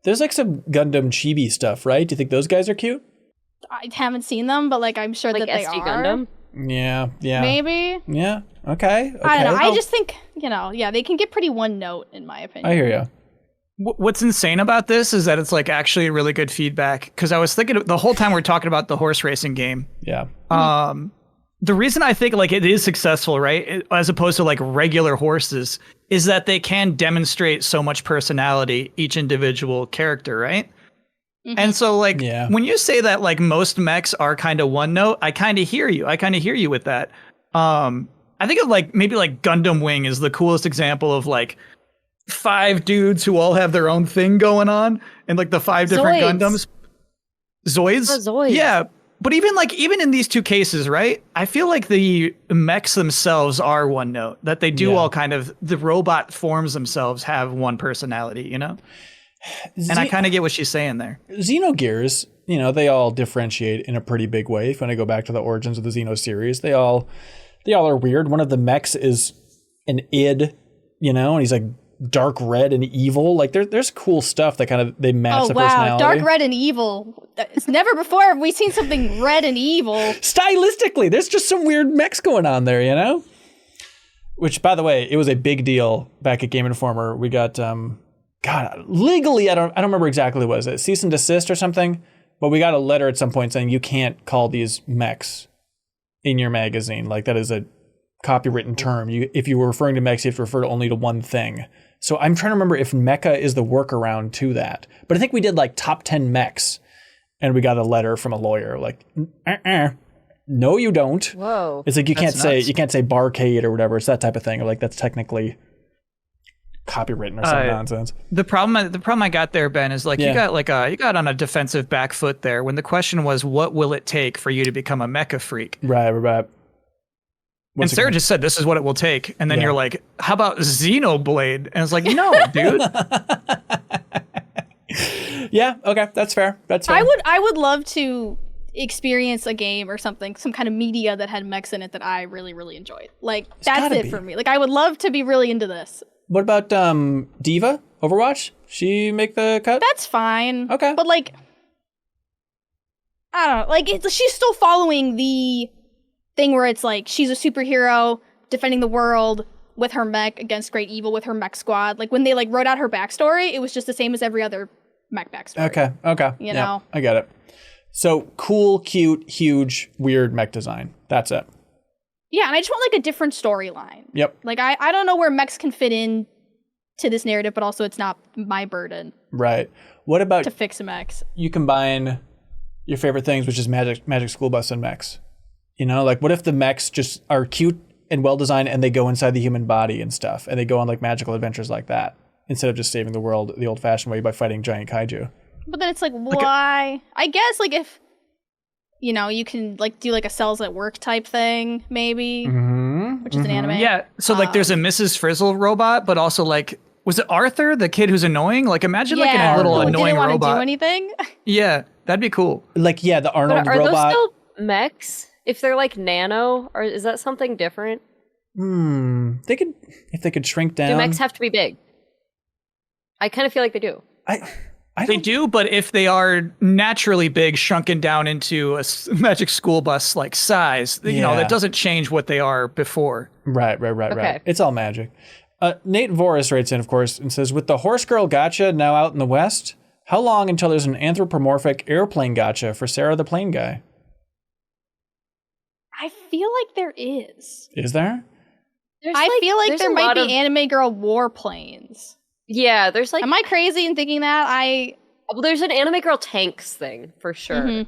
There's, like, some Gundam chibi stuff, right? Do you think those guys are cute? I haven't seen them, but, like, I'm sure like that they SD are. Gundam? Yeah. Maybe. Yeah. Okay. I don't know. I just think, you know, they can get pretty one note, in my opinion. I hear you. What's insane about this is that it's like actually really good feedback, because I was thinking the whole time we're talking about the horse racing game. Yeah. the reason I think like it is successful, right, as opposed to like regular horses, is that they can demonstrate so much personality, each individual character, right? And so like when you say that like most mechs are kind of one note, I kind of hear you. I kind of hear you with that. I think of like maybe like Gundam Wing is the coolest example of like 5 dudes who all have their own thing going on, and like the 5 different Gundams. Zoids? Zoids. Yeah. But even in these 2 cases, right? I feel like the mechs themselves are one note, that they do all kind of, the robot forms themselves have one personality, you know? And I kind of get what she's saying there. Xenogears, you know, they all differentiate in a pretty big way. If you want to go back to the origins of the Xeno series, they all are weird. One of the mechs is an id, you know, and he's like dark red and evil. Like there's cool stuff that kind of they match the personality. Dark red and evil. It's never before have we seen something red and evil. Stylistically, there's just some weird mechs going on there, you know? Which, by the way, it was a big deal back at Game Informer. We got God, legally, I don't remember exactly what it was. Cease and desist or something. But we got a letter at some point saying you can't call these mechs in your magazine. Like that is a copywritten term. If you were referring to mechs, you have to refer only to one thing. So I'm trying to remember if mecha is the workaround to that. But I think we did like top 10 mechs, and we got a letter from a lawyer like, no, you don't. Whoa. It's like you can't say barcade or whatever. It's that type of thing. Or like that's technically copywritten or some nonsense. The problem I got there, Ben, is like you got on a defensive back foot there when the question was, what will it take for you to become a mecha freak? Right. And Sarah just said, this is what it will take. And then you're like, how about Xenoblade? And it's like, no, dude. Yeah, okay, that's fair. I would love to experience a game or something, some kind of media that had mechs in it that I really, really enjoyed. Like, that's it for me. Like, I would love to be really into this. What about Diva, Overwatch? She make the cut? That's fine. Okay. But, like, I don't know. Like, she's still following the thing where it's like, she's a superhero defending the world with her mech against great evil with her mech squad. Like, when they, like, wrote out her backstory, it was just the same as every other mech backstory. Okay. You know? I get it. So, cool, cute, huge, weird mech design. That's it. Yeah, and I just want, like, a different storyline. Yep. Like, I don't know where mechs can fit in to this narrative, but also it's not my burden. Right. What about... to fix mechs. You combine your favorite things, which is Magic School Bus and mechs. You know, like, what if the mechs just are cute and well-designed and they go inside the human body and stuff, and they go on, like, magical adventures like that, instead of just saving the world the old-fashioned way by fighting giant kaiju? But then it's like, why? I guess, like, if... you know, you can, like, do, like, a Cells at Work type thing, maybe, which is an anime. Yeah, so, like, there's a Mrs. Frizzle robot, but also, like, was it Arthur, the kid who's annoying? Like, imagine, like, a little annoying robot. Didn't want to do anything? Yeah, that'd be cool. Like, yeah, the Arnold are robot. Are those still mechs? If they're, like, nano, or is that something different? They could, if they could shrink down. Do mechs have to be big? I kind of feel like they do. They do, but if they are naturally big, shrunken down into a Magic School Bus like size, you know, that doesn't change what they are before. Right. It's all magic. Nate Voris writes in, of course, and says, with the horse girl gotcha now out in the West, how long until there's an anthropomorphic airplane gotcha for Sarah the Plane Guy? I feel like there is. Is there? I feel like there might be anime girl warplanes. Yeah, there's like... Am I crazy in thinking that? Well, there's an anime girl tanks thing, for sure.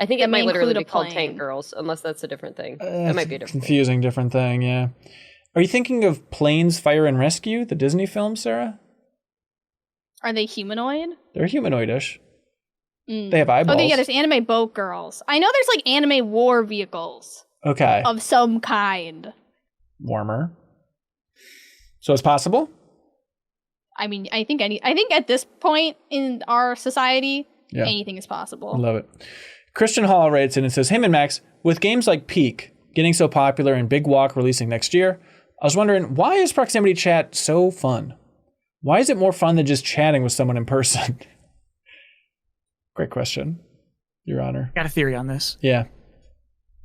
I think it might literally be called Tank Girls, unless that's a different thing. It might be a different confusing different thing, yeah. Are you thinking of Planes, Fire, and Rescue, the Disney film, Sarah? Are they humanoid? They're humanoidish. They have eyeballs. Oh, yeah, there's anime boat girls. I know there's, like, anime war vehicles. Okay. Of some kind. Warmer. So it's possible? I mean, I think at this point in our society, anything is possible. I love it. Christian Hall writes in and says, hey, MinnMax, with games like Peak getting so popular and Big Walk releasing next year, I was wondering, why is proximity chat so fun? Why is it more fun than just chatting with someone in person? Great question, Your Honor. Got a theory on this. Yeah.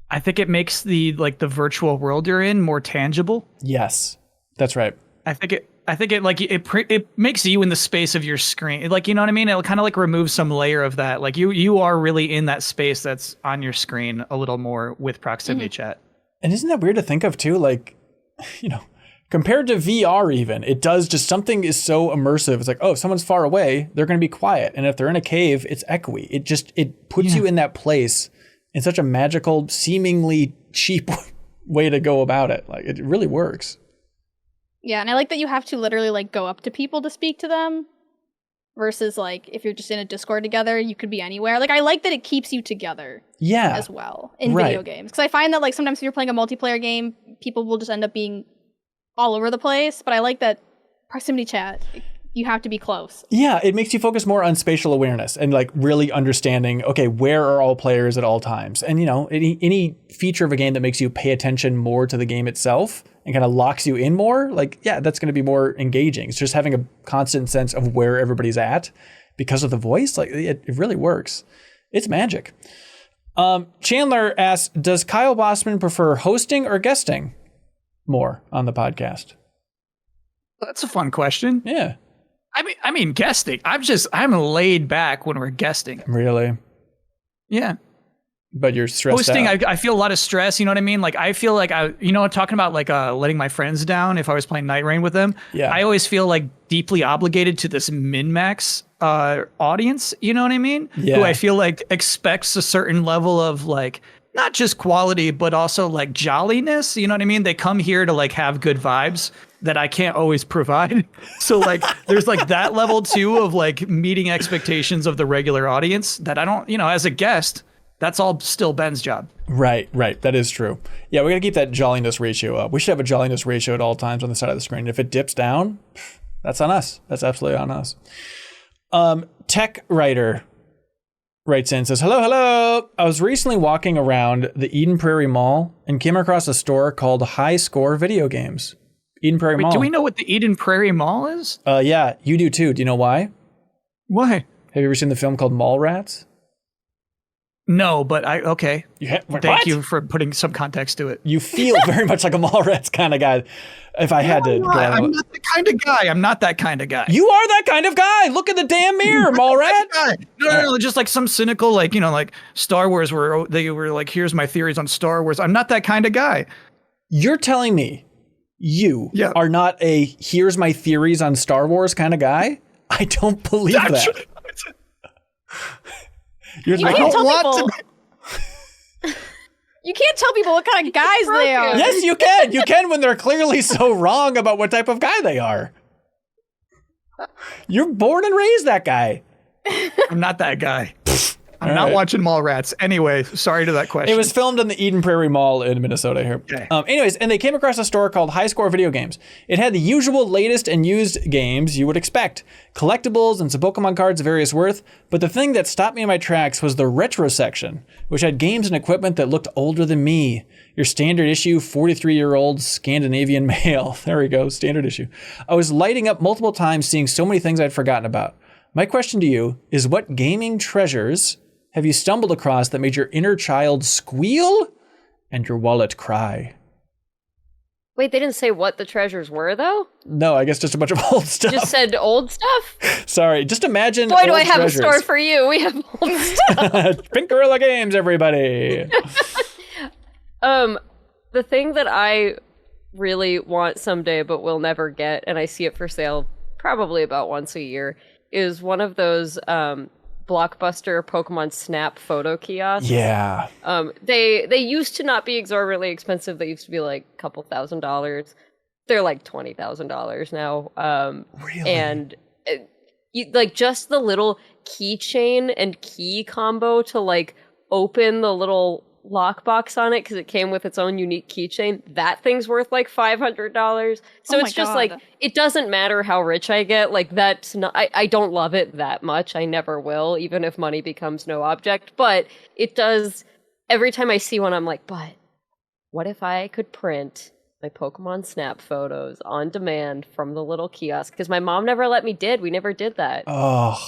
I think it makes the virtual world you're in more tangible. Yes, that's right. I think I think it makes you in the space of your screen. Like, you know what I mean? It'll kind of like remove some layer of that. Like you are really in that space that's on your screen a little more with proximity chat. And isn't that weird to think of too? Like, you know, compared to VR even, it does just something is so immersive. It's like, oh, if someone's far away, they're going to be quiet. And if they're in a cave, it's echoey. It puts you in that place in such a magical, seemingly cheap way to go about it. Like, it really works. Yeah, and I like that you have to literally like go up to people to speak to them versus like if you're just in a Discord together, you could be anywhere. Like, I like that it keeps you together as well in video games. Because I find that like sometimes if you're playing a multiplayer game, people will just end up being all over the place, but I like that proximity chat, you have to be close. Yeah, it makes you focus more on spatial awareness and like really understanding, okay, where are all players at all times? And you know, any feature of a game that makes you pay attention more to the game itself and kind of locks you in more, like, yeah, that's going to be more engaging. It's just having a constant sense of where everybody's at because of the voice, like it really works. It's magic. Chandler asks, does Kyle Bosman prefer hosting or guesting more on the podcast? That's a fun question. Yeah. I mean, guesting. I'm laid back when we're guesting. Really? Yeah. But you're stressed hosting, out. I feel a lot of stress. You know what I mean? Like, I feel like talking about like letting my friends down if I was playing Nightreign with them. Yeah. I always feel like deeply obligated to this MinnMax audience. You know what I mean? Yeah. Who I feel like expects a certain level of like, not just quality, but also like jolliness. You know what I mean? They come here to like have good vibes that I can't always provide. So like, there's like that level too of like meeting expectations of the regular audience that I don't, as a guest, that's all still Ben's job. Right. That is true. Yeah, we got to keep that jolliness ratio up. We should have a jolliness ratio at all times on the side of the screen. If it dips down, that's on us. That's absolutely on us. Tech Writer writes in, says, hello. I was recently walking around the Eden Prairie Mall and came across a store called High Score Video Games. Eden Prairie Mall. Do we know what the Eden Prairie Mall is? Yeah, you do too. Do you know why? Why? Have you ever seen the film called Mallrats? No, but okay. Thank you What? for putting some context to it. You feel very much like a Mallrats kind of guy. If I had to go, I'm not the kind of guy. I'm not that kind of guy. You are that kind of guy. Look in the damn mirror, Mallrat. No, just like some cynical, like, like Star Wars where they were like, here's my theories on Star Wars. I'm not that kind of guy. You're telling me you are not a here's my theories on Star Wars kind of guy? I don't believe that. You can't tell people. You can't tell people what kind of guys they are. Yes, you can. You can when they're clearly so wrong about what type of guy they are. You're born and raised that guy. I'm not that guy. I'm not watching Mallrats. Anyway, sorry to that question. It was filmed in the Eden Prairie Mall in Minnesota here. Okay. Anyways, and they came across a store called High Score Video Games. It had the usual latest and used games you would expect. Collectibles and some Pokemon cards of various worth. But the thing that stopped me in my tracks was the retro section, which had games and equipment that looked older than me. Your standard issue, 43-year-old Scandinavian male. There we go, standard issue. I was lighting up multiple times seeing so many things I'd forgotten about. My question to you is, what gaming treasures have you stumbled across that made your inner child squeal and your wallet cry? Wait, they didn't say what the treasures were, though? No, I guess just a bunch of old stuff. Just said old stuff? Sorry, just imagine Boy, old do I have treasures. a store for you. We have old stuff. Pink Gorilla Games, everybody. The thing that I really want someday but will never get, and I see it for sale probably about once a year, is one of those Blockbuster Pokemon Snap photo kiosks. Yeah. They used to not be exorbitantly expensive. They used to be like a couple $1,000s. They're like $20,000 now. Really? And like just the little keychain and key combo to like open the little lockbox on it because it came with its own unique keychain. That thing's worth like $500. So it's just like, it doesn't matter how rich I get. Like that's not, I don't love it that much. I never will, even if money becomes no object. But it does, every time I see one, I'm like, but what if I could print my Pokemon Snap photos on demand from the little kiosk? Because my mom never let me we never did that. Oh,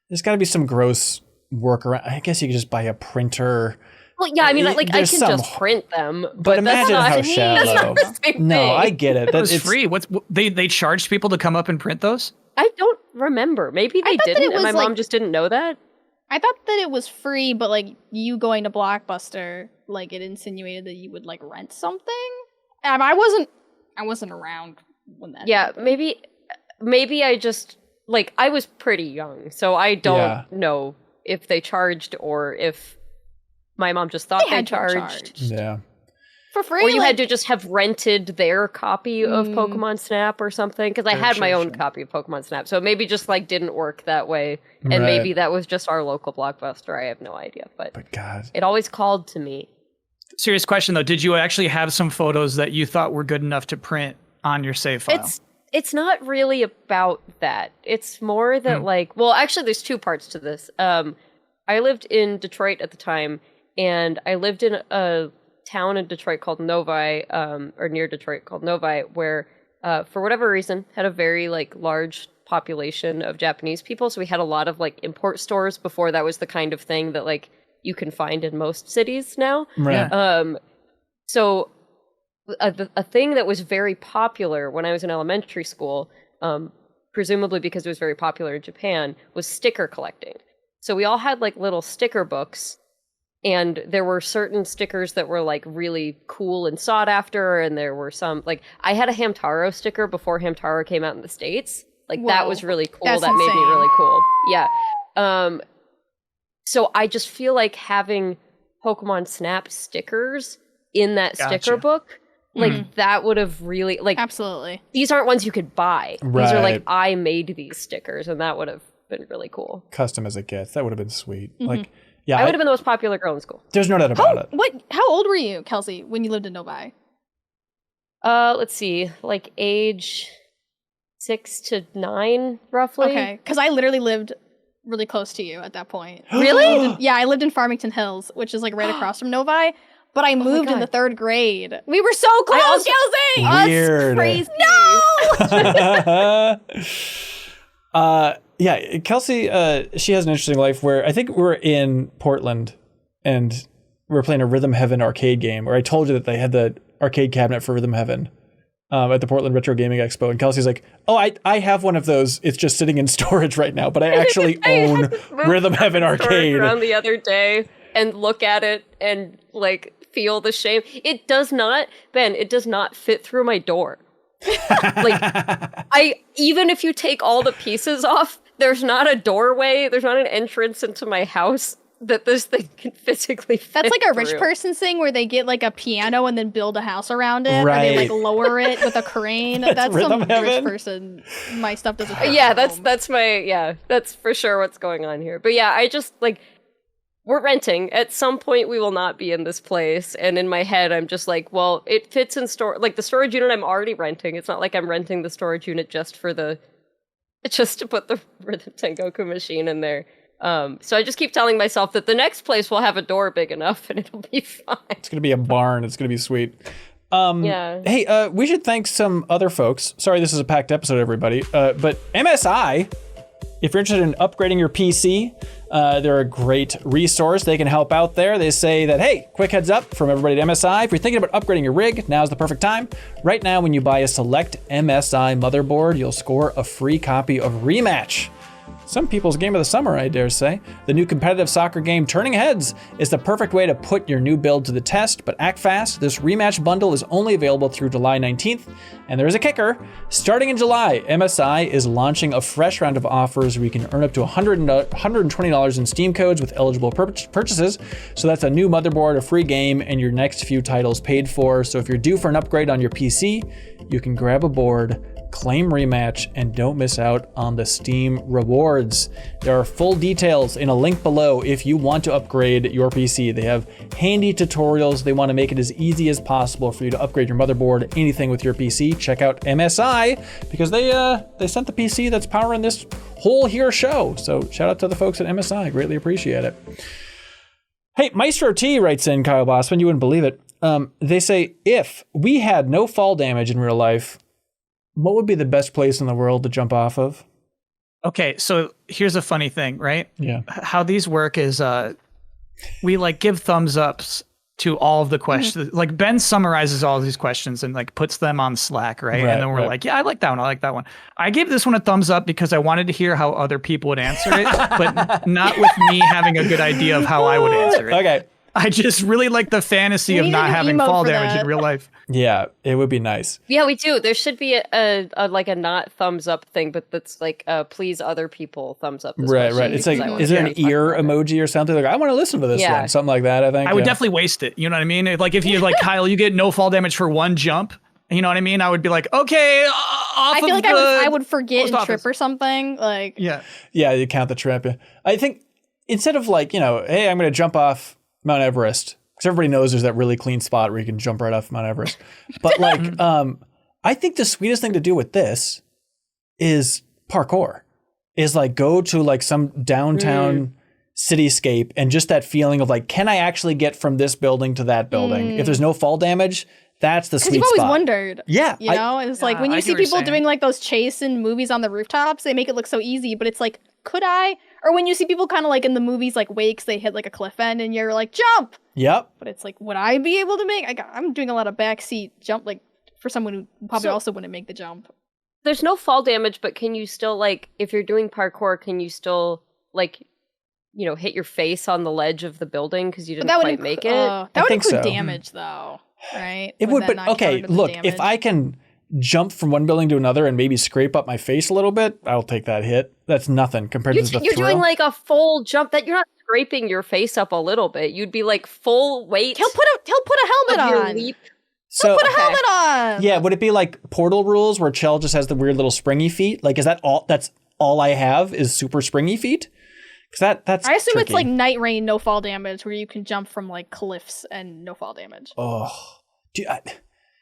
there's got to be some gross workaround. I guess you could just buy a printer Well, yeah, I mean, like I There's can some just print them, But but imagine that's how not, shallow. that's not the same No, thing. I get it. It was It's free. They charged people to come up and print those? I don't remember. Maybe they thought that didn't, it and my was, mom like- just didn't know that. I thought that it was free, but like you going to Blockbuster, like it insinuated that you would like rent something. I wasn't around when that. Yeah, happened. maybe I just like I was pretty young, so I don't Yeah. know if they charged or if my mom just thought They they had to have charged. charged. yeah. For free. Or you like, had to just have rented their copy of Pokemon Snap or something, because I had my own copy of Pokemon Snap, so it maybe just like didn't work that way, and Right. maybe that was just our local Blockbuster. I have no idea, but God. it always called to me. Serious question though, did you actually have some photos that you thought were good enough to print on your save file? It's not really about that. It's more that like, well, actually there's two parts to this. I lived in Detroit at the time, and I lived in a town in Detroit called Novi, or near Detroit called Novi, where for whatever reason had a very like large population of Japanese people. So we had a lot of like import stores before that was the kind of thing that like you can find in most cities now. Right. So a thing that was very popular when I was in elementary school, presumably because it was very popular in Japan, was sticker collecting. So we all had like little sticker books, and there were certain stickers that were like really cool and sought after, and there were some like I had a Hamtaro sticker before Hamtaro came out in the States. Like that Whoa. was really cool. That's That made me insane. really cool. Yeah. So I just feel like having Pokemon Snap stickers in that sticker book, like that would have really like absolutely. these aren't ones you could buy. These are Right. like I made these stickers, and that would have been really cool. Custom as it gets. That would have been sweet. Like, yeah, I would have been the most popular girl in school. there's no doubt about it. How old were you, Kelsey, when you lived in Novi? Let's see, like age 6 to 9, roughly. Okay, because I literally lived really close to you at that point. Really? Yeah, I lived in Farmington Hills, which is like right across from Novi. But I moved in the 3rd grade. We were so close, Kelsey. Weird. Crazy. Yeah, Kelsey, she has an interesting life where I think we're in Portland and we're playing a Rhythm Heaven arcade game where I told you that they had the arcade cabinet for Rhythm Heaven at the Portland Retro Gaming Expo. And Kelsey's like, oh, I have one of those. It's just sitting in storage right now, but I actually own Rhythm Heaven arcade. Around the other day and look at it and like feel the shame. It does not, Ben, it does not fit through my door. Like even if you take all the pieces off, there's not a doorway, there's not an entrance into my house that this thing can physically fit. That's like a rich through. person's thing where they get like a piano and then build a house around it. Or Right. they like lower it with a crane. That's Rhythm some Heaven. rich person. My stuff doesn't fit Yeah, at home. that's for sure what's going on here. But yeah, I just like we're renting. At some point we will not be in this place, and in my head I'm just like, well, it fits in like the storage unit I'm already renting. It's not like I'm renting the storage unit just to put the Rhythm Tengoku machine in there. So I just keep telling myself that the next place will have a door big enough and it'll be fine. It's going to be a barn. It's going to be sweet. Yeah. Hey, we should thank some other folks. Sorry, this is a packed episode, everybody. But MSI, if you're interested in upgrading your PC, they're a great resource. They can help out there. They say that, hey, quick heads up from everybody at MSI. If you're thinking about upgrading your rig, now's the perfect time. Right now, when you buy a select MSI motherboard, you'll score a free copy of Rematch. Some people's game of the summer, I dare say. The new competitive soccer game Turning Heads is the perfect way to put your new build to the test, but act fast. This Rematch bundle is only available through July 19th, and there is a kicker. Starting in July, MSI is launching a fresh round of offers where you can earn up to $120 in Steam codes with eligible purchases. So that's a new motherboard, a free game, and your next few titles paid for. So if you're due for an upgrade on your PC, you can grab a board, claim Rematch, and don't miss out on the Steam rewards. There are full details in a link below if you want to upgrade your PC. They have handy tutorials. They want to make it as easy as possible for you to upgrade your motherboard, anything with your PC. Check out MSI because they sent the PC that's powering this whole here show. So shout out to the folks at MSI. Greatly appreciate it. Hey, Maestro T writes in, Kyle Bosman, you wouldn't believe it. They say, if we had no fall damage in real life, what would be the best place in the world to jump off of? Okay, so here's a funny thing, right? Yeah. How these work is we like give thumbs ups to all of the questions. Like Ben summarizes all of these questions and like puts them on Slack, right? And then we're like, yeah, I like that one. I like that one. I gave this one a thumbs up because I wanted to hear how other people would answer it, but not with me having a good idea of how I would answer it. Okay. I just really like the fantasy of not having fall damage in real life. Yeah, it would be nice. Yeah, we do. There should be a like a not thumbs up thing, but that's like please other people thumbs up. This Right. It's like, is there an ear emoji or something? Like, I want to listen to this one. Something like that, I think. I would definitely waste it. You know what I mean? Like if you like Kyle, you get no fall damage for one jump. You know what I mean? I would be like, okay, I feel like I would forget and trip or something. Like yeah, you count the trip. I think instead of like, hey, I'm going to jump off Mount Everest, because everybody knows there's that really clean spot where you can jump right off Mount Everest. But like, I think the sweetest thing to do with this is parkour. Is like go to like some downtown cityscape and just that feeling of like, can I actually get from this building to that building? If there's no fall damage, that's the sweet spot. Because you've always wondered. Yeah. It's like when you see people doing like those chase in movies on the rooftops, they make it look so easy, but it's like, could I? Or when you see people kind of like in the movies like Wakes, they hit like a cliff end and you're like, jump! Yep. But it's like, would I be able to make? I'm doing a lot of backseat jump, like for someone who probably also wouldn't make the jump. There's no fall damage, but can you still like, if you're doing parkour, can you still like, hit your face on the ledge of the building because you didn't quite make it? That would include damage though, right? It would, but okay, look, if I can jump from one building to another and maybe scrape up my face a little bit, I'll take that hit. That's nothing compared to the thrill. You're doing like a full jump that you're not scraping your face up a little bit. You'd be like full weight. He'll put a helmet on. He'll put a helmet on. Yeah, would it be like Portal rules where Chell just has the weird little springy feet? Like, is that all? That's all I have is super springy feet? Because that's I assume tricky. it's like Nightreign, no fall damage, where you can jump from like cliffs and no fall damage. Oh,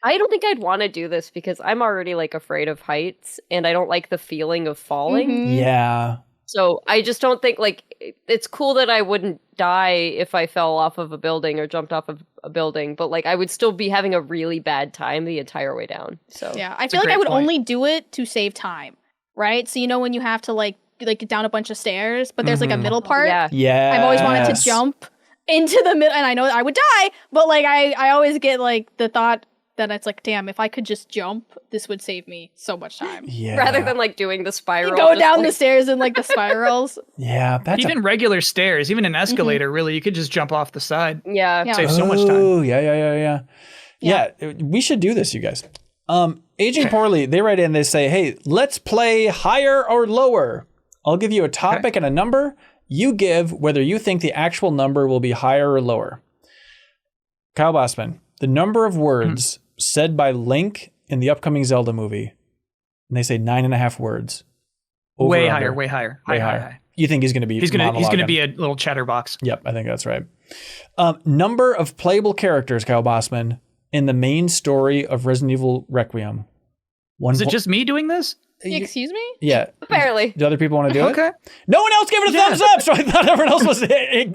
I don't think I'd want to do this because I'm already like afraid of heights and I don't like the feeling of falling. Mm-hmm. Yeah. So I just don't think like it's cool that I wouldn't die if I fell off of a building or jumped off of a building, but like I would still be having a really bad time the entire way down. So yeah, I feel like I would only do it to save time, right? So when you have to like get down a bunch of stairs, but there's like a middle part. Yeah. I've always wanted to jump into the middle, and I know I would die, but like I always get like the thought that it's like, damn, if I could just jump, this would save me so much time. Yeah. Rather than like doing the spiral. You go down the stairs and like the spirals. Yeah. That's even regular stairs, even an escalator, really, you could just jump off the side. Yeah. Save so much time. Oh, yeah. We should do this, you guys. Aging Poorly, they write in, they say, hey, let's play higher or lower. I'll give you a topic and a number. You give whether you think the actual number will be higher or lower. Kyle Bosman, the number of words said by Link in the upcoming Zelda movie, and they say 9.5 words. Way higher. You think he's going to be? He's going to be a little chatterbox. Yep, I think that's right. Number of playable characters, Kyle Bosman, in the main story of Resident Evil Requiem. Is it just me doing this? Excuse me? Yeah. Apparently. Do other people want to do it? Okay. No one else gave it a thumbs up, so I thought everyone else was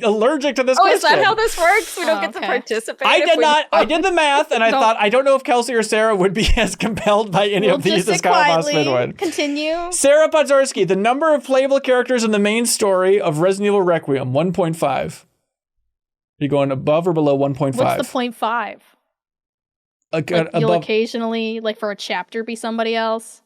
allergic to this question. Is that how this works? We don't get to participate? I did not. I did the math, and I thought, I don't know if Kelsey or Sarah would be as compelled by any of these as Kyle Bosman would. Continue. Sarah Podzorski, the number of playable characters in the main story of Resident Evil Requiem, 1.5. Are you going above or below 1.5? What's the 0.5? You'll occasionally, like for a chapter, be somebody else?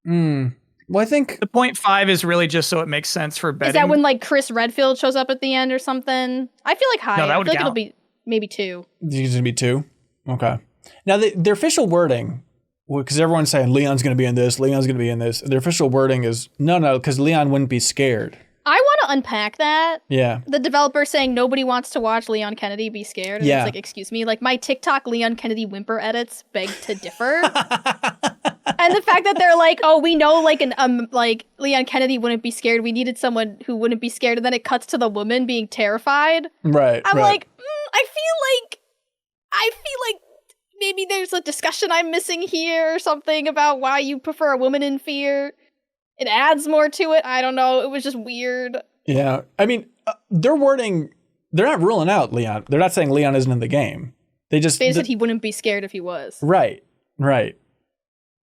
Well, I think the 0.5 is really just so it makes sense for betting. Is that when like Chris Redfield shows up at the end or something? I feel like high. No, that would I feel like it'll be maybe 2. It's going to be 2? Okay. Now, their official wording, because everyone's saying Leon's going to be in this, Leon's going to be in this. Their official wording is, no, because Leon wouldn't be scared. I want to unpack that. Yeah. The developer saying nobody wants to watch Leon Kennedy be scared. And it's like, excuse me, like my TikTok Leon Kennedy whimper edits beg to differ. And the fact that they're like, oh, we know like like Leon Kennedy wouldn't be scared. We needed someone who wouldn't be scared. And then it cuts to the woman being terrified. Right. I'm like, I feel like maybe there's a discussion I'm missing here or something about why you prefer a woman in fear. It adds more to it. I don't know. It was just weird. Yeah. I mean, their wording, they're not ruling out Leon. They're not saying Leon isn't in the game. They said he wouldn't be scared if he was. Right.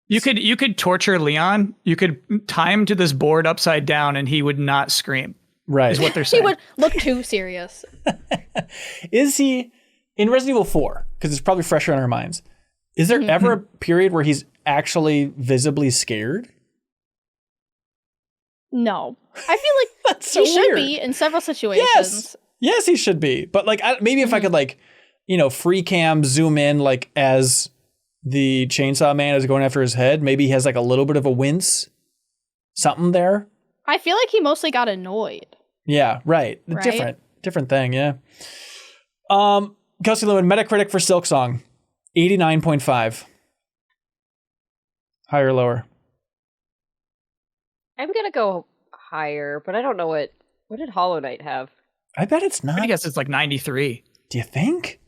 You could torture Leon. You could tie him to this board upside down and he would not scream. Right. Is what they're He saying. would look too serious. Is he in Resident Evil 4? Because it's probably fresher on our minds. Is there ever a period where he's actually visibly scared? No. I feel like That's so he should weird. be in several situations. Yes, he should be. But like, maybe if I could like, free cam zoom in like as the chainsaw man is going after his head, maybe he has like a little bit of a wince, something there. I feel like he mostly got annoyed. Yeah, right. Right? Different thing. Yeah. Kelsey Lewin, Metacritic for Silk Song, 89.5. Higher or lower? I'm gonna go higher, but I don't know what did Hollow Knight have? I bet it's not. I guess it's like 93. Do you think?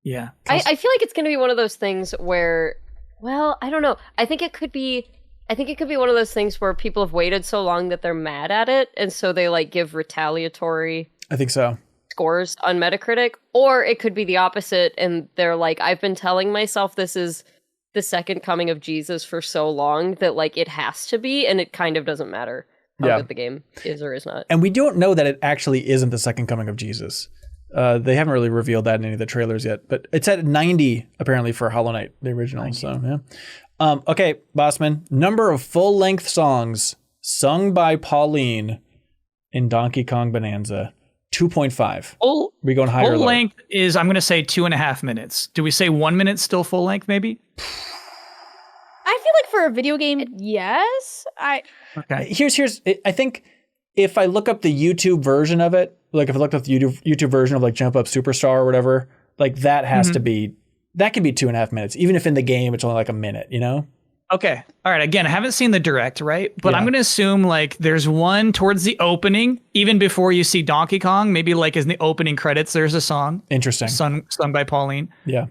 Yeah. I feel like it's gonna be one of those things where, well, I don't know. I think it could be one of those things where people have waited so long that they're mad at it, and so they like give retaliatory I think so. scores on Metacritic, or it could be the opposite, and they're like, I've been telling myself this is the second coming of Jesus for so long that like it has to be, and it kind of doesn't matter how good the game is or is not. And we don't know that it actually isn't the second coming of Jesus. They haven't really revealed that in any of the trailers yet, but it's at 90 apparently for Hollow Knight, the original. 90. So yeah. Okay, Bosman, number of full-length songs sung by Pauline in Donkey Kong Bonanza, 2.5. We going higher? Full length is, I'm going to say 2.5 minutes. Do we say 1 minute still full length? Maybe. I feel like for a video game, yes. Okay. Here's. I think if I look up the YouTube version of it, like if I looked up the YouTube version of like Jump Up Superstar or whatever, like that has to be. That can be 2.5 minutes, even if in the game it's only like a minute, Okay. All right. Again, I haven't seen the direct, right? But I'm going to assume like there's one towards the opening, even before you see Donkey Kong, maybe like in the opening credits, there's a song. Interesting. Sung by Pauline. Yeah.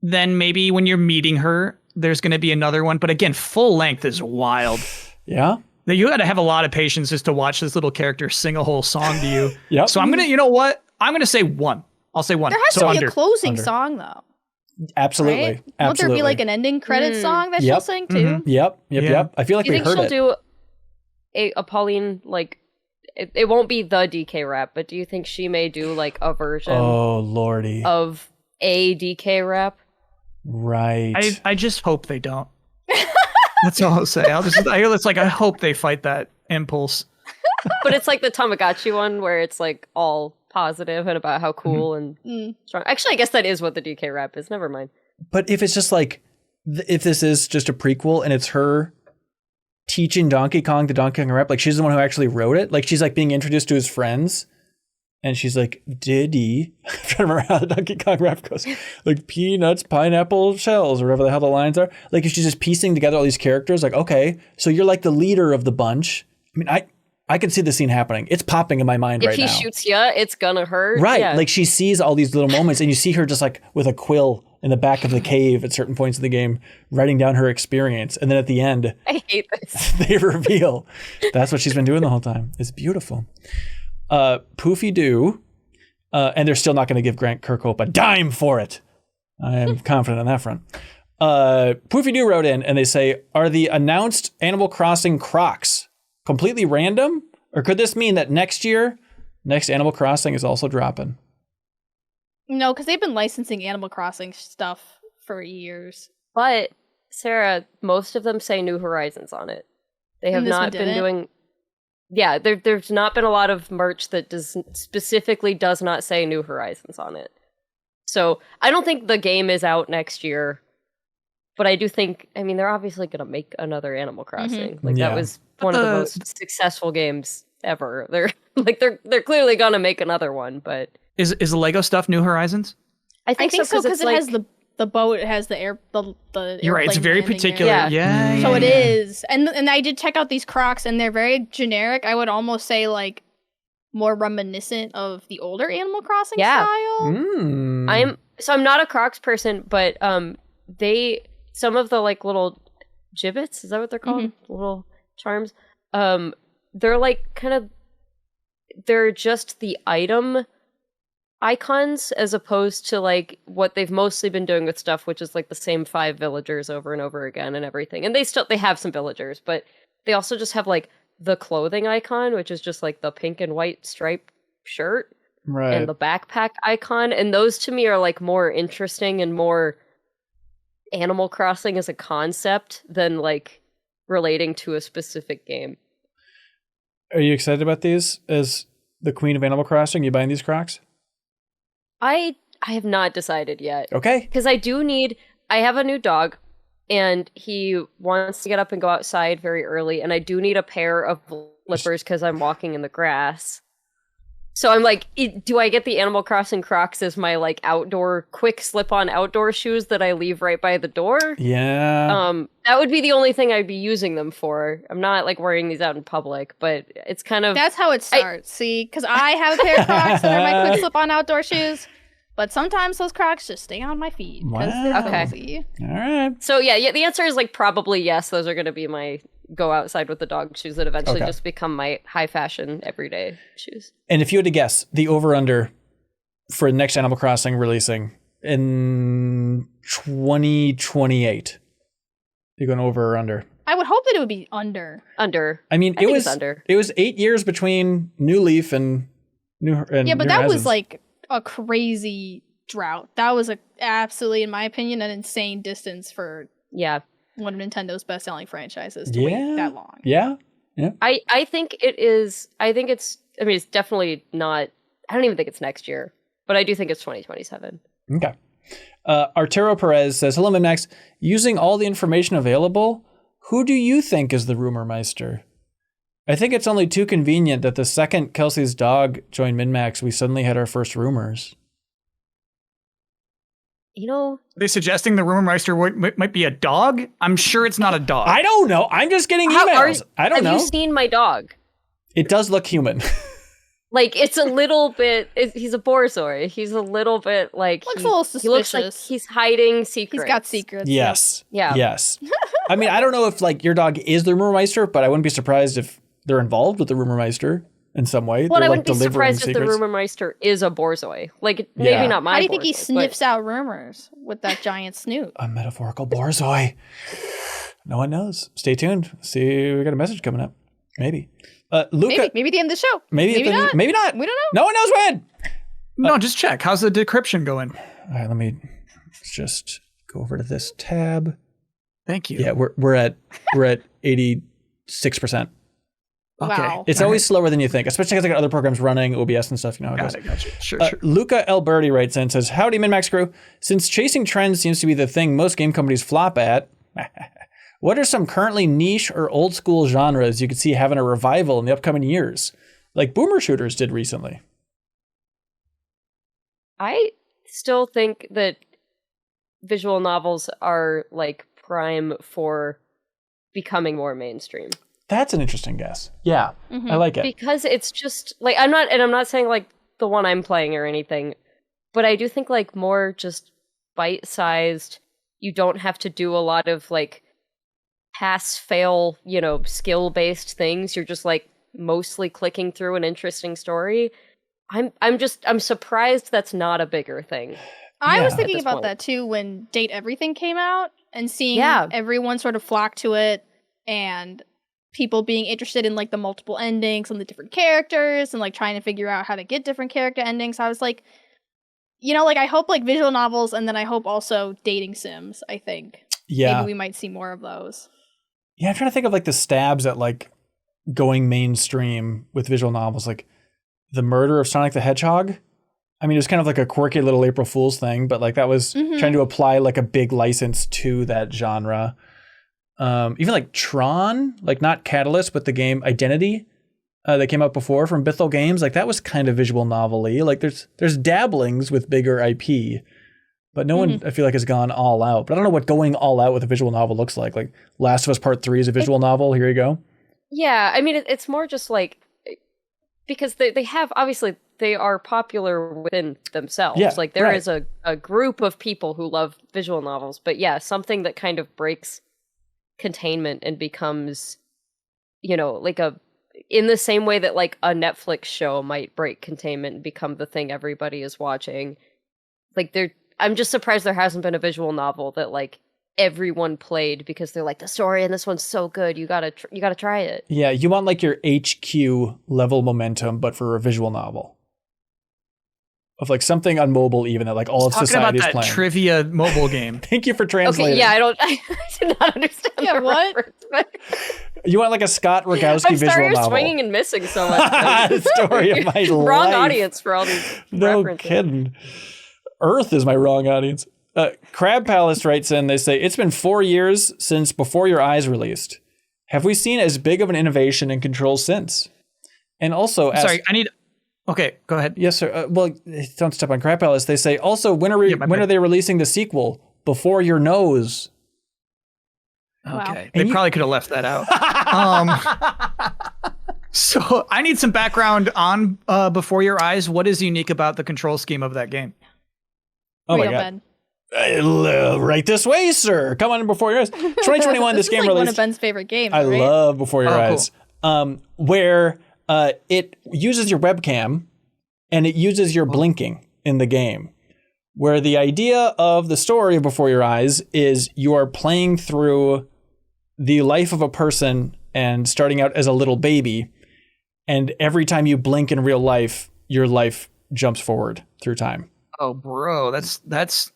Then maybe when you're meeting her, there's going to be another one. But again, full length is wild. Yeah. Now, you got to have a lot of patience just to watch this little character sing a whole song to you. Yep. So I'm going to, you know what? I'm going to say one. I'll say one. There has so to be a closing song, though. Absolutely. Right? Absolutely. Won't there be like an ending credit song that she'll sing too? Yep. I feel like Do you we think heard she'll it. do a Pauline, like, it won't be the DK rap, but do you think she may do like a version Oh, lordy. of a DK rap? Right. I just hope they don't. That's all I'll say. I hope they fight that impulse. But it's like the Tamagotchi one where it's like all positive and about how cool and strong. Actually, I guess that is what the DK rap is. Never mind. But if it's just like, if this is just a prequel and it's her teaching Donkey Kong the Donkey Kong rap, like she's the one who actually wrote it, like she's like being introduced to his friends and she's like, Diddy, I'm trying to remember how the Donkey Kong rap goes, like peanuts, pineapple shells, or whatever the hell the lines are. Like if she's just piecing together all these characters, like, okay, so you're like the leader of the bunch. I mean, I can see the scene happening. It's popping in my mind right now. If he shoots ya, it's gonna hurt. Right. Yeah. Like she sees all these little moments and you see her just like with a quill in the back of the cave at certain points of the game, writing down her experience. And then at the end, I hate this. they reveal that's what she's been doing the whole time. It's beautiful. Poofy Doo, and they're still not going to give Grant Kirkhope a dime for it. I am confident on that front. Poofy Doo wrote in and they say, are the announced Animal Crossing Crocs completely random? Or could this mean that next Animal Crossing is also dropping? No, because they've been licensing Animal Crossing stuff for years. But Sarah, most of them say New Horizons on it. They have not been doing. Yeah, there's not been a lot of merch that specifically does not say New Horizons on it. So I don't think the game is out next year. But I do think, I mean, they're obviously going to make another Animal Crossing. Like that was one of the most successful games ever. They're clearly going to make another one, but Is the Lego stuff New Horizons? I think so because it has the boat, it has the air. You're right. It's very particular. Yeah. So it is, and I did check out these Crocs, and they're very generic. I would almost say like more reminiscent of the older Animal Crossing style. I'm not a Crocs person, but some of the like little gibbets, is that what they're called? Little charms. They're like they're just the item icons as opposed to like what they've mostly been doing with stuff, which is like the same 5 villagers over and over again and everything. And they have some villagers, but they also just have like the clothing icon, which is just like the pink and white striped shirt, Right. and the backpack icon, and those to me are like more interesting and more Animal Crossing as a concept than like relating to a specific game. Are you excited about these as the queen of Animal Crossing? You buying these Crocs? I have not decided yet. Okay. Because I have a new dog, and he wants to get up and go outside very early, and I do need a pair of flippers because I'm walking in the grass. So I'm like, do I get the Animal Crossing Crocs as my like outdoor quick slip-on outdoor shoes that I leave right by the door? Yeah. That would be the only thing I'd be using them for. I'm not like wearing these out in public, but it's kind of That's how it starts. See, because I have a pair of Crocs that are my quick slip-on outdoor shoes, but sometimes those Crocs just stay on my feet because they're Okay. cozy. All right. So yeah, the answer is like probably yes. Those are going to be my go outside with the dog shoes that eventually just become my high fashion everyday shoes. And if you had to guess the over-under for the next Animal Crossing releasing in 2028, you're going over or under? I would hope that it would be under. Under. I mean, I think it's under. It was 8 years between New Leaf and New. And Yeah, but New that was Horizons. like a crazy drought. That was absolutely, in my opinion, an insane distance for Yeah. one of Nintendo's best-selling franchises to wait that long. Yeah. I think it is. I think it's. I mean, it's definitely not. I don't even think it's next year, but I do think it's 2027. Okay. Arturo Perez says, "Hello, MinnMax. Using all the information available, who do you think is the Rumor Meister? I think it's only too convenient that the second Kelsey's dog joined MinnMax, we suddenly had our first rumors." You know, Are they suggesting the Rumor Meister might be a dog? I'm sure it's not a dog. I don't know. I'm just getting emails. I don't know. Have you seen my dog? It does look human. Like, it's a little bit. He's a borzoi. He's a little bit like Looks a little He looks like suspicious. he's hiding secrets. He's got secrets. Yes. Yeah. Yes. I mean, I don't know if like your dog is the Rumor Meister, but I wouldn't be surprised if they're involved with the Rumor Meister in some way. Well, They're, I like, wouldn't be delivering surprised if the secrets. Rumor Meister is a borzoi. Like, Yeah. maybe not my. How do you think he borzoi, sniffs out rumors with that giant snoot? A metaphorical borzoi. No one knows. Stay tuned. See, we got a message coming up. Maybe. Luca. Maybe the end of the show. Maybe not. Maybe not. We don't know. No one knows when. No, just check. How's the decryption going? All right, let's just go over to this tab. Thank you. Yeah, we're at 86%. Okay. Wow. It's always slower than you think, especially because I got other programs running, OBS and stuff. You know how it goes. Gotcha. Sure. Luca Alberti writes in and says, "Howdy, MinnMax crew. Since chasing trends seems to be the thing most game companies flop at, what are some currently niche or old school genres you could see having a revival in the upcoming years, like boomer shooters did recently?" I still think that visual novels are like prime for becoming more mainstream. That's an interesting guess. Yeah, I like it. Because it's just like I'm not saying like the one I'm playing or anything, but I do think like more just bite-sized. You don't have to do a lot of like pass fail, skill-based things. You're just like mostly clicking through an interesting story. I'm surprised that's not a bigger thing. I was Yeah. thinking At this about point. that too when Date Everything came out and seeing Yeah. everyone sort of flock to it and people being interested in like the multiple endings and the different characters and like trying to figure out how to get different character endings. I was like, I hope like visual novels and then I hope also dating sims, I think. Yeah. Maybe we might see more of those. Yeah, I'm trying to think of like the stabs at like going mainstream with visual novels, like The Murder of Sonic the Hedgehog. I mean, it was kind of like a quirky little April Fool's thing, but like that was trying to apply like a big license to that genre. Even like Tron, like not Catalyst, but the game Identity that came out before from Bithell Games, like that was kind of visual novel-y. Like there's dabblings with bigger IP, but no one I feel like has gone all out. But I don't know what going all out with a visual novel looks like. Like Last of Us Part 3 is a visual novel. Here you go. Yeah, I mean it's more just like because they have obviously they are popular within themselves. Yeah, like there right. is a group of people who love visual novels, but yeah, something that kind of breaks containment and becomes like in the same way that like a Netflix show might break containment and become the thing everybody is watching. Like I'm just surprised there hasn't been a visual novel that like everyone played because they're like, the story in this one's so good. You gotta try it. Yeah, you want like your HQ level momentum, but for a visual novel. Of like something on mobile, even that like all of society is talking about that playing. trivia mobile game. Thank you for translating. Okay, yeah, I did not understand. Yeah, the what? reference, but You want like a Scott Rogowski I'm visual sorry, you're novel. swinging and missing so much. The story of my Wrong life. audience for all these No references. kidding. Earth is my wrong audience. Crab Palace writes in, they say, it's been 4 years since Before Your Eyes released. Have we seen as big of an innovation in controls since? And also, Sorry, okay, go ahead. Yes, sir. Well, don't step on Crab Palace. They say, also, when are they releasing the sequel? Before Your Nose. Okay, they probably could have left that out. So I need some background on Before Your Eyes. What is unique about the control scheme of that game? Oh my Real God. Ben. Right this way, sir. Come on Before Your Eyes. 2021, this is game like released. one of Ben's favorite games. I right? love Before Your Oh, Eyes. Where it uses your webcam and it uses your blinking in the game. Where the idea of the story of Before Your Eyes is you are playing through the life of a person and starting out as a little baby. And every time you blink in real life, your life jumps forward through time. Oh, bro, that's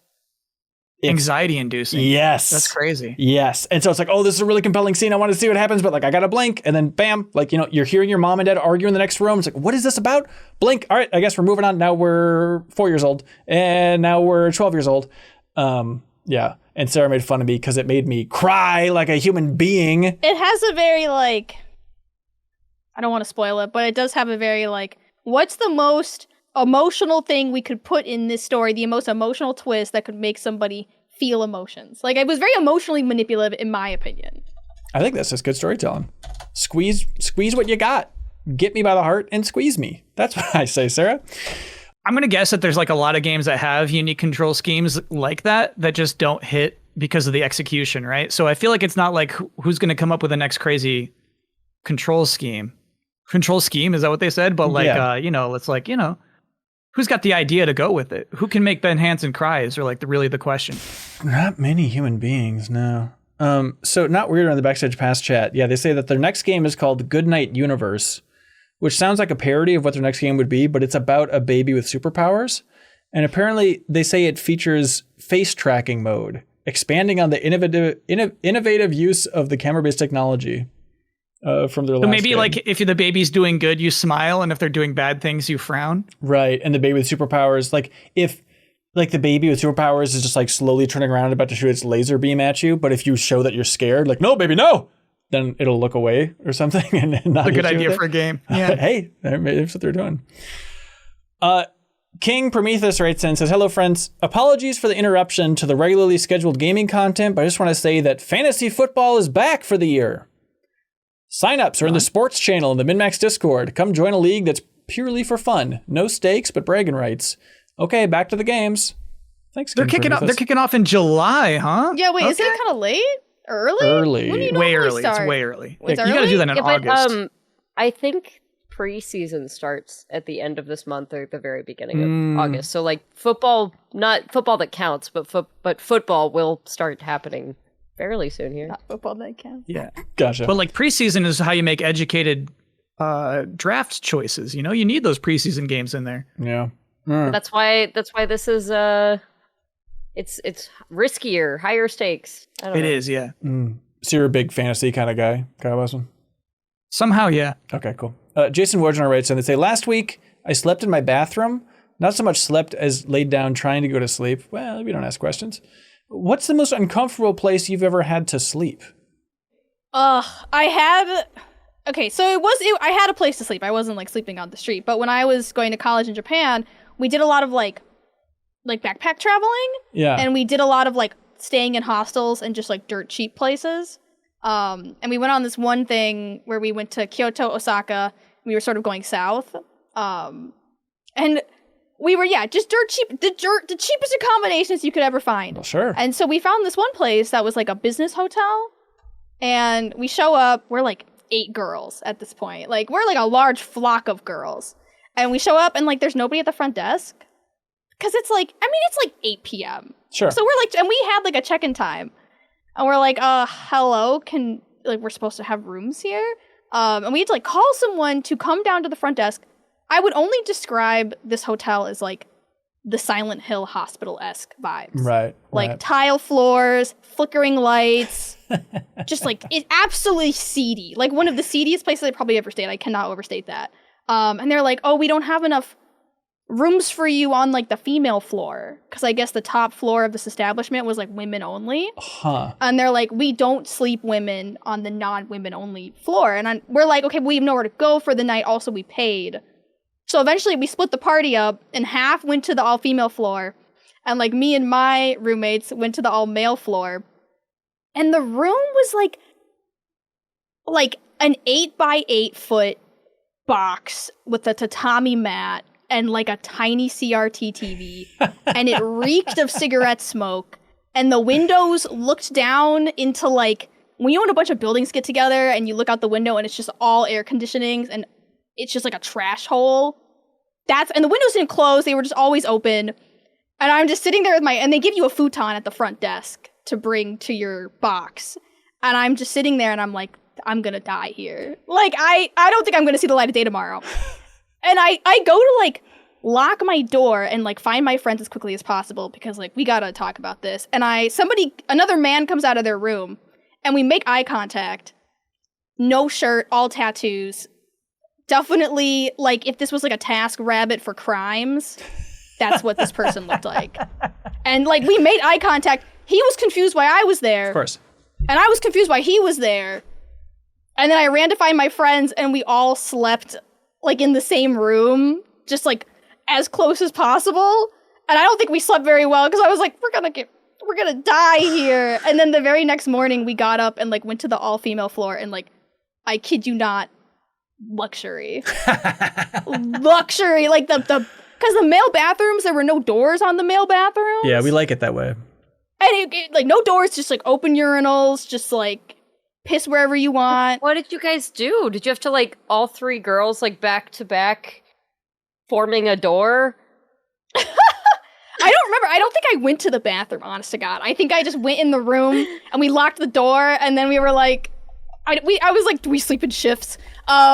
anxiety inducing. Yes. That's crazy. Yes. And so it's like, oh, this is a really compelling scene. I want to see what happens, but like, I got to blink. And then bam, like, you're hearing your mom and dad argue in the next room. It's like, what is this about? Blink. All right, I guess we're moving on. Now we're 4 years old and now we're 12 years old. Yeah. And Sarah made fun of me because it made me cry like a human being. It has a very like, I don't want to spoil it, but it does have a very like, what's the most emotional thing we could put in this story, the most emotional twist that could make somebody feel emotions. Like, it was very emotionally manipulative, in my opinion. I think that's just good storytelling. Squeeze what you got. Get me by the heart and squeeze me. That's what I say, Sarah. I'm going to guess that there's like a lot of games that have unique control schemes like that just don't hit because of the execution, right? So I feel like it's not like who's going to come up with the next crazy control scheme. Control scheme, is that what they said? But like, it's like, who's got the idea to go with it? Who can make Ben Hansen cry is really the question. Not many human beings, no. So not weird on the Backstage Pass chat. Yeah, they say that their next game is called Goodnight Universe, which sounds like a parody of what their next game would be, but it's about a baby with superpowers. And apparently they say it features face tracking mode, expanding on the innovative use of the camera-based technology from their last maybe game. like if the baby's doing good, you smile, and if they're doing bad things, you frown. Right, and the baby with superpowers, like if like the baby with superpowers is just like slowly turning around about to shoot its laser beam at you, but if you show that you're scared, like, no, baby, no, then it'll look away or something. And not A good hit you idea with for it. a game. Yeah. Hey, that's what they're doing. King Prometheus writes in and says, hello, friends. Apologies for the interruption to the regularly scheduled gaming content, but I just want to say that fantasy football is back for the year. Sign-ups are in the sports channel in the MinnMax Discord. Come join a league that's purely for fun. No stakes, but bragging rights. Okay, back to the games. Thanks, They're King kicking off. Prometheus. They're kicking off in July, huh? Yeah, wait, isn't Okay. it kind of late? Early? Early. When do you Way normally early. start? It's way early. It's You got to early? do that in Yeah, but August. I think preseason starts at the end of this month or the very beginning of August. So like football, not football that counts, but football will start happening fairly soon here. Not football that counts. Yeah. Gotcha. But like preseason is how you make educated draft choices. You need those preseason games in there. yeah. That's why this is it's riskier, higher stakes. I don't It know. is, yeah. So you're a big fantasy kind of guy, Kyle Bosman? Somehow, yeah. Okay, cool. Jason Wojnar writes in, they say, last week I slept in my bathroom. Not so much slept as laid down trying to go to sleep. Well, we don't ask questions. What's the most uncomfortable place you've ever had to sleep? I had a place to sleep. I wasn't like sleeping on the street. But when I was going to college in Japan, we did a lot of like backpack traveling. Yeah. And we did a lot of like staying in hostels and just like dirt cheap places. And we went on this one thing where we went to Kyoto, Osaka. We were sort of going south. And we were, just dirt cheap, the cheapest accommodations you could ever find. Well, sure. And so we found this one place that was like a business hotel. And we show up, we're like 8 girls at this point. Like, we're like a large flock of girls. And we show up and like there's nobody at the front desk. Because it's like 8 p.m. Sure. So we're like, and we had like a check-in time. And we're like, hello, we're supposed to have rooms here? And we had to like call someone to come down to the front desk. I would only describe this hotel as like the Silent Hill Hospital-esque vibes. Right. Like tile floors, flickering lights, just like it's absolutely seedy. Like one of the seediest places I probably ever stayed. I cannot overstate that. And they're like, oh, we don't have enough rooms for you on like the female floor. Because I guess the top floor of this establishment was like women only. Huh. And they're like, we don't sleep women on the non-women only floor. And we're like, okay, we have nowhere to go for the night. Also, we paid. So eventually we split the party up and half went to the all-female floor. And like me and my roommates went to the all-male floor. And the room was like an 8x8 foot box with a tatami mat and like a tiny CRT TV. And it reeked of cigarette smoke. And the windows looked down into like, when you and a bunch of buildings get together and you look out the window and it's just all air conditionings and it's just like a trash hole. And the windows didn't close, they were just always open. And I'm just sitting there with and they give you a futon at the front desk to bring to your box. And I'm just sitting there and I'm like, I'm gonna die here. Like, I don't think I'm gonna see the light of day tomorrow. And I go to like lock my door and like find my friends as quickly as possible because like we gotta talk about this. And another man comes out of their room and we make eye contact. No shirt, all tattoos. Definitely, like, if this was, like, a task rabbit for crimes, that's what this person looked like. And, like, we made eye contact. He was confused why I was there. Of course. And I was confused why he was there. And then I ran to find my friends, and we all slept, like, in the same room, just, like, as close as possible. And I don't think we slept very well, because I was like, we're gonna die here. And then the very next morning, we got up and, like, went to the all-female floor, and, like, I kid you not, luxury. Luxury, like because the male bathrooms, there were no doors on the male bathrooms. Yeah, we like it that way. And like no doors, just like open urinals, just like piss wherever you want. What did you guys do? Did you have to like all three girls like back to back forming a door? I don't remember. I don't think I went to the bathroom, honest to God. I think I just went in the room and we locked the door and then we were like, I was like, do we sleep in shifts?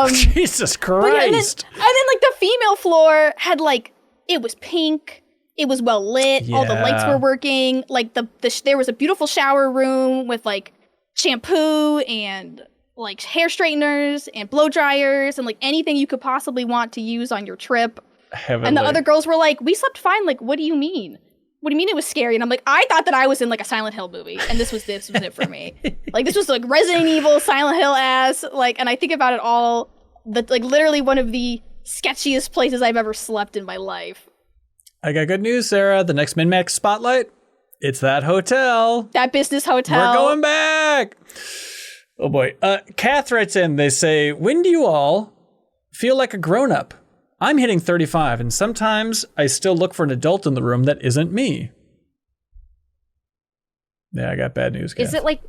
Jesus Christ. And then like the female floor had like, it was pink. It was well lit. Yeah. All the lights were working. Like there was a beautiful shower room with like shampoo and like hair straighteners and blow dryers and like anything you could possibly want to use on your trip. Heavenly. And the other girls were like, we slept fine. Like, what do you mean? What do you mean it was scary? And I'm like, I thought that I was in like a Silent Hill movie, and this was it for me. Like this was like Resident Evil, Silent Hill ass. Like, and I think about it all, like literally one of the sketchiest places I've ever slept in my life. I got good news, Sarah. The next MinnMax spotlight, it's that hotel. That business hotel. We're going back. Oh boy. Kath writes in. They say, when do you all feel like a grown-up? I'm hitting 35, and sometimes I still look for an adult in the room that isn't me. Yeah, I got bad news, Kath. Is it like,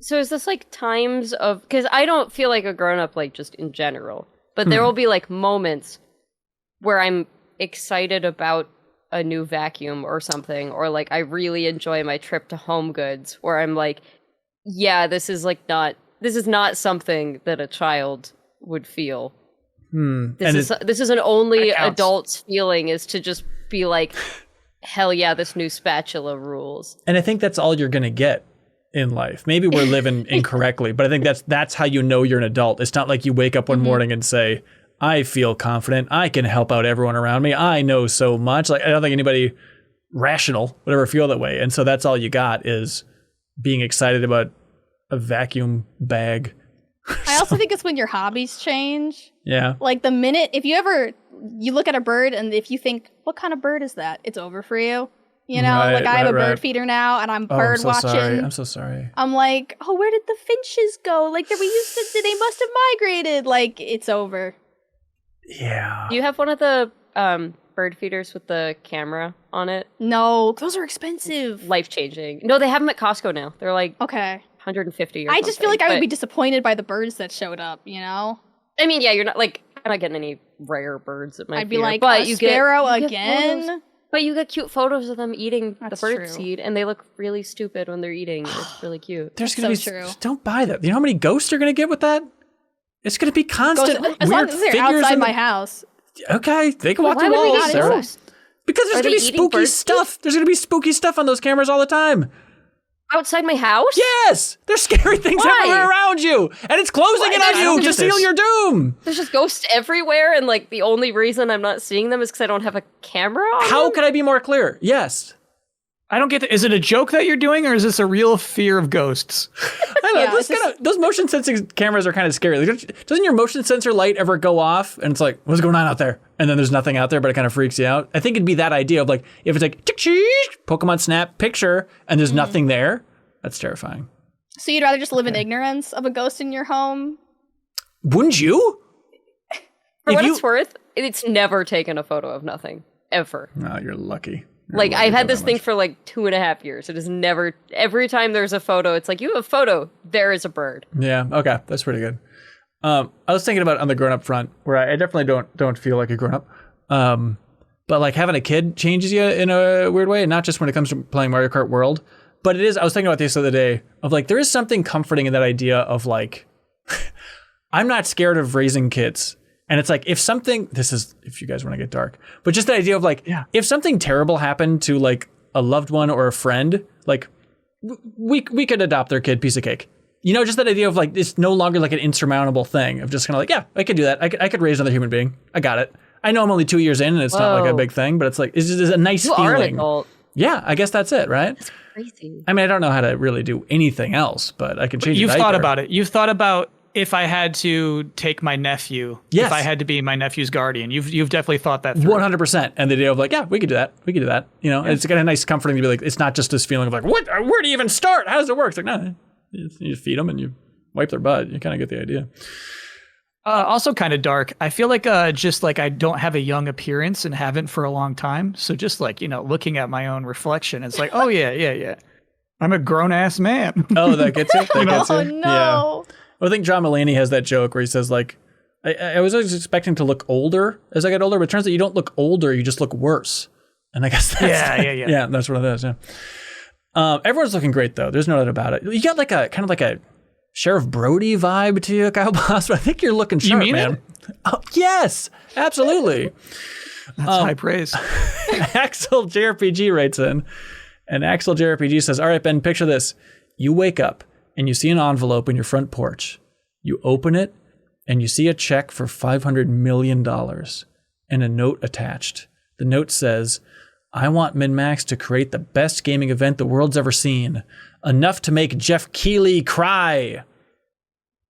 so is this like times of, because I don't feel like a grown-up like just in general, but there will be like moments where I'm excited about a new vacuum or something, or like I really enjoy my trip to Home Goods, where I'm like, yeah, this is not something that a child would feel. This is an only adult's feeling, is to just be like, hell yeah, this new spatula rules. And I think that's all you're gonna get in life. Maybe we're living incorrectly, but I think that's how you know you're an adult. It's not like you wake up one morning and say, I feel confident, I can help out everyone around me, I know so much. Like, I don't think anybody rational would ever feel that way. And so that's all you got, is being excited about a vacuum bag. I also think it's when your hobbies change. Yeah. Like the minute, if you look at a bird and if you think, what kind of bird is that? It's over for you. You know, like I have a bird feeder now and I'm bird watching. I'm so sorry. I'm like, oh, where did the finches go? Like they must have migrated. Like it's over. Yeah. Do you have one of the bird feeders with the camera on it? No, those are expensive. Life-changing. No, they have them at Costco now. They're like, okay, 150 or I just feel like I would be disappointed by the birds that showed up, you know? I mean, yeah, you're not getting any rare birds at my I'd be feeder, like, but a sparrow again? But you get cute photos of them eating That's the bird true. seed, and they look really stupid when they're eating. It's really cute. There's gonna so be true. don't buy that. You know how many ghosts you're gonna get with that? It's gonna be constant As long weird as they're figures outside in my the- house. Okay, they can walk Why through would we walls. get Sarah. ghosts? Because there's Are gonna they be eating spooky bird stuff. There's gonna be spooky stuff on those cameras all the time. Outside my house? Yes, there's scary things Why? everywhere around you, and it's closing Why? in I on don't you to get seal this. your doom. There's just ghosts everywhere, and like the only reason I'm not seeing them is because I don't have a camera on How them? can I be more clear? Yes. I don't get that. Is it a joke that you're doing, or is this a real fear of ghosts? I don't know. Yeah, Those motion sensing cameras are kind of scary. Like, doesn't your motion sensor light ever go off and it's like, what's going on out there? And then there's nothing out there, but it kind of freaks you out. I think it'd be that idea of like, if it's like, Pokemon Snap picture, and there's nothing there, that's terrifying. So you'd rather just live in ignorance of a ghost in your home? Wouldn't you? For If what you- it's worth, it's never taken a photo of nothing. Ever. No, you're lucky. You're Like, lucky I've for had this that thing much. for like 2.5 years. It is never, every time there's a photo, it's like, you have a photo, there is a bird. Yeah, okay, that's pretty good. I was thinking about on the grown-up front, where I definitely don't feel like a grown-up. But like having a kid changes you in a weird way, and not just when it comes to playing Mario Kart World. But it is, I was thinking about this the other day, of like, there is something comforting in that idea of like, I'm not scared of raising kids. And it's like, if something, this is, if you guys want to get dark, but just the idea of like, if something terrible happened to like a loved one or a friend, like we could adopt their kid, piece of cake. You know, just that idea of like, it's no longer like an insurmountable thing of just kind of like, yeah, I could do that. I could raise another human being. I got it. I know I'm only 2 years in and it's not like a Whoa. big thing, but it's like, it's just a nice You feeling. are an adult. Yeah, I guess that's it, right? Crazy. I mean, I don't know how to really do anything else, but I can change. You've a thought diaper. about it. You've thought about if I had to take my nephew, Yes. if I had to be my nephew's guardian. You've definitely thought that through. 100%. And the idea of like, yeah, we could do that. We could do that. You know, it's kind of nice, comforting to be like, it's not just this feeling of like, what? Where do you even start? How does it work? It's like, no, you feed them and you wipe their butt. You kind of get the idea. Also kind of dark. I feel like just like I don't have a young appearance and haven't for a long time. So just like, you know, looking at my own reflection, it's like, oh yeah. I'm a grown ass man. Oh, that gets it. That gets Oh it. no. Yeah. Well, I think John Mulaney has that joke where he says like, I was always expecting to look older as I get older, but it turns out you don't look older, you just look worse. And I guess that's Yeah. yeah, that's what it is. Yeah. Everyone's looking great though. There's no doubt about it. You got like a kind of like a Sheriff Brody vibe to you, Kyle Bosman. I think you're looking sharp, mean man. Oh, yes, absolutely. That's high praise. Axel JRPG writes in, and Axel JRPG says, all right, Ben, picture this. You wake up and you see an envelope in your front porch. You open it and you see a check for $500 million and a note attached. The note says, I want MinnMax to create the best gaming event the world's ever seen. Enough to make Jeff Keighley cry.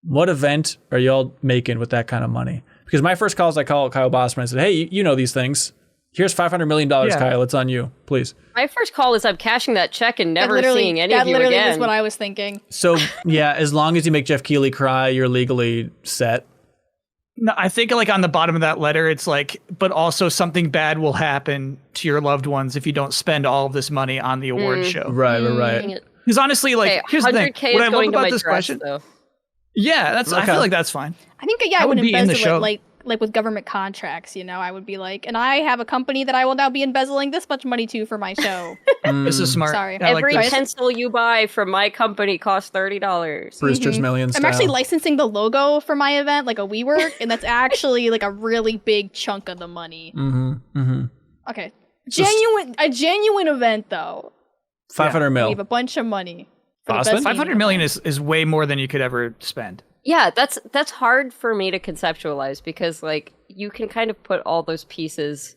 What event are y'all making with that kind of money? Because my first call is I call Kyle Bosman. I said, hey, you know these things. Here's $500 million, Kyle. It's on you, please. My first call is I'm cashing that check and never That seeing any of you literally again. was what I was thinking. So, yeah, as long as you make Jeff Keighley cry, you're legally set. No, I think like on the bottom of that letter, it's like, but also something bad will happen to your loved ones if you don't spend all of this money on the award show. Right. Dang it. Because honestly, like, Okay, here's the thing. 100K What is I love going to about my this dress, question, though. yeah, that's. I Okay. feel like that's fine. I think I I would would be in the embezzle show. it like with government contracts, you know. I would be like, and I have a company that I will now be embezzling this much money to for my show. This is smart. Sorry. I like Every this. pencil you buy from my company costs $30. Brewster's Millions. I'm actually licensing the logo for my event, like a WeWork, and that's actually like a really big chunk of the money. Okay. A genuine event though. $500 We mil. have a bunch of money. For the Bosman? best gaming 500 million event. is way more than you could ever spend. Yeah, that's hard for me to conceptualize because like you can kind of put all those pieces,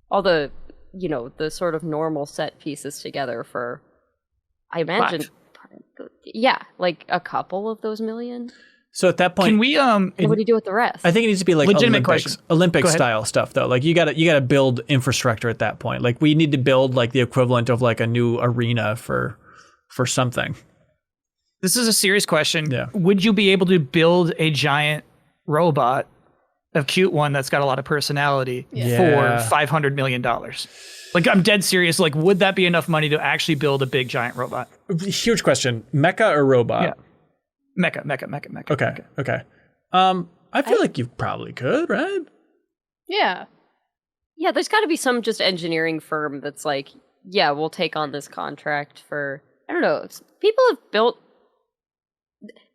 all the, you know, the sort of normal set pieces together for, I imagine, yeah, like a couple of those million. So at that point, Can we What do you do with the rest? I think it needs to be like Legitimate Olympic Go ahead. style stuff though. Like you gotta build infrastructure at that point. Like we need to build like the equivalent of like a new arena for something. This is a serious question. Yeah. Would you be able to build a giant robot, a cute one that's got a lot of personality, Yeah. for $500 million? Like, I'm dead serious. Like, would that be enough money to actually build a big giant robot? Huge question. Mecha or robot? Yeah. Mecha. Okay. I feel like you probably could, right? Yeah. Yeah, there's got to be some just engineering firm that's like, yeah, we'll take on this contract for, I don't know, people have built,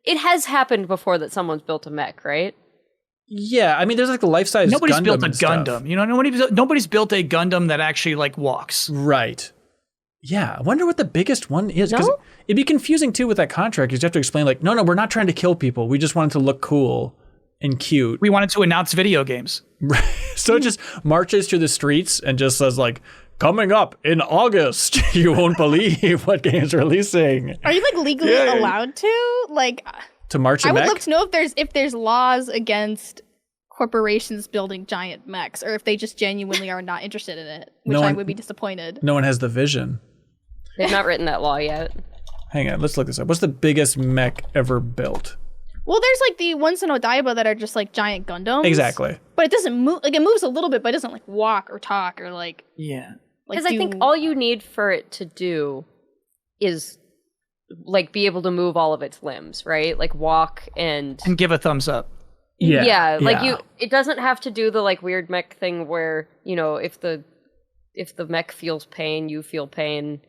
it has happened before that someone's built a mech, right? Yeah, I mean, there's like the life-size Nobody's Gundam built a and stuff. Gundam. You know, nobody's built a Gundam that actually like walks. Right. Yeah, I wonder what the biggest one is. Because No? it'd be confusing too with that contract, because you have to explain like, no, we're not trying to kill people. We just want it to look cool and cute. We wanted to announce video games. So it just marches through the streets and just says like, coming up in August, you won't believe what game's releasing. Are you like legally allowed to? Like, To march a I would mech? love to know if there's laws against corporations building giant mechs, or if they just genuinely are not interested in it, which I would be disappointed. No one has the vision. They've not written that law yet. Hang on, let's look this up. What's the biggest mech ever built? Well, there's like the ones in Odaiba that are just like giant Gundams. Exactly. But it doesn't move. Like, it moves a little bit, but it doesn't like walk or talk or like. Yeah. Because I think all you need for it to do is like be able to move all of its limbs, right? Like walk and give a thumbs up. Yeah, like it doesn't have to do the like weird mech thing where, you know, if the mech feels pain, you feel pain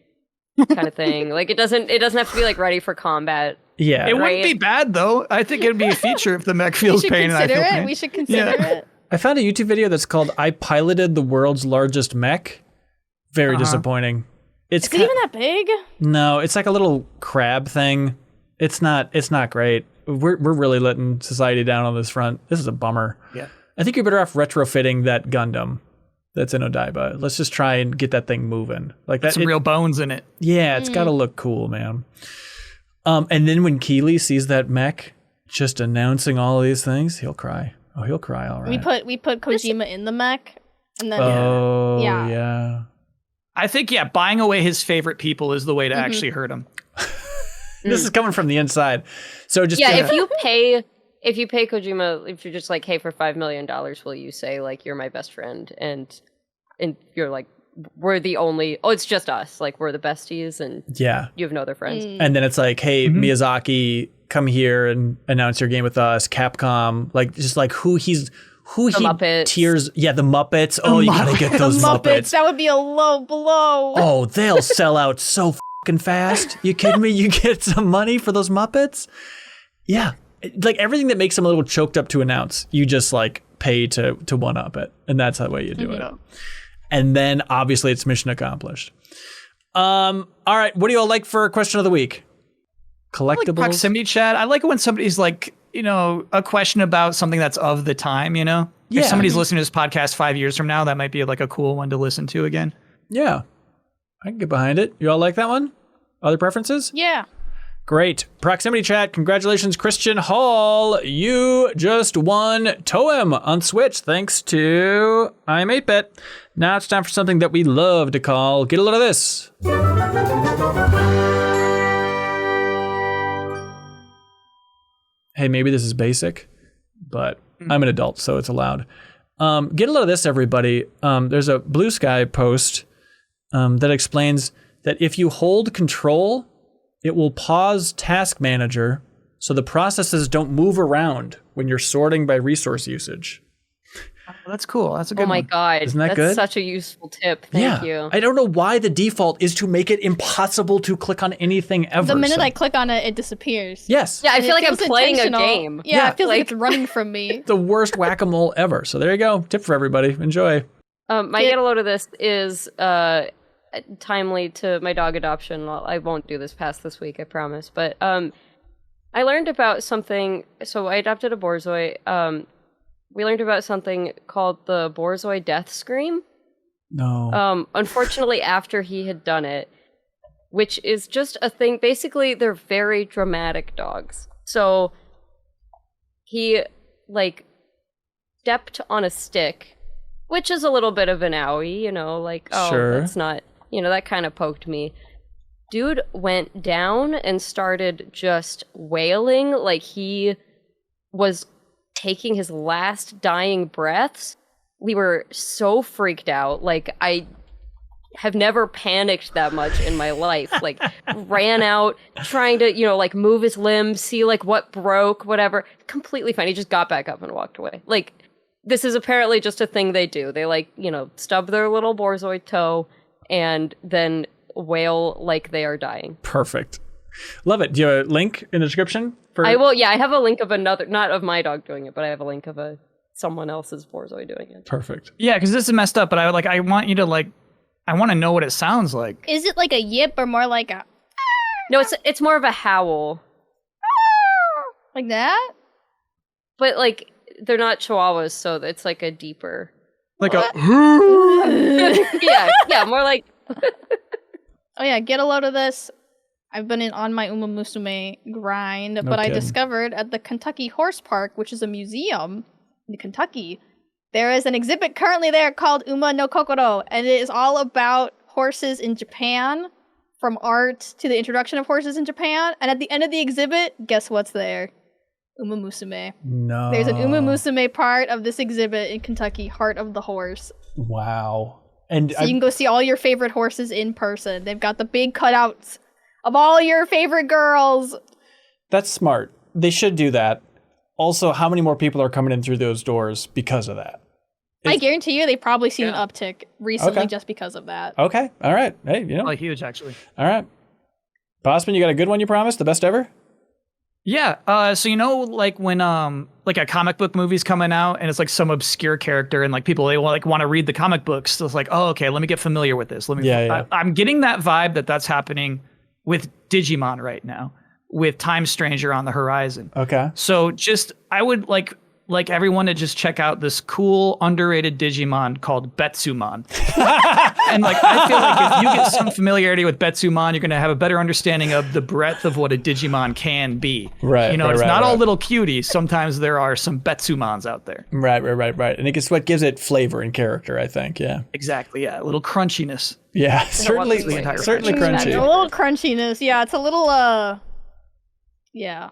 kind of thing. Like it doesn't have to be like ready for combat. Yeah. It wouldn't be bad though. I think it'd be a feature if the mech feels pain and I feel pain. We should consider it. I found a YouTube video that's called I Piloted the World's Largest Mech. Very disappointing. Is it even that big? No, it's like a little crab thing. It's not great. We're really letting society down on this front. This is a bummer. Yeah. I think you're better off retrofitting that Gundam that's in Odaiba. Let's just try and get that thing moving. Like that. Some real bones in it. Yeah, it's got to look cool, man. And then when Keeley sees that mech just announcing all of these things, he'll cry. Oh, he'll cry, all right. We put Kojima in the mech, and then yeah. I think buying away his favorite people is the way to actually hurt him. This is coming from the inside. So just if you pay Kojima, if you're just like, hey, for $5 million, will you say like you're my best friend, and you're like, we're the only, it's just us, like we're the besties, and you have no other friends. And then it's like, hey, Miyazaki, come here and announce your game with us. Capcom, like just like who he Muppets. tears. Yeah, the Muppets. Oh, you gotta get those Muppets. That would be a low blow. Oh, they'll sell out so fucking fast. You kidding me? You get some money for those Muppets? Yeah, like everything that makes them a little choked up to announce, you just like pay to one up it, and that's the way you do it. And then obviously it's mission accomplished. All right, what do you all like for question of the week? Collectibles, like proximity chat. I like it when somebody's like, you know, a question about something that's of the time, you know? Yeah. If somebody's listening to this podcast 5 years from now, that might be like a cool one to listen to again. Yeah, I can get behind it. You all like that one? Other preferences? Yeah. Great. Proximity chat. Congratulations, Christian Hall. You just won Toem on Switch thanks to I'm 8-Bit. Now it's time for something that we love to call Get a Load of This. Hey, maybe this is basic, but I'm an adult, so it's allowed. Get a load of this, everybody. There's a Blue Sky post that explains that if you hold control, it will pause Task Manager so the processes don't move around when you're sorting by resource usage. Oh, that's cool. That's a good one. Oh my God. Isn't that That's good? such a useful tip. Thank you. I don't know why the default is to make it impossible to click on anything ever. The minute I click on it, it disappears. Yes. Yeah, I feel like I'm feels playing a intentional. game. Yeah, it feels like it's running from me. The worst whack-a-mole ever. So there you go. Tip for everybody. Enjoy. My get a load of this is timely to my dog adoption. Well, I won't do this past this week, I promise. But I learned about something. So I adopted a Borzoi. We learned about something called the Borzoi death scream. No. Unfortunately, after he had done it, which is just a thing. Basically, they're very dramatic dogs. So he like stepped on a stick, which is a little bit of an owie, you know, like, Sure. That's not, you know, that kind of poked me. Dude went down and started just wailing like he was taking his last dying breaths. We were so freaked out. Like, I have never panicked that much in my life. Like, ran out trying to, you know, like move his limbs, see like what broke, whatever. Completely fine. He just got back up and walked away. Like, this is apparently just a thing they do. They like, stub their little Borzoi toe and then wail like they are dying. Perfect. Love it. Do you have a link in the description? I will. Yeah, I have a link of another, not of my dog doing it, but I have a link of someone else's Borzoi doing it. Perfect. Yeah, because this is messed up, but I want you to I want to know what it sounds like. Is it like a yip or more like a... No, it's more of a howl. Like that? But like, they're not chihuahuas, so it's like a deeper... Like yeah, more like... Oh yeah, get a load of this. I've been on my Umamusume grind, but I discovered at the Kentucky Horse Park, which is a museum in Kentucky, there is an exhibit currently there called Uma no Kokoro, and it is all about horses in Japan, from art to the introduction of horses in Japan. And at the end of the exhibit, guess what's there? Umamusume. No. There's an Umamusume part of this exhibit in Kentucky, Heart of the Horse. Wow. And so you can go see all your favorite horses in person. They've got the big cutouts of all your favorite girls. That's smart. They should do that. Also, how many more people are coming in through those doors because of that? I guarantee you they've probably seen an uptick recently just because of that. Okay. All right. Hey, huge, actually. All right. Bosman, you got a good one you promised? The best ever? Yeah. So like when like a comic book movie's coming out and it's like some obscure character and like people they want to read the comic books. So it's like, oh, okay, let me get familiar with this. I'm getting that vibe that's happening with Digimon right now, with Time Stranger on the horizon. Okay. So I would like everyone to just check out this cool underrated Digimon called Betsumon. And like I feel like if you get some familiarity with Betsumon, you're going to have a better understanding of the breadth of what a Digimon can be. Right. It's not all little cuties. Sometimes there are some Betsumons out there. Right. And it's what gives it flavor and character, I think. Yeah. Exactly. Yeah. A little crunchiness. Yeah. Certainly crunchy. A little crunchiness. Yeah. It's a little yeah.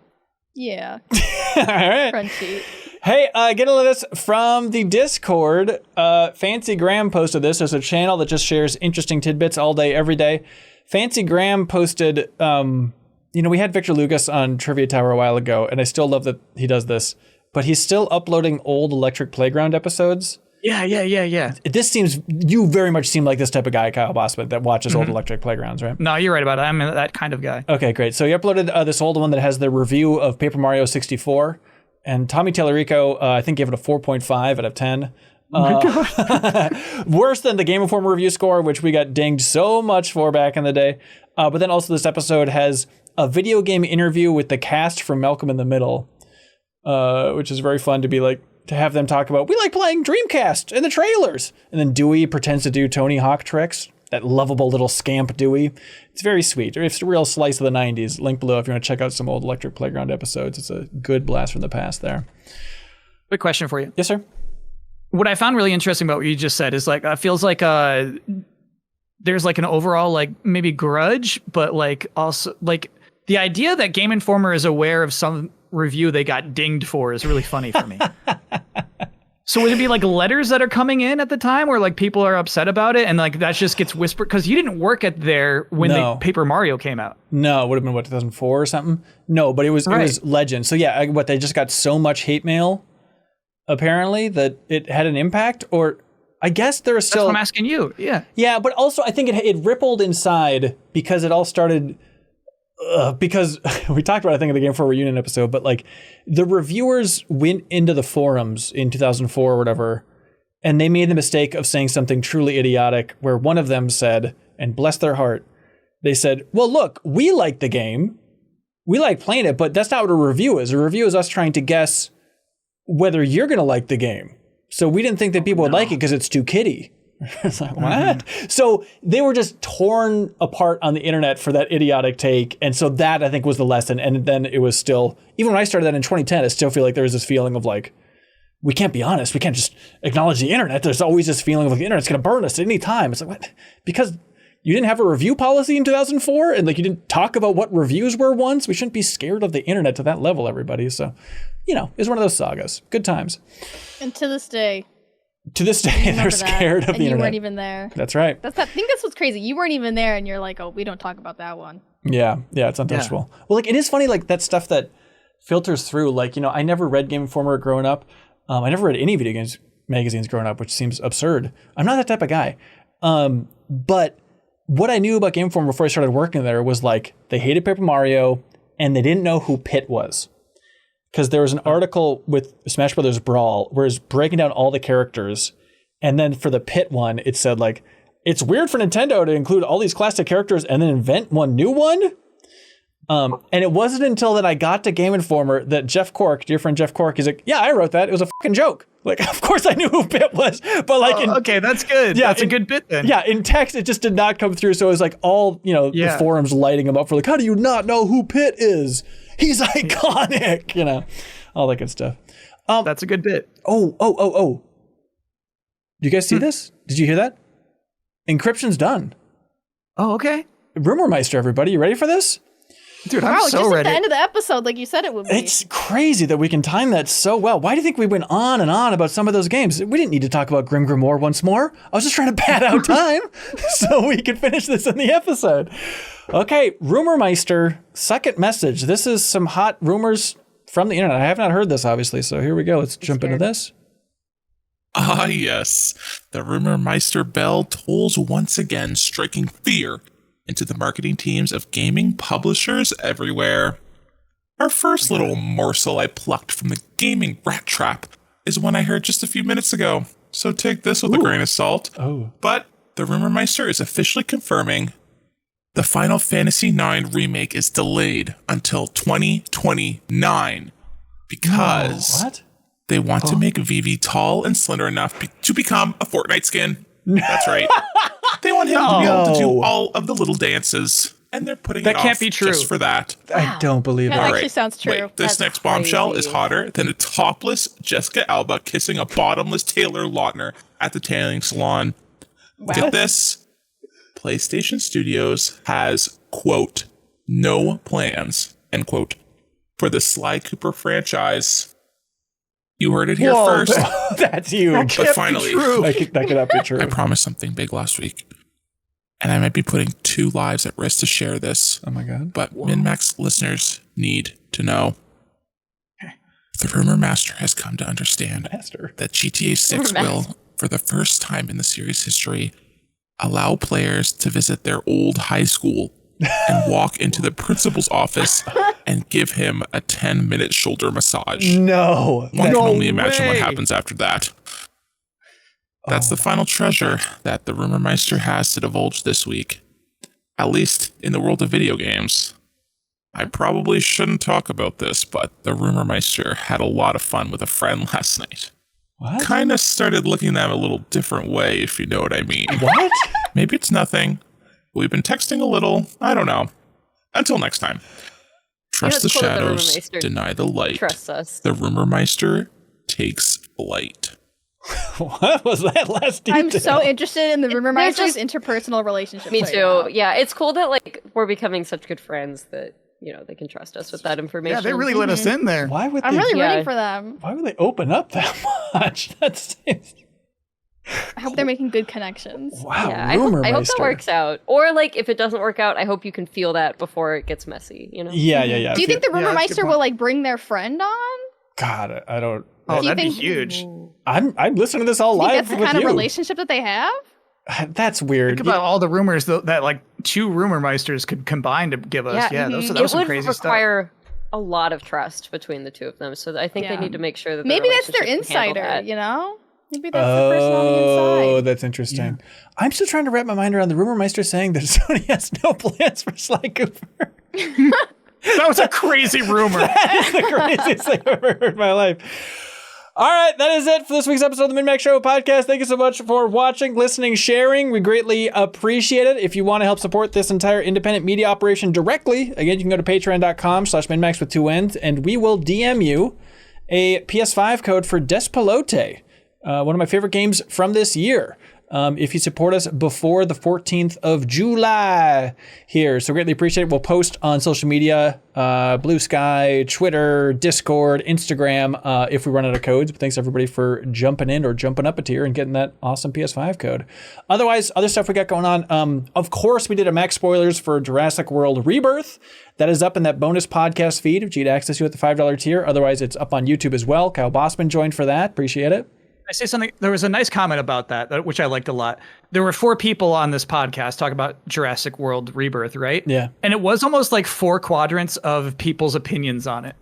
All right. Crunchy. Hey, get a look at this from the Discord. Fancy Graham posted this. There's a channel that just shares interesting tidbits all day, every day. Fancy Graham posted, we had Victor Lucas on Trivia Tower a while ago, and I still love that he does this, but he's still uploading old Electric Playground episodes. Yeah. You very much seem like this type of guy, Kyle Bosman, that watches old Electric Playgrounds, right? No, you're right about it. I'm that kind of guy. Okay, great. So he uploaded this old one that has the review of Paper Mario 64. And Tommy Tellerico, I think, gave it a 4.5 out of 10. Worse than the Game Informer review score, which we got dinged so much for back in the day. But then also this episode has a video game interview with the cast from Malcolm in the Middle, which is very fun to have them talk about, we like playing Dreamcast in the trailers. And then Dewey pretends to do Tony Hawk tricks. That lovable little scamp Dewey. It's very sweet. It's a real slice of the 90s. Link below if you want to check out some old Electric Playground episodes. It's a good blast from the past there. Quick question for you. Yes, sir. What I found really interesting about what you just said is like, it feels like there's like an overall like maybe grudge, but like also like the idea that Game Informer is aware of some review they got dinged for is really funny for me. So would it be like letters that are coming in at the time where like people are upset about it and like that just gets whispered? Because you didn't work at there when the Paper Mario came out. No, it would have been 2004 or something? No, but it was legend. So yeah, they just got so much hate mail apparently that it had an impact, or I guess there is still... That's what I'm asking you, yeah. Yeah, but also I think it rippled inside because it all started... because we talked about, I think, in the Game 4 reunion episode, but like the reviewers went into the forums in 2004 or whatever, and they made the mistake of saying something truly idiotic where one of them said, and bless their heart, they said, well, look, we like the game. We like playing it, but that's not what a review is. A review is us trying to guess whether you're going to like the game. So we didn't think that people would like it because it's too kiddie. It's like, what? So they were just torn apart on the internet for that idiotic take. And so that, I think, was the lesson. And then it was still, even when I started that in 2010, I still feel like there was this feeling of like, we can't be honest. We can't just acknowledge the internet. There's always this feeling of like the internet's going to burn us at any time. It's like, what? Because you didn't have a review policy in 2004 and like you didn't talk about what reviews were once. We shouldn't be scared of the internet to that level, everybody. So, it's one of those sagas. Good times. And to this day, they're scared of the internet. You weren't even there. That's right. I think that's what's crazy. You weren't even there, and you're like, "Oh, we don't talk about that one." Yeah, it's untouchable. Yeah. Well, like it is funny, like that stuff that filters through. Like I never read Game Informer growing up, I never read any video games magazines growing up, which seems absurd. I'm not that type of guy. But what I knew about Game Informer before I started working there was like they hated Paper Mario and they didn't know who Pit was. Because there was an article with Smash Brothers Brawl where it's breaking down all the characters. And then for the Pit one, it said like, it's weird for Nintendo to include all these classic characters and then invent one new one. And it wasn't until that I got to Game Informer that Jeff Cork, dear friend Jeff Cork, he's like, yeah, I wrote that. It was a fucking joke. Like, of course I knew who Pit was, but like, okay, that's good. Yeah, that's a good bit then. Yeah, in text, it just did not come through. So it was like all, the forums lighting him up for like, how do you not know who Pit is? He's iconic, all that good stuff. That's a good bit. Oh. Do you guys see this? Did you hear that? Encryption's done. Oh, okay. Rumor Meister, everybody. You ready for this? Dude, I'm so just ready. At the end of the episode, like you said it would be. It's crazy that we can time that so well. Why do you think we went on and on about some of those games? We didn't need to talk about GrimGrimoire OnceMore. I was just trying to pad out time so we could finish this in the episode. Okay, Rumor Meister, second message. This is some hot rumors from the internet. I have not heard this, obviously, so here we go. Let's jump into this. Ah, yes. The Rumor Meister bell tolls once again, striking fear into the marketing teams of gaming publishers everywhere. Our first little morsel I plucked from the gaming rat trap is one I heard just a few minutes ago, so take this with a grain of salt. But the Rumor Meister is officially confirming the Final Fantasy IX remake is delayed until 2029 because they want to make Vivi tall and slender enough to become a Fortnite skin. That's right. They want him to be able to do all of the little dances, and they're putting it off can't be true. just for that. I don't believe That that. actually sounds true. Wait, this That's next bombshell crazy. is hotter than a topless Jessica Alba kissing a bottomless Taylor Lautner at the tanning salon. Get this. PlayStation Studios has, quote, no plans, end quote, for the Sly Cooper franchise. You heard it here first. That's huge. But finally, That cannot be true. I promised something big last week. And I might be putting 2 lives at risk to share this. Oh my God. But MinnMax listeners need to know. The Rumor Master has come to understand that GTA 6 will, for the first time in the series history, allow players to visit their old high school and walk into the principal's office and give him a 10-minute shoulder massage. No. One can only imagine what happens after that. That's the final treasure that the Rumor Meister has to divulge this week. At least in the world of video games. I probably shouldn't talk about this, but the Rumor Meister had a lot of fun with a friend last night. What? Kind of started looking at them a little different way, if you know what I mean. What? Maybe it's nothing. We've been texting a little. I don't know. Until next time. Trust the it's cool that the Rumor shadows, Meister deny the light. Trust us. The Rumor Meister takes flight. What was that last detail? I'm so interested in the Rumor They're Meister's just- interpersonal relationship. Me right too. now. Yeah, it's cool that like we're becoming such good friends that they can trust us with that information. Yeah, they really let us in there. Why would I'm they? really Yeah. rooting for them. Why would they open up that much? That's I hope they're making good connections. wow. Yeah, Rumor I hope that Meister. works out. Or like if it doesn't work out, I hope you can feel that before it gets messy. Yeah. Do you think the Rumor that's a good Meister point. will like bring their friend on? God, I don't. Oh, Do you that'd be think- huge. I'm listening to this all Do you think live that's the with kind you. of relationship that they have? That's weird. Think about all the rumors that like 2 Rumor Meisters could combine to give us. Yeah, those it are some would crazy stuff. require a lot of trust between the two of them. So I think they Yeah. need to make sure that Maybe that's their relationship can handle insider, that. you know? Maybe that's the person on the inside. That's interesting. I'm still trying to wrap my mind around the Rumor Meister saying that Sony has no plans for Sly Cooper. That was a crazy rumor. That's the craziest thing I've ever heard in my life. All right, that is it for this week's episode of the MinnMax Show podcast. Thank you so much for watching, listening, sharing. We greatly appreciate it. If you want to help support this entire independent media operation directly, again, you can go to patreon.com/MinnMax with 2 N's, and we will DM you a PS5 code for Despelote, one of my favorite games from this year. if you support us before the 14th of July here. So greatly appreciate it. We'll post on social media, Blue Sky, Twitter, Discord, Instagram, if we run out of codes. But thanks everybody for jumping in or jumping up a tier and getting that awesome PS5 code. Otherwise, other stuff we got going on. Of course, we did a max spoilers for Jurassic World Rebirth. That is up in that bonus podcast feed if you'd access to at the $5 tier. Otherwise, it's up on YouTube as well. Kyle Bosman joined for that. Appreciate it. I say something. There was a nice comment about that, which I liked a lot. There were 4 people on this podcast talking about Jurassic World Rebirth, right? Yeah. And it was almost like 4 quadrants of people's opinions on it.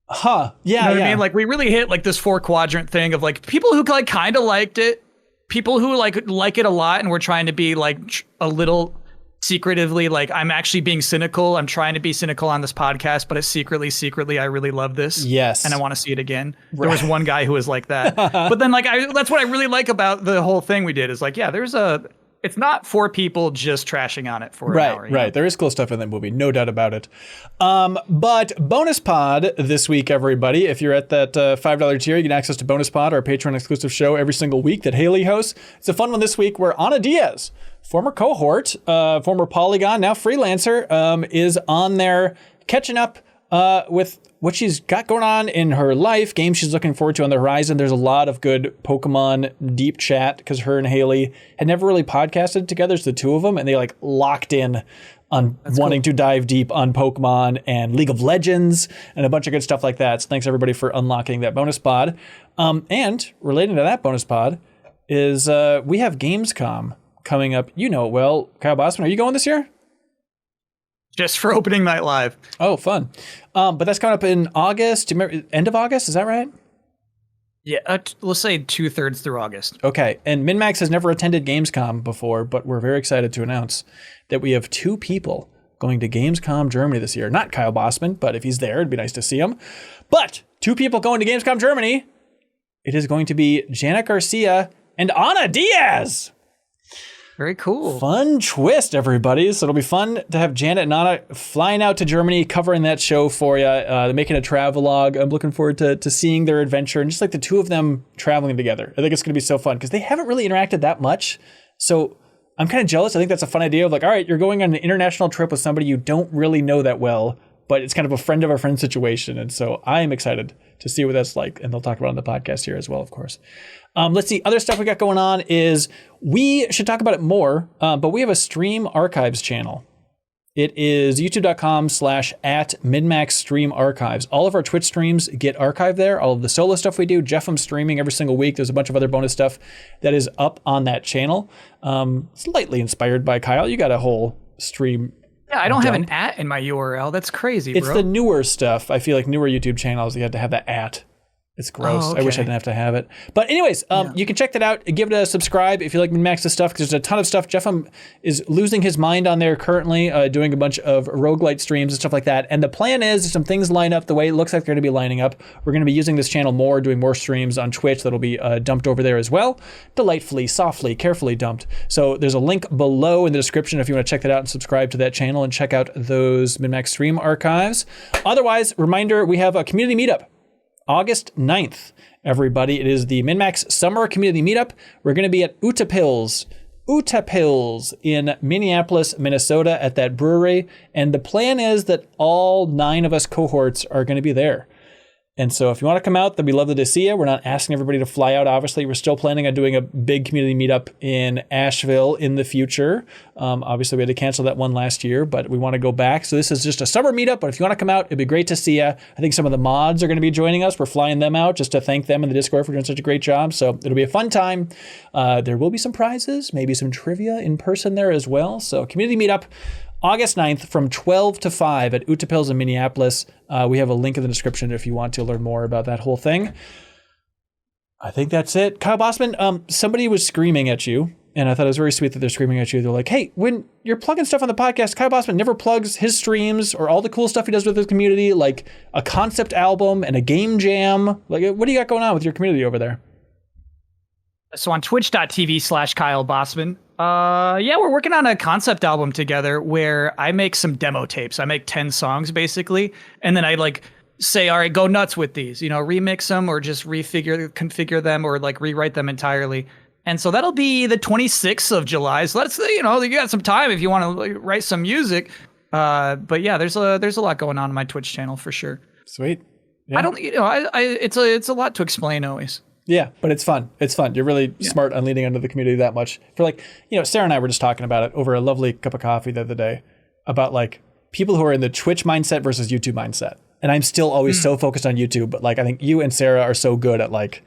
Huh. Yeah. You know what yeah. I mean? Like we really hit like this 4 quadrant thing of like people who like kind of liked it, people who like it a lot, and we're trying to be like a little secretively like I'm actually being cynical. I'm trying to be cynical on this podcast, but it's secretly I really love this. Yes. And I want to see it again. Right. There was one guy who was like that. But then like that's what I really like about the whole thing we did is like, yeah, it's not 4 people just trashing on it for an hour. Right. Know? There is cool stuff in that movie, no doubt about it. But bonus pod this week, everybody. If you're at that $5 tier, you get access to bonus pod, our Patreon exclusive show every single week that Haley hosts. It's a fun one this week where Ana Diaz, former cohort, former Polygon, now freelancer, is on there catching up with what she's got going on in her life, games she's looking forward to on the horizon. There's a lot of good Pokemon deep chat because her and Haley had never really podcasted together. It's the two of them, and they like locked in on wanting to dive deep on Pokemon and League of Legends and a bunch of good stuff like that. So thanks everybody for unlocking that bonus pod. And relating to that bonus pod is we have Gamescom coming up. You know it well. Kyle Bosman, are you going this year? Just for opening night live. Oh, fun. But that's coming up in August. Do you remember, end of August? Is that right? Yeah, let's say 2/3 through August. Okay. And MinnMax has never attended Gamescom before, but we're very excited to announce that we have 2 people going to Gamescom Germany this year. Not Kyle Bosman, but if he's there, it'd be nice to see him. But 2 people going to Gamescom Germany. It is going to be Janet Garcia and Ana Diaz. Very cool. Fun twist, everybody. So it'll be fun to have Janet and Ana flying out to Germany, covering that show for you. They're making a travelogue. I'm looking forward to seeing their adventure and just like the 2 of them traveling together. I think it's going to be so fun because they haven't really interacted that much. So I'm kind of jealous. I think that's a fun idea of like, all right, you're going on an international trip with somebody you don't really know that well, but it's kind of a friend of a friend situation. And so I am excited to see what that's like. And they'll talk about it on the podcast here as well, of course. Let's see. Other stuff we got going on is we should talk about it more, but we have a stream archives channel. It is youtube.com/@MinnMax stream archives. All of our Twitch streams get archived there. All of the solo stuff we do, Jeff, I'm streaming every single week. There's a bunch of other bonus stuff that is up on that channel. Slightly inspired by Kyle. You got a whole stream. Yeah, I don't have an @ in my URL. That's crazy, bro. It's the newer stuff. I feel like newer YouTube channels, you have to have that @ It's gross. Oh, okay. I wish I didn't have to have it. But anyways, you can check that out. Give it a subscribe if you like MinnMax's stuff, because there's a ton of stuff. Jeff is losing his mind on there currently, doing a bunch of roguelite streams and stuff like that. And the plan is, if some things line up the way it looks like they're going to be lining up, we're going to be using this channel more, doing more streams on Twitch that'll be dumped over there as well. Delightfully, softly, carefully dumped. So there's a link below in the description if you want to check that out and subscribe to that channel and check out those MinnMax stream archives. Otherwise, reminder, we have a community meetup August 9th. Everybody, it is the MinnMax Summer Community Meetup. We're going to be at Utapils in Minneapolis, Minnesota at that brewery. And the plan is that all 9 of us cohorts are going to be there. And so if you want to come out, then we'd love to see you. We're not asking everybody to fly out, obviously. We're still planning on doing a big community meetup in Asheville in the future. Obviously, we had to cancel that one last year, but we want to go back. So this is just a summer meetup, but if you want to come out, it'd be great to see you. I think some of the mods are going to be joining us. We're flying them out just to thank them in the Discord for doing such a great job. So it'll be a fun time. There will be some prizes, maybe some trivia in person there as well. So community meetup, August 9th from 12 to 5 at Utapils in Minneapolis. We have a link in the description if you want to learn more about that whole thing. I think that's it. Kyle Bosman, somebody was screaming at you, and I thought it was very sweet that they're screaming at you. They're like, hey, when you're plugging stuff on the podcast, Kyle Bosman never plugs his streams or all the cool stuff he does with his community, like a concept album and a game jam. Like, what do you got going on with your community over there? So on twitch.tv/Kyle Bosman, we're working on a concept album together where I make some demo tapes. I make 10 songs basically, and then I like say, all right, go nuts with these, remix them or just configure them or like rewrite them entirely. And so that'll be the 26th of July. So let's, you got some time if you want to write some music. But yeah, there's a lot going on my Twitch channel for sure. Sweet. Yeah. I don't, it's a lot to explain always. Yeah, but it's fun. It's fun. You're really smart on leaning into the community that much. For like, Sarah and I were just talking about it over a lovely cup of coffee the other day about like people who are in the Twitch mindset versus YouTube mindset. And I'm still always so focused on YouTube, but like I think you and Sarah are so good at like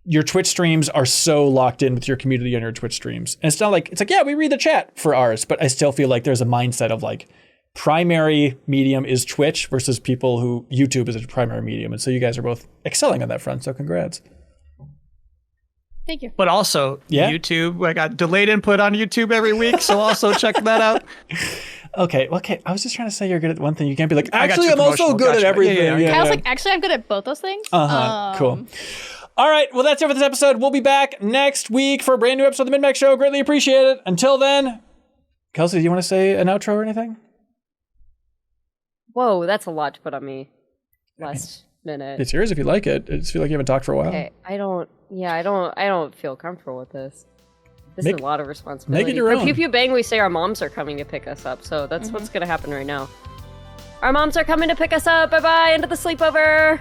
your Twitch streams are so locked in with your community on your Twitch streams. And it's not like, yeah, we read the chat for ours, but I still feel like there's a mindset of like primary medium is Twitch versus people who YouTube is a primary medium. And so you guys are both excelling on that front. So congrats. Thank you. But also YouTube, I got delayed input on YouTube every week. So also check that out. Okay. I was just trying to say you're good at one thing. You can't be like, actually, I'm also good at everything. Yeah. Kyle's like, actually, I'm good at both those things. Cool. All right. Well, that's it for this episode. We'll be back next week for a brand new episode of the MinnMax Show. Greatly appreciate it. Until then, Kelsey, do you want to say an outro or anything? Whoa, that's a lot to put on me. Last minute. It's yours if you like it. I just feel like you haven't talked for a while. Okay, I don't feel comfortable with this. This is a lot of responsibility. Make it your own. For Pew Pew Bang, we say our moms are coming to pick us up, so that's what's going to happen right now. Our moms are coming to pick us up. Bye-bye, into the sleepover.